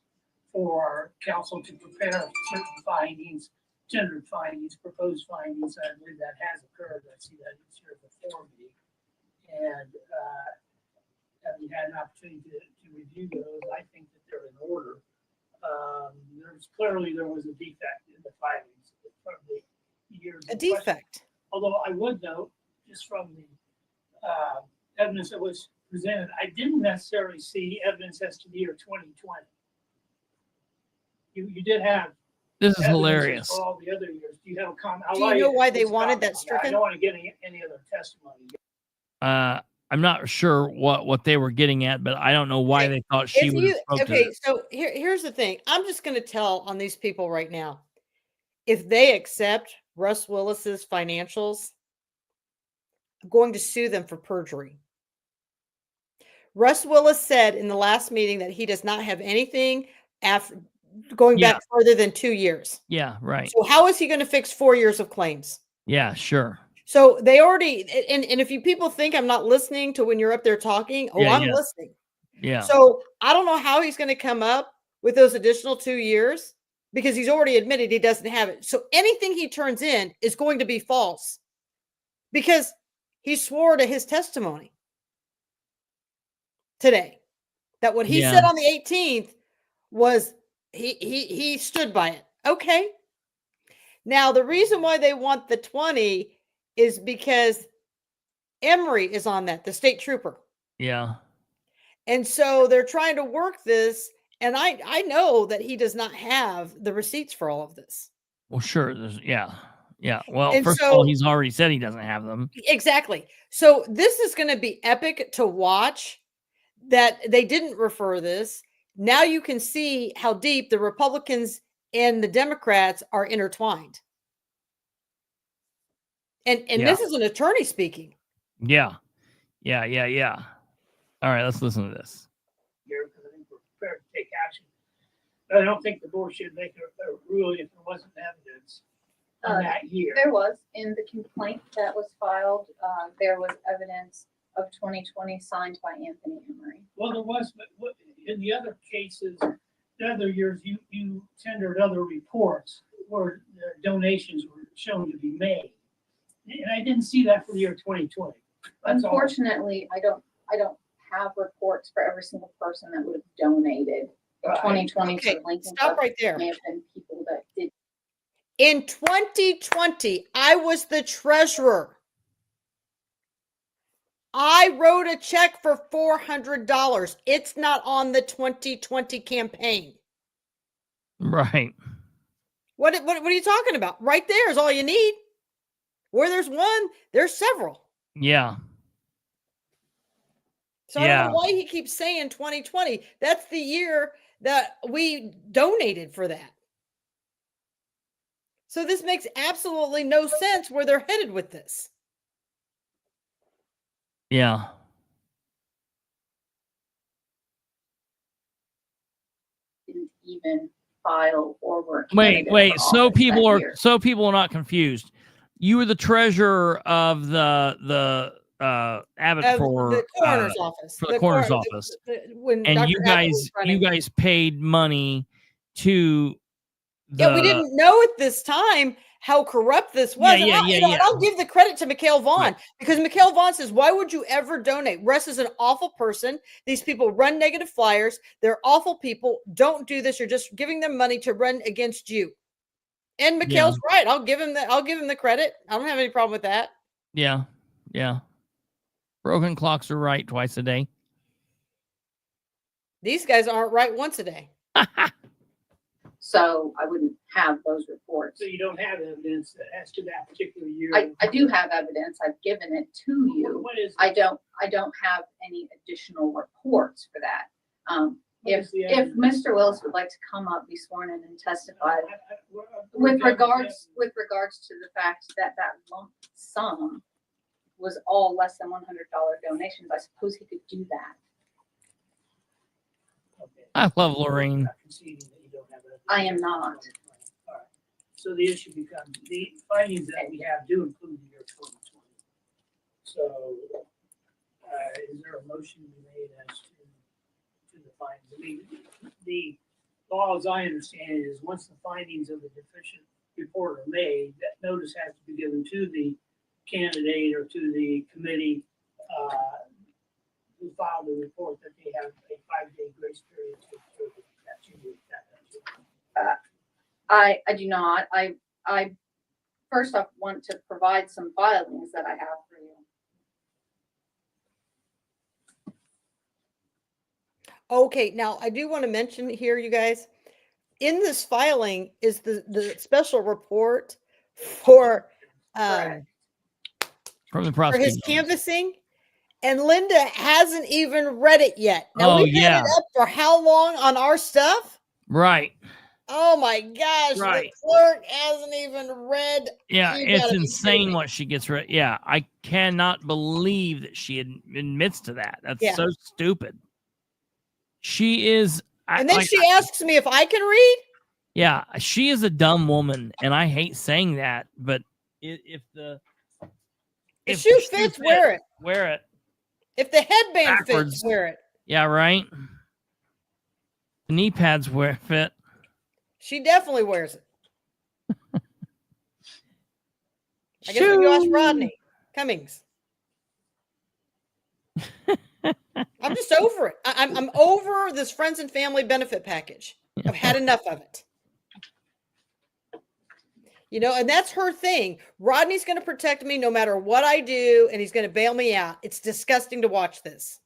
for counsel to prepare certain findings, gendered findings, proposed findings. I believe that has occurred. I see that it's here before me. And having had an opportunity to review those, I think that they're in order. There was a defect in the filings from the years. A defect. Although I would note, just from the evidence that was presented, I didn't necessarily see evidence as to the year 2020. You did have. This is hilarious. For all the other years. Do you have a comment? Do you know why they wanted that I stricken? don't want to get any other testimony. I'm not sure what they were getting at, but I don't know why they thought she would. So here's the thing. I'm just going to tell on these people right now. If they accept Russ Willis's financials, I'm going to sue them for perjury. Russ Willis said in the last meeting that he does not have anything after going back further than 2 years. Yeah, right. So how is he going to fix 4 years of claims? Yeah, sure. So they already, and if you people think I'm not listening to when you're up there talking, I'm listening. Yeah. So I don't know how he's going to come up with those additional 2 years because he's already admitted he doesn't have it. So anything he turns in is going to be false because he swore to his testimony today that what he said on the 18th was he stood by it. Okay. Now, the reason why they want the 20 is because Emery is on that, the state trooper. Yeah. And so they're trying to work this. And I know that he does not have the receipts for all of this. Well, sure. Yeah. Well, And first of all, he's already said he doesn't have them. Exactly. So this is going to be epic to watch that they didn't refer this. Now you can see how deep the Republicans and the Democrats are intertwined. And this is an attorney speaking. Yeah. All right, let's listen to this. Here, because I think we're prepared to take action. But I don't think the board should make a ruling if there wasn't evidence on that year. There was in the complaint that was filed. There was evidence of 2020 signed by Anthony Emery. Well, there was, but in the other cases, the other years, you tendered other reports where donations were shown to be made. And I didn't see that for the year 2020. That's Unfortunately, I don't have reports for every single person that would have donated in 2020 Okay, to Lincoln. stop right there. May have been people that did. In 2020, I was the treasurer. I wrote a check for $400. It's not on the 2020 campaign. Right. What are you talking about? Right there is all you need. Where there's one, there's several. Yeah. So I don't know why he keeps saying 2020. That's the year that we donated for that. So this makes absolutely no sense where they're headed with this. Yeah. Didn't even file or work. Wait. So people are not confused. You were the treasurer of the Abbott for the coroner's office. For the coroner's office. When And Dr. you Abbott was running. guys paid money to we didn't know at this time how corrupt this was. Yeah, And I'll give the credit to Mikhail Vaughn because Mikhail Vaughn says, why would you ever donate? Russ is an awful person. These people run negative flyers. They're awful people. Don't do this. You're just giving them money to run against you. And Mikhail's right. I'll give him the credit. I don't have any problem with that. Yeah. Yeah. Broken clocks are right twice a day. These guys aren't right once a day. So I wouldn't have those reports. So you don't have evidence as to that particular year? I do have evidence. I've given it to you. What is it? I don't have any additional reports for that. If Mr. Willis would like to come up, be sworn in and testify with regards to the fact that lump sum was all less than $100 donations, I suppose he could do that. I love Lorraine. I am not. All right. So the issue becomes the findings that we have do include the year 2020. So is there a motion to be made as to the findings? I mean, the law, as I understand it, is once the findings of the deficient report are made, that notice has to be given to the candidate or to the committee who filed the report that they have a 5-day grace period to I do not. I first off want to provide some filings that I have for you. Okay, now I do want to mention here, you guys, in this filing is the special report for From the for prosecutor. his canvassing, and Linda hasn't even read it yet. Now we've had it up for how long on our stuff? Right. Oh my gosh, Right. the clerk hasn't even read. Yeah, You it's gotta be insane kidding me. what she gets right. Yeah, I cannot believe that she admits to that. That's so stupid. She is. And then she asks me if I can read. Yeah, she is a dumb woman, and I hate saying that, but if the shoe fits, wear it. Wear it. If the headband Backwards. fits, wear it. Yeah, right. The knee pads fit. She definitely wears it. I guess when you ask Rodney Cummings. I'm just over it. I'm over this friends and family benefit package. I've had enough of it. You know, and that's her thing. Rodney's going to protect me no matter what I do, and he's going to bail me out. It's disgusting to watch this.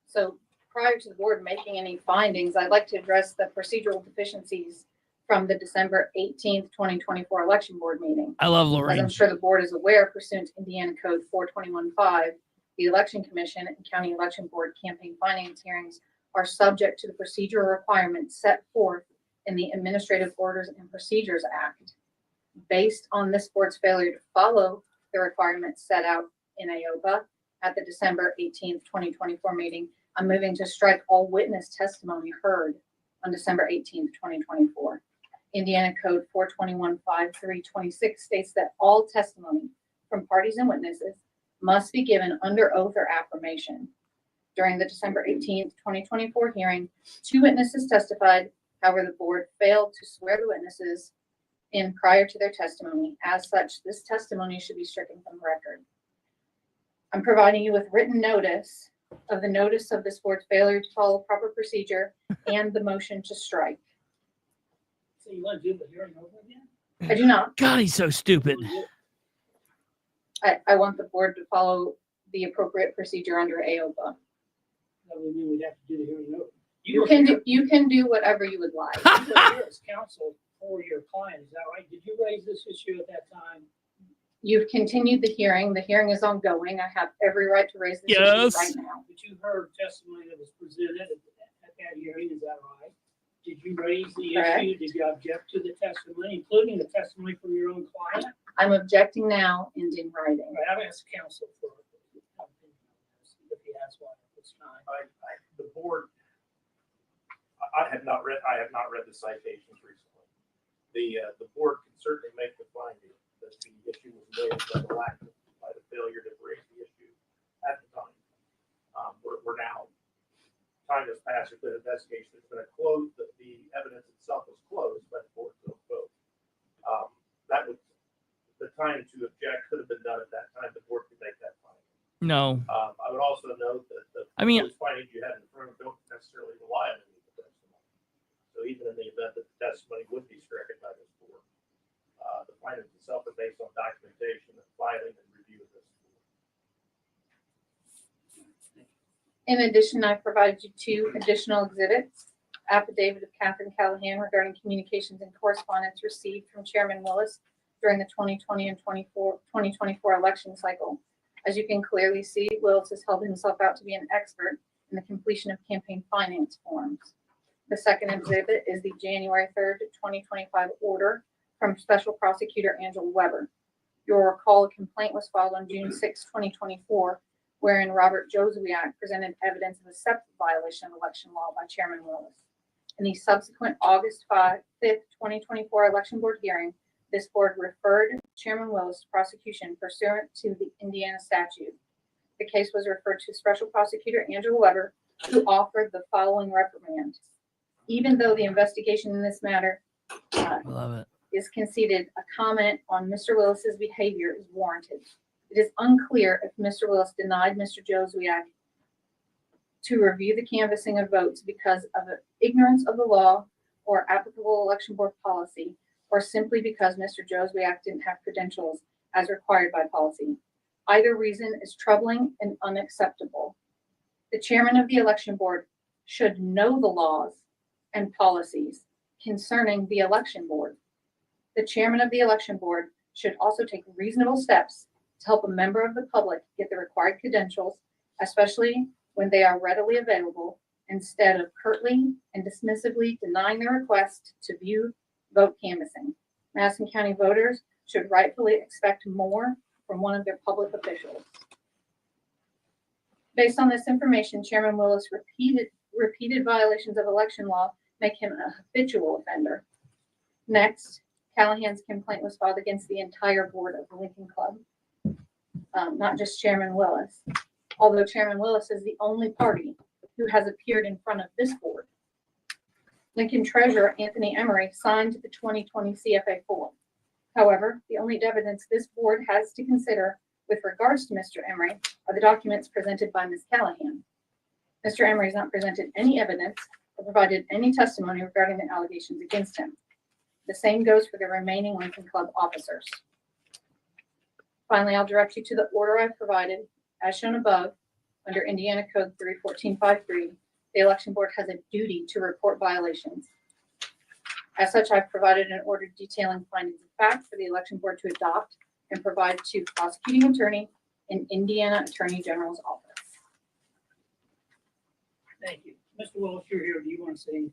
So prior to the board making any findings, I'd like to address the procedural deficiencies from the December 18th, 2024 election board meeting. I love As Lorraine. I'm sure the board is aware, pursuant to Indiana Code 421.5, the Election Commission and County Election Board campaign finance hearings are subject to the procedural requirements set forth in the Administrative Orders and Procedures Act. Based on this board's failure to follow the requirements set out in AOPA at the December 18th, 2024 meeting, I'm moving to strike all witness testimony heard on December 18th, 2024. Indiana Code 421.5.326 states that all testimony from parties and witnesses must be given under oath or affirmation. During the December 18th, 2024 hearing, 2 witnesses testified. However, the board failed to swear the witnesses in prior to their testimony. As such, this testimony should be stricken from the record. I'm providing you with written notice of the notice of this board's failure to follow proper procedure and the motion to strike. So you want to do the hearing over again? I do not. God, he's so stupid. I want the board to follow the appropriate procedure under AOPA. That would mean we'd have to do the hearing over. You can do whatever you would like. You were here as counsel for your client. Is that right? Did you raise this issue at that time? You've continued the hearing. The hearing is ongoing. I have every right to raise this issue right now. But you heard testimony that was presented at that hearing. Is that right? Did you raise the issue? Did you object to the testimony, including the testimony from your own client? I'm objecting now and in writing. Right, I've asked counsel for if he has one at this time. The board, I have not read the citations recently. The board can certainly make the finding that the issue was raised by the failure to raise the issue at the time. We're now, time has passed, if the investigation has been closed, the evidence itself was closed by the board to vote. That would, the time to object could have been done at that time. The board could make that finding. No. I would also note that those findings you had in front of don't necessarily rely on any of the testimony. So even in the event that the testimony would be stricken by this board, the findings itself are based on documentation and filing and review of this board. In addition, I provided you 2 additional exhibits. Affidavit of Katherine Callahan regarding communications and correspondence received from Chairman Willis during the 2020 and 2024 election cycle. As you can clearly see, Willis has held himself out to be an expert in the completion of campaign finance forms. The second exhibit is the January 3rd, 2025 order from Special Prosecutor Angela Weber. You'll recall a complaint was filed on June 6, 2024, wherein Robert Joswiak presented evidence of a separate violation of election law by Chairman Willis. In the subsequent August 5th, 2024 election board hearing, this board referred Chairman Willis to prosecution pursuant to the Indiana statute. The case was referred to Special Prosecutor Angela Weber, who offered the following reprimand. Even though the investigation in this matter is conceded, a comment on Mr. Willis's behavior is warranted. It is unclear if Mr. Willis denied Mr. Joswiak to review the canvassing of votes because of ignorance of the law or applicable election board policy, or simply because Mr. Joswiak didn't have credentials as required by policy. Either reason is troubling and unacceptable. The chairman of the election board should know the laws and policies concerning the election board. The chairman of the election board should also take reasonable steps to help a member of the public get the required credentials, especially when they are readily available, instead of curtly and dismissively denying the request to view vote canvassing. Madison County voters should rightfully expect more from one of their public officials. Based on this information, Chairman Willis' repeated violations of election law make him a habitual offender. Next, Callahan's complaint was filed against the entire board of the Lincoln Club, not just Chairman Willis, although Chairman Willis is the only party who has appeared in front of this board. Lincoln Treasurer Anthony Emery signed the 2020 CFA form. However, the only evidence this board has to consider with regards to Mr. Emery are the documents presented by Ms. Callahan. Mr. Emery has not presented any evidence or provided any testimony regarding the allegations against him. The same goes for the remaining Lincoln Club officers. Finally, I'll direct you to the order I've provided. As shown above, under Indiana Code 31453, the election board has a duty to report violations. As such, I've provided an order detailing findings of fact for the election board to adopt and provide to the prosecuting attorney in Indiana Attorney General's office. Thank you. Mr. Willis, you're here. Do you want to say anything?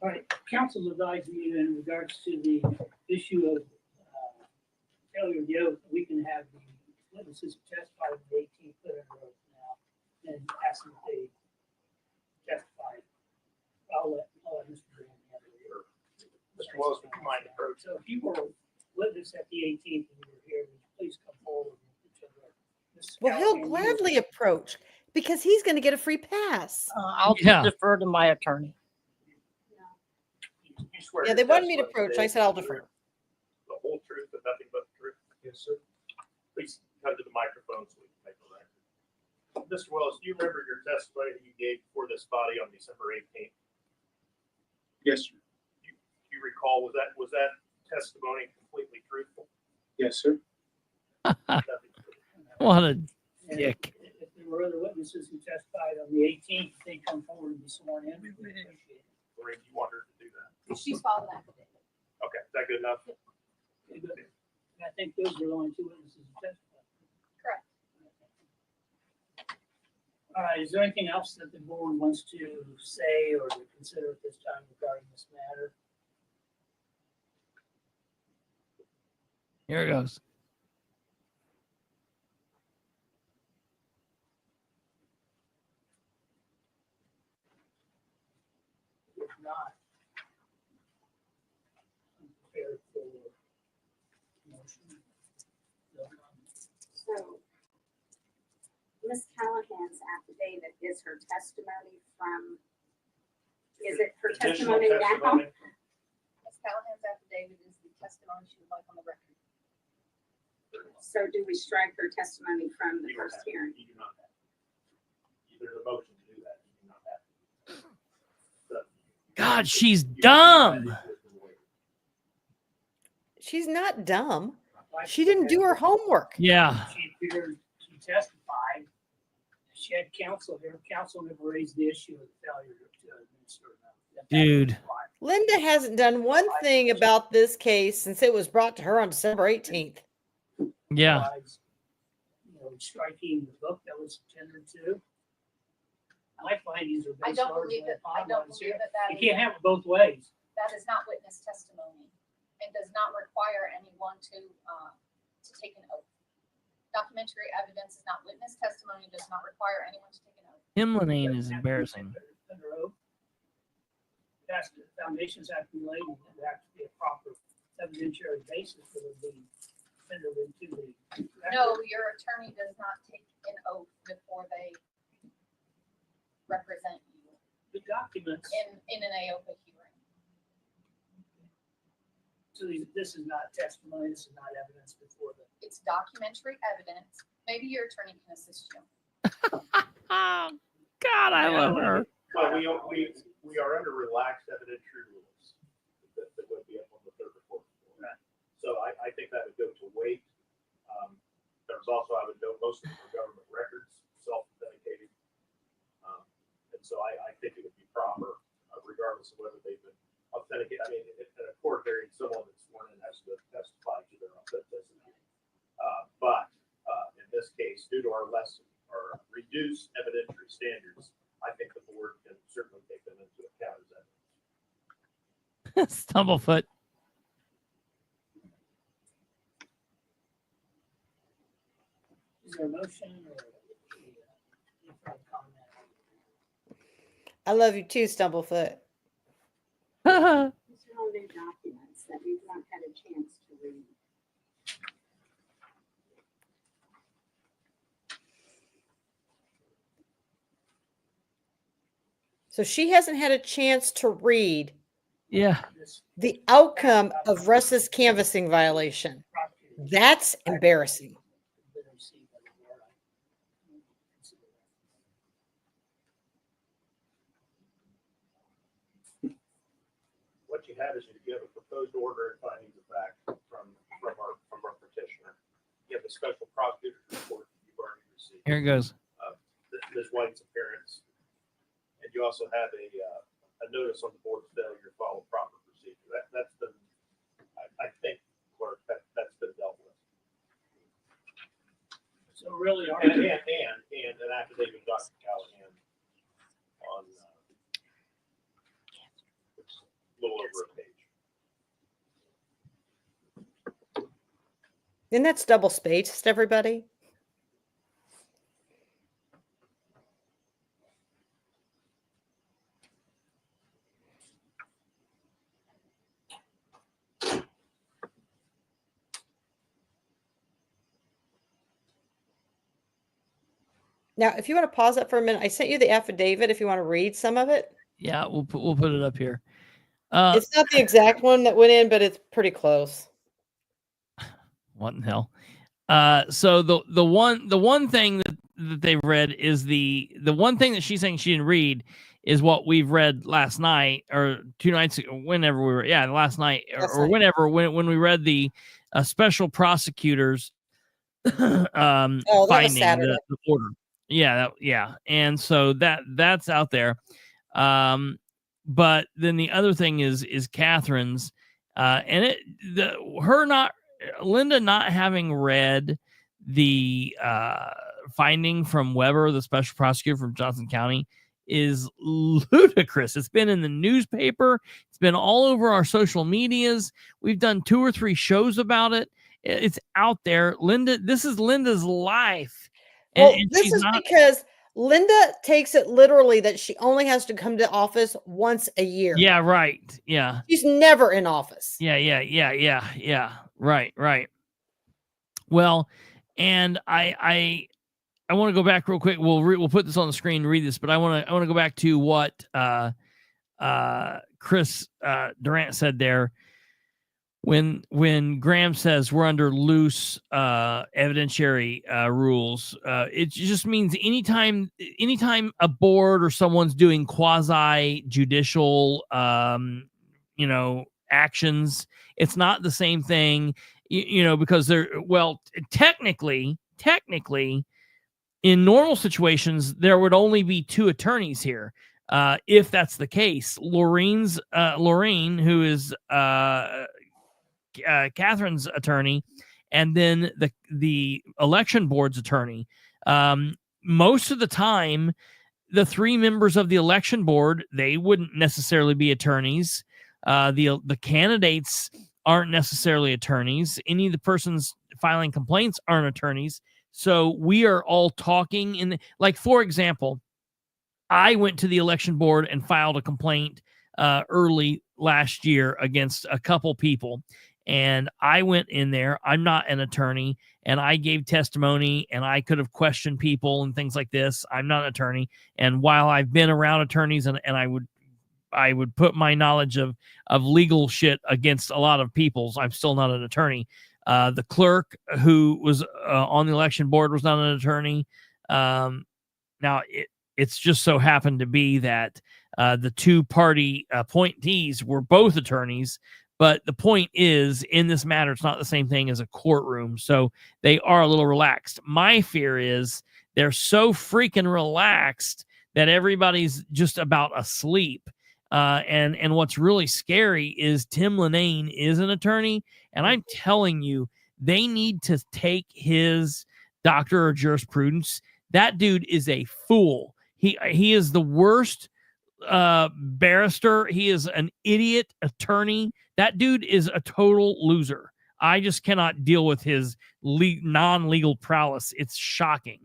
All right, council's advising you in regards to the issue of failure of the oath. We can have the witnesses testify on the 18th put under oath now and ask them if they testify. I'll let Mr. Graham handle it. Mr. Willis, would you mind approaching? So if you were a witness at the 18th and you were here, would you please come forward? Well, he'll gladly approach because he's going to get a free pass. I'll defer to my attorney. Yeah, they wanted me to approach. I said I'll defer. The whole truth and nothing but the truth. Yes, sir. Please come to the microphone so we can make a record. Mr. Willis, do you remember your testimony that you gave before this body on December 18th? Yes, sir. You recall, was that testimony completely truthful? Yes, sir. What a dick. If there were other witnesses who testified on the 18th, they'd come forward and be sworn in. We would appreciate it. Lorraine, you want her to do that? She's filed an affidavit. Okay, is that good enough? Okay, good. And I think those were the only two witnesses who testified. Correct. All right, is there anything else that the board wants to say or to consider at this time regarding this matter? Here it goes. If not, I'm prepared for motion. No comments. So, Ms. Callahan's affidavit is her testimony from, is it her Additional testimony now? testimony. Ms. Callahan's affidavit is the testimony she would like on the record. So do we strike her testimony from the You don't first have to. hearing? You do not have to. There's a motion to do that. You do not have to. So, God, she's dumb. She's not dumb. She didn't do her homework. Yeah. She appeared, she testified. She had counsel here. Counsel never raised the issue of failure to administer. Dude. Linda hasn't done one thing about this case since it was brought to her on December 18th. Yeah. You know, striking the book that was tendered to. My findings are I based don't largely believe that, I upon don't what's believe here. that that You is, can't have it both ways. that is not witness testimony and does not require anyone to take an oath. Documentary evidence is not witness testimony, does not require anyone to take an oath. Himlinane is embarrassing. Under oath. The foundations have to be laid and there has to be a proper evidentiary basis for it being tendered into the. No, your attorney does not take an oath before they represent you The documents. in an AOPA hearing. So this is not testimony, this is not evidence before the. It's documentary evidence. Maybe your attorney can assist you. God, I love her. But we are under relaxed evidentiary rules that would be up on the third report. Right. So I think that would go to weight. There's also, I would note, most of them are government records, self-authenticated. And so I think it would be proper, regardless of whether they've been authenticated. I mean, in a court hearing, someone that's sworn in has to testify to their authenticity. But in this case, due to our reduced evidentiary standards, I think the board can certainly take them into account as evidence. Stumblefoot. Is there a motion or any further comment? I love you too, Stumblefoot. These are all new documents that we've not had a chance to read. So she hasn't had a chance to read Yeah. the outcome of Russ's canvassing violation. That's embarrassing. What you have is you have a proposed order and findings of fact from our petitioner. You have the special prosecutor's report that you've already received. Here it goes. Ms. White's appearance. And you also have a notice on the board's failure to follow proper procedure. That's been, I think, clerk, that's been dealt with. So really, And an affidavit of Dr. Callahan on a little over a page. And that's double spaced, everybody. Now, if you want to pause that for a minute, I sent you the affidavit if you want to read some of it. Yeah, we'll put it up here. It's not the exact one that went in, but it's pretty close. What in the hell? So the one thing that they've read is the one thing that she's saying she didn't read is what we've read last night or 2 nights ago, whenever we were, last night or whenever, when we read the special prosecutors that was finding Saturday. the order. And so that's out there. But then the other thing is Katherine's, and Linda not having read the finding from Weber, the special prosecutor from Johnson County, is ludicrous. It's been in the newspaper. It's been all over our social medias. We've done 2 or 3 shows about it. It's out there. Linda, this is Linda's life. Well, this is because Linda takes it literally that she only has to come to office once a year. Yeah, right. Yeah. She's never in office. Yeah. Right. Well, and I want to go back real quick. We'll put this on the screen and read this, but I want to go back to what Chris Durant said there when Graham says we're under loose evidentiary rules. It just means anytime a board or someone's doing quasi judicial actions, it's not the same thing, because technically in normal situations, there would only be 2 attorneys here. If that's the case, Lorraine, who is Katherine's attorney, and then the election board's attorney. Most of the time, the 3 members of the election board, they wouldn't necessarily be attorneys. The candidates aren't necessarily attorneys. Any of the persons filing complaints aren't attorneys. So we are all talking for example, I went to the election board and filed a complaint early last year against a couple people. And I went in there. I'm not an attorney, and I gave testimony, and I could have questioned people and things like this. I'm not an attorney. And while I've been around attorneys and I would put my knowledge of legal shit against a lot of people's, I'm still not an attorney. The clerk who was on the election board was not an attorney. Now, it's just so happened to be that the 2 party appointees were both attorneys. But the point is, in this matter, it's not the same thing as a courtroom. So they are a little relaxed. My fear is they're so freaking relaxed that everybody's just about asleep. And what's really scary is Tim Linnane is an attorney. And I'm telling you, they need to take his doctor of jurisprudence. That dude is a fool. He is the worst barrister. He is an idiot attorney. That dude is a total loser. I just cannot deal with his non-legal prowess. It's shocking.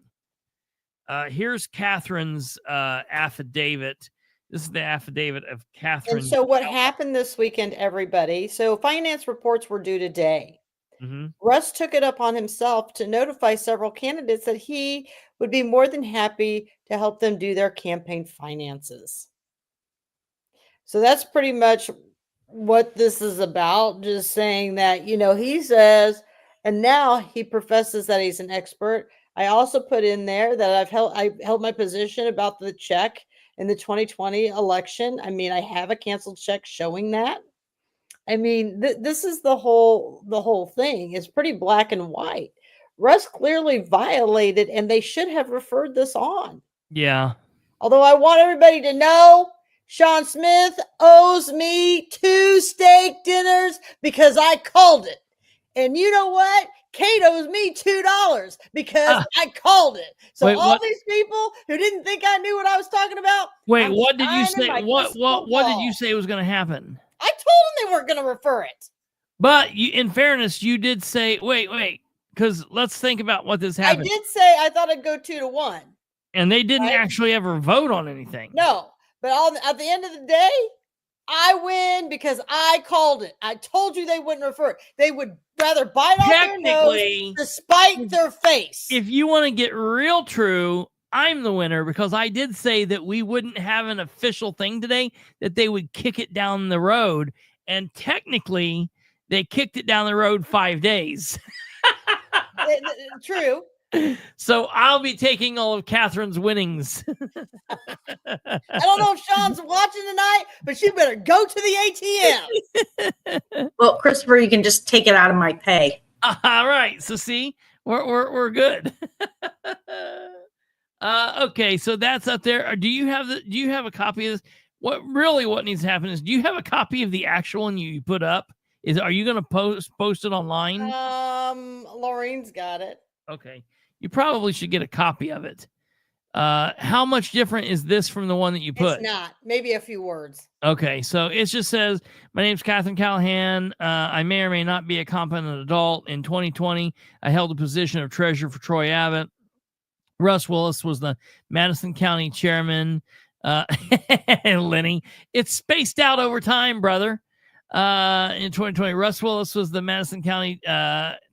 Here's Katherine's affidavit. This is the affidavit of Katherine. And so what happened this weekend, everybody? So finance reports were due today. Mm-hmm. Russ took it upon himself to notify several candidates that he would be more than happy to help them do their campaign finances. So that's pretty much what this is about. Just saying that, he says, and now he professes that he's an expert. I also put in there that I held my position about the check in the 2020 election. I mean, I have a canceled check showing that. I mean, this is the whole thing. It's pretty black and white. Russ clearly violated, and they should have referred this on. Yeah. Although I want everybody to know, Sean Smith owes me 2 steak dinners because I called it. And you know what? Kate owes me $2 because I called it. So these people who didn't think I knew what I was talking about. Wait, what did you say? What did you say was going to happen? I told them they weren't going to refer it. But in fairness, you did say, wait, because let's think about what this happened. I did say I thought it'd go 2-1. And they didn't actually ever vote on anything. No, but at the end of the day, I win because I called it. I told you they wouldn't refer it. They would rather bite off their nose despite their face. If you want to get real true, I'm the winner because I did say that we wouldn't have an official thing today, that they would kick it down the road. And technically, they kicked it down the road 5 days. True. So I'll be taking all of Catherine's winnings. I don't know if Sean's watching tonight, but you better go to the ATM. Well, Christopher, you can just take it out of my pay. All right. So see, we're good. Okay, so that's up there. Do you have a copy of this? What needs to happen is, do you have a copy of the actual one you put up? Are you going to post it online? Laureen's got it. Okay. You probably should get a copy of it. How much different is this from the one that you put? It's not. Maybe a few words. Okay, so it just says, my name's Katherine Callahan. I may or may not be a competent adult. In 2020, I held a position of treasurer for Troy Abbott. RUSS WILLIS was the Madison County chairman. Lenny, it's spaced out over time, brother. In 2020, RUSS WILLIS was the Madison County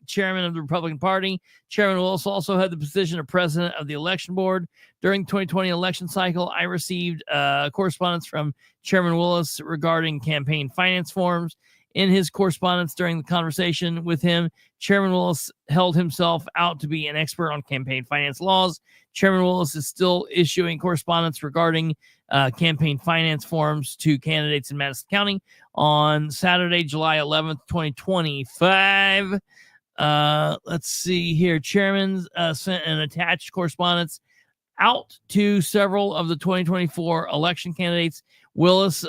chairman of the Republican Party. Chairman Willis also had the position of president of the election board. During the 2020 election cycle, I received correspondence from Chairman Willis regarding campaign finance forms. In his correspondence during the conversation with him, Chairman Willis held himself out to be an expert on campaign finance laws. Chairman Willis is still issuing correspondence regarding campaign finance forms to candidates in Madison County. On Saturday, July 11th, 2025, let's see here. Chairman sent an attached correspondence out to several of the 2024 election candidates. Willis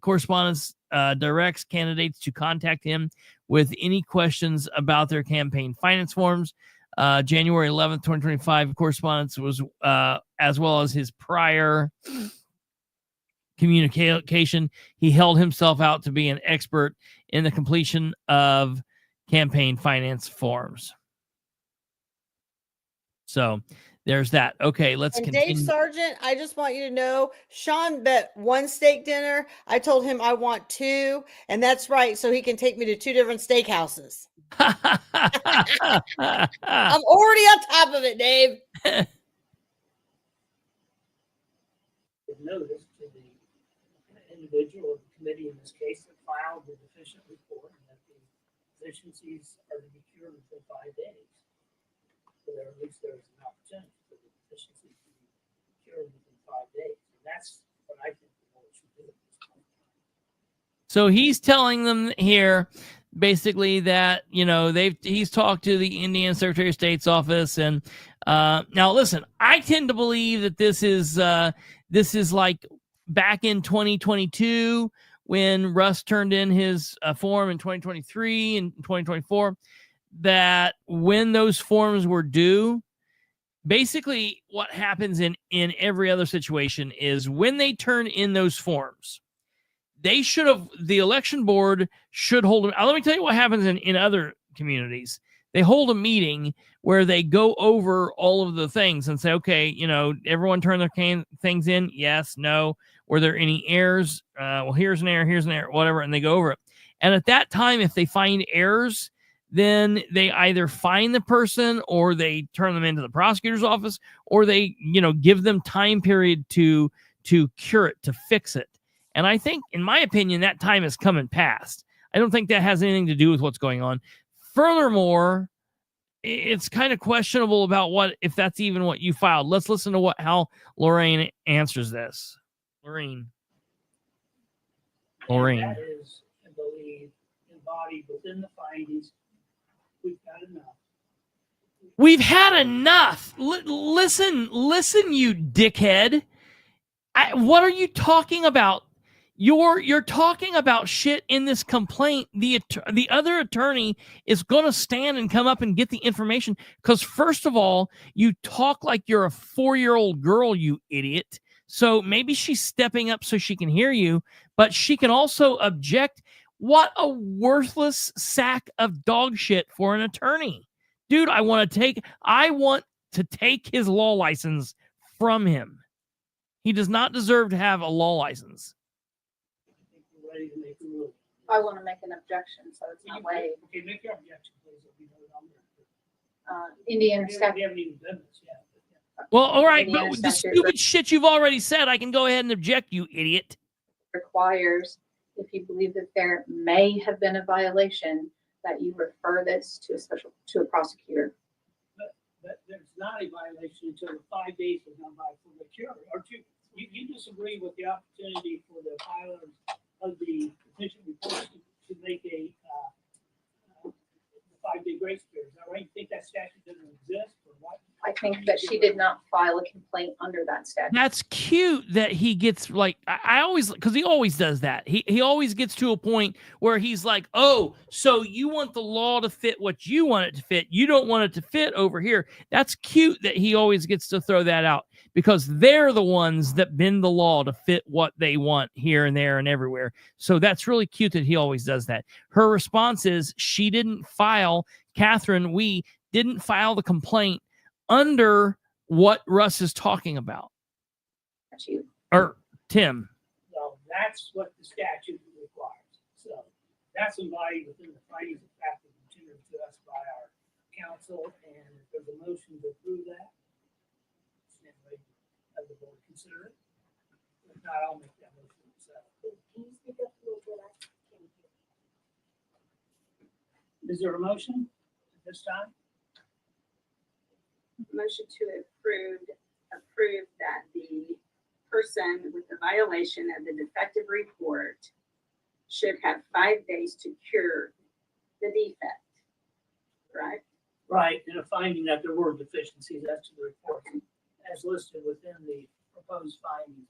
correspondence directs candidates to contact him with any questions about their campaign finance forms. January 11th, 2025, correspondence was as well as his prior communication. He held himself out to be an expert in the completion of campaign finance forms. So there's that. Okay, let's continue. Dave Sargent, I just want you to know, Sean bet one steak dinner. I told him I want two, and that's right, so he can take me to two different steakhouses. I'm already on top of it, Dave. Notice to the individual or the committee in this case that filed the deficient report, and that the deficiencies are to be cured within 5 days. So there, at least there's an opportunity for the deficiencies to be cured within 5 days. And that's what I think the board should do at this point. So he's telling them here basically that, you know, he's talked to the Indiana Secretary of State's office. And now listen, I tend to believe that this is like back in 2022 when Russ turned in his form in 2023 and 2024, that when those forms were due, basically what happens in every other situation is when they turn in those forms, the election board should hold them. Let me tell you what happens in other communities. They hold a meeting where they go over all of the things and say, okay, you know, everyone turn their things in. Yes, no. Were there any errors? Well, here's an error, whatever. And they go over it. And at that time, if they find errors, then they either fine the person or they turn them into the prosecutor's office, or they, you know, give them time period to cure it, to fix it. And I think, in my opinion, that time has come and passed. I don't think that has anything to do with what's going on. Furthermore, it's kind of questionable about if that's even what you filed. Let's listen to how Lorraine answers this. Lorraine. That is, I believe, embodied within the findings. We've got enough. We've had enough. Listen, you dickhead. What are you talking about? You're talking about shit in this complaint. The other attorney is going to stand and come up and get the information because, first of all, you talk like you're a 4-year-old girl, you idiot. So maybe she's stepping up so she can hear you, but she can also object. What a worthless sack of dog shit for an attorney. Dude, I want to take his law license from him. He does not deserve to have a law license. I want to make an objection, so it's not waived. Okay, make your objection, please. Indiana statute. We haven't even done this yet. Well, all right, Indiana but the statute stupid shit you've already said, I can go ahead and object, you idiot. Requires, if you believe that there may have been a violation, that you refer this to a prosecutor. But that it's not a violation until the 5 days have gone by for the cure. Or you disagree with the opportunity for the filers of the petition report to make a 5-day grace period? Is that right? You think that statute doesn't exist, or what? I think that she did not file a complaint under that statute. That's cute that he gets like, I always, because he always does that. He always gets to a point where he's like, oh, so you want the law to fit what you want it to fit. You don't want it to fit over here. That's cute that he always gets to throw that out, because they're the ones that bend the law to fit what they want here and there and everywhere. So that's really cute that he always does that. Her response is she didn't file, Katherine, we didn't file the complaint under what Russ is talking about. Or Tim. So that's what the statute requires. So that's embodied within the findings of fact that were tendered to us by our counsel, and if there's a motion to approve that, then we have the board consider it. If not, I'll make that motion. So, can you speak up a little bit? I can't hear. Is there a motion at this time? Motion to approve that the person with the violation of the defective report should have 5 days to cure the defect. Right? Right, and a finding that there were deficiencies as to the report as listed within the proposed findings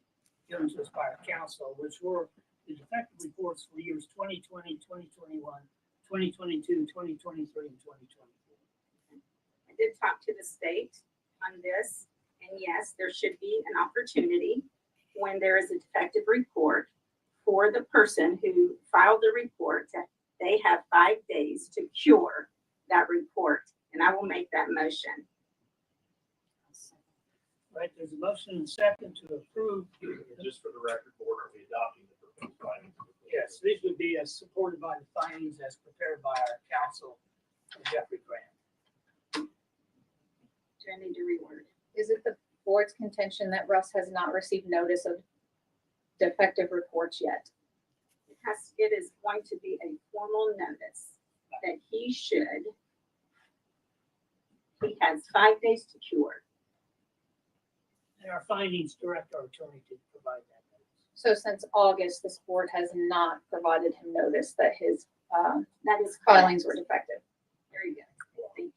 given to us by our council, which were the defective reports for years 2020, 2021, 2022, 2023, and 2024. I did talk to the state on this, and yes, there should be an opportunity when there is a defective report for the person who filed the report that they have 5 days to cure that report, and I will make that motion. Right, there's a motion and second to approve. Just for the record, board, are we adopting the proposed findings? Yes, these would be as supported by the findings as prepared by our counsel, Jeffrey Grant. Do I need to reword? Is it the board's contention that Russ has not received notice of defective reports yet? It is going to be a formal notice that he has 5 days to cure. And our findings direct our attorney to provide that notice. So since August, this board has not provided him notice that his that is filings were defective. There you go. Thank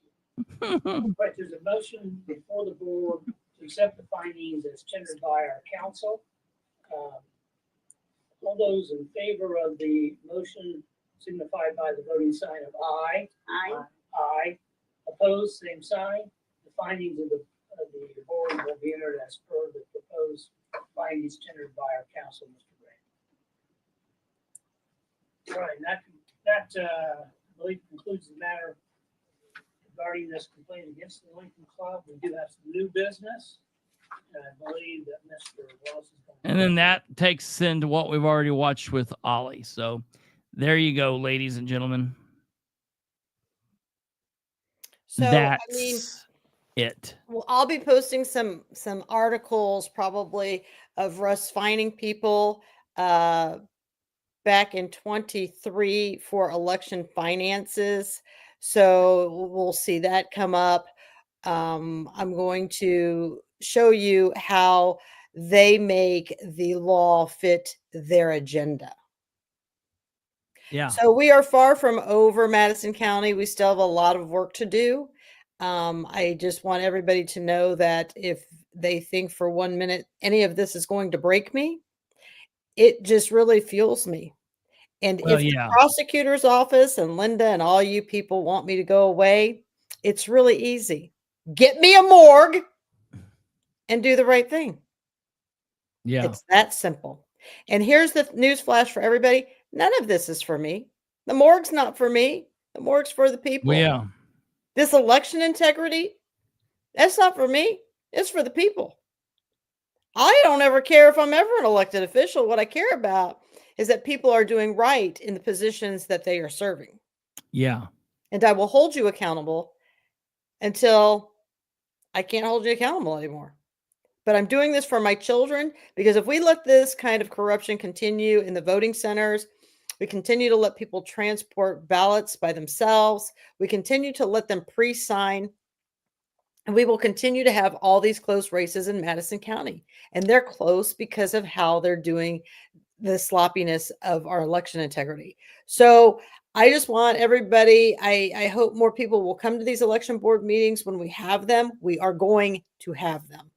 you. Right, there's a motion before the board to accept the findings as tendered by our counsel. All those in favor of the motion signify by the voting sign of aye. Aye. Aye. Opposed, same sign. The findings of the board will be entered as per the proposed findings tendered by our counsel, Mr. Gray. All right, and that I believe concludes the matter regarding this complaint against the Lincoln Club. We do have some new business, and I believe that Mr. Willis is going to. And then that takes us into what we've already watched with Ollie. So there you go, ladies and gentlemen. So That's I mean, it. well, I'll be posting some articles probably of Russ finding people back in 23 for election finances. So we'll see that come up. I'm going to show you how they make the law fit their agenda. Yeah. So we are far from over Madison County. We still have a lot of work to do. I just want everybody to know that if they think for 1 minute any of this is going to break me, it just really fuels me. And Well, if yeah. the prosecutor's office and Linda and all you people want me to go away, it's really easy. Get me a morgue and do the right thing. Yeah. It's that simple. And here's the news flash for everybody. None of this is for me. The morgue's not for me. The morgue's for the people. Well, yeah. This election integrity, that's not for me. It's for the people. I don't ever care if I'm ever an elected official. What I care about is that people are doing right in the positions that they are serving. Yeah. And I will hold you accountable until I can't hold you accountable anymore. But I'm doing this for my children, because if we let this kind of corruption continue in the voting centers, we continue to let people transport ballots by themselves, we continue to let them pre-sign And we will continue to have all these close races in Madison County. And they're close because of how they're doing the sloppiness of our election integrity. So I just want everybody, I hope more people will come to these election board meetings when we have them. We are going to have them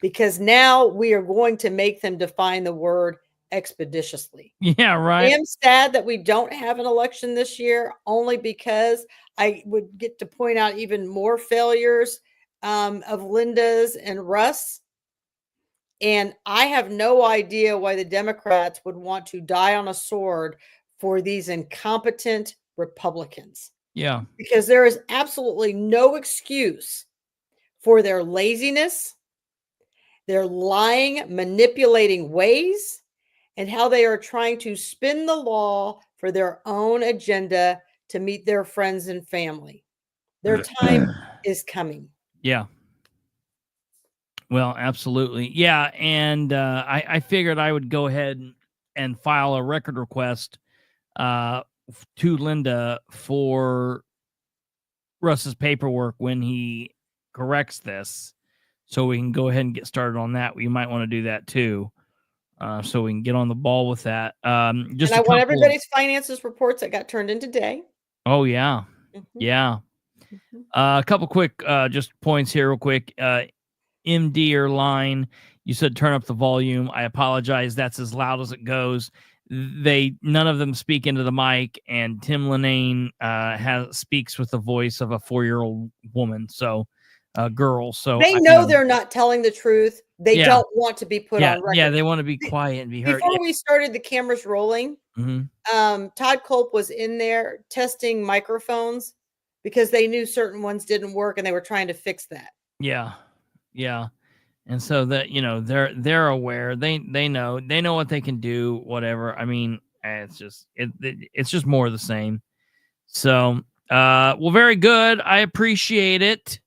because now we are going to make them define the word expeditiously. Yeah, right. I am sad that we don't have an election this year, only because I would get to point out even more failures of Linda's and Russ. And I have no idea why the Democrats would want to die on a sword for these incompetent Republicans. Yeah. Because there is absolutely no excuse for their laziness, their lying, manipulating ways, and how they are trying to spin the law for their own agenda to meet their friends and family. Their time is coming. Yeah. Well, absolutely. Yeah. And I figured I would go ahead and file a record request to Linda for Russ's paperwork when he corrects this. So we can go ahead and get started on that. We might want to do that too. So we can get on the ball with that. Just and I want everybody's finances reports that got turned in today. Oh, yeah. Yeah. A couple quick just points here real quick. MD or line, you said turn up the volume. I apologize. That's as loud as it goes. None of them speak into the mic, and Tim Linnane speaks with the voice of a 4-year-old woman. So girl. So they know they're not telling the truth. They don't want to be put on record. Yeah, they want to be quiet and be heard. Before we started the cameras rolling, Todd Culp was in there testing microphones because they knew certain ones didn't work and they were trying to fix that. Yeah. Yeah. And so that, they're aware. They know what they can do, whatever. I mean, it's just more of the same. So, well, very good. I appreciate it.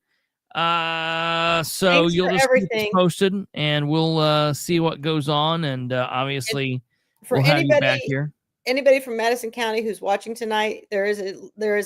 So you'll just keep us posted and we'll see what goes on. And obviously for we'll have you back here. Anybody from Madison County who's watching tonight, there is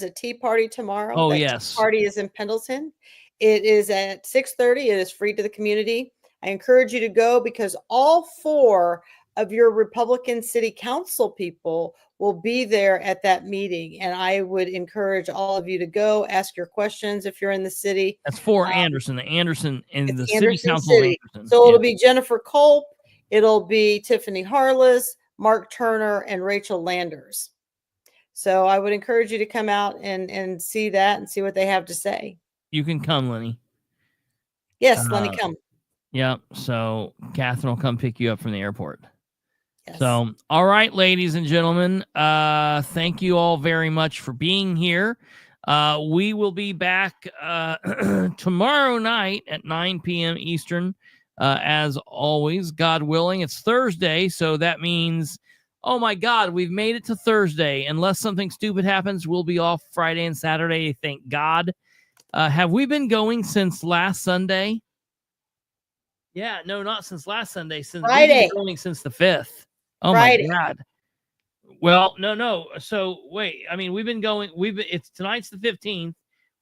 a tea party tomorrow. Oh, that yes. Tea party is in Pendleton. It is at 6:30. It is free to the community. I encourage you to go because all 4 of your Republican city council people will be there at that meeting. And I would encourage all of you to go ask your questions if you're in the city. That's for Anderson, the Anderson in the Anderson city council of Anderson. So it'll be Jennifer Culp, it'll be Tiffany Harless, Mark Turner, and Rachel Landers. So I would encourage you to come out and see that and see what they have to say. You can come, Lenny. Yes, Lenny, come. Yeah. So Catherine will come pick you up from the airport. Yes. So, all right, ladies and gentlemen, thank you all very much for being here. We will be back tomorrow night at 9 p.m. Eastern. As always, God willing. It's Thursday, so that means, oh my God, we've made it to Thursday. Unless something stupid happens, we'll be off Friday and Saturday. Thank God. Have we been going since last Sunday? Yeah, no, not since last Sunday. Since Friday. We've been going since the 5th. Oh Friday. my God. Well, no. So wait, I mean, it's tonight's the 15th.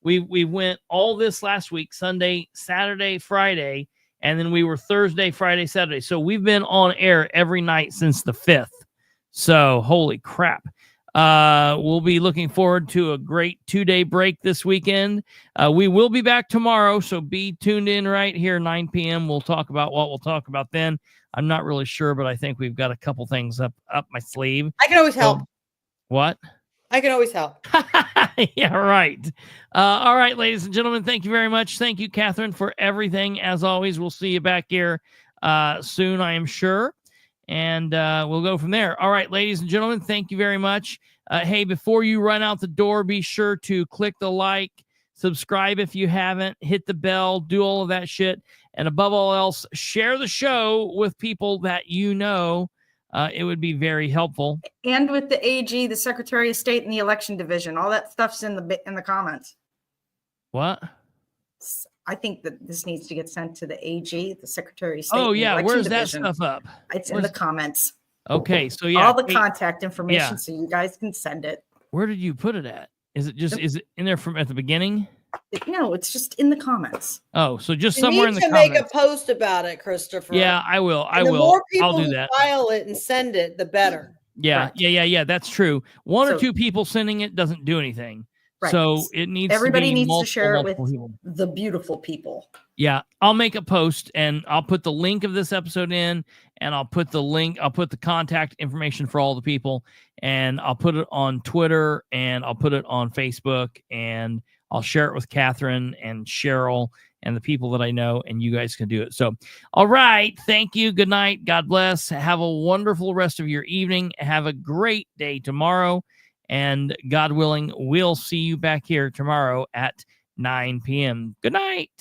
We went all this last week, Sunday, Saturday, Friday, and then we were Thursday, Friday, Saturday. So we've been on air every night since the 5th. So holy crap. We'll be looking forward to a great 2-day break this weekend. We will be back tomorrow, so be tuned in right here, 9 p.m. We'll talk about what we'll talk about then. I'm not really sure, but I think we've got a couple things up my sleeve. I can always help. What? I can always help. Yeah, right. All right, ladies and gentlemen, thank you very much. Thank you, Catherine, for everything. As always, we'll see you back here soon, I am sure. And we'll go from there. All right, ladies and gentlemen, thank you very much. Hey, before you run out the door, be sure to click the like, subscribe if you haven't, hit the bell, do all of that shit. And above all else, share the show with people that you know. It would be very helpful. And with the AG, the Secretary of State, and the Election Division. All that stuff's in the comments. What? I think that this needs to get sent to the AG, the Secretary of State. Oh, yeah. Election Where's Division. that stuff up? It's in the comments. Okay. So, yeah. All the contact information, yeah. so you guys can send it. Where did you put it at? Is it in there from at the beginning? No, it's just in the comments. Oh, so just You somewhere in need the to make comments. a post about it, Christopher. Yeah, I will. I And the will. more I'll people do who that. file it and send it, the better. Yeah. That's true. One or So- two people sending it doesn't do anything. Right. So it needs Everybody to be needs to share it with multiple people. the beautiful people. Yeah, I'll make a post and I'll put the link of this episode in, and I'll put the contact information for all the people, and I'll put it on Twitter, and I'll put it on Facebook, and I'll share it with Catherine and Cheryl and the people that I know, and you guys can do it. So, all right. Thank you. Good night. God bless. Have a wonderful rest of your evening. Have a great day tomorrow. And God willing, we'll see you back here tomorrow at 9 p.m. Good night.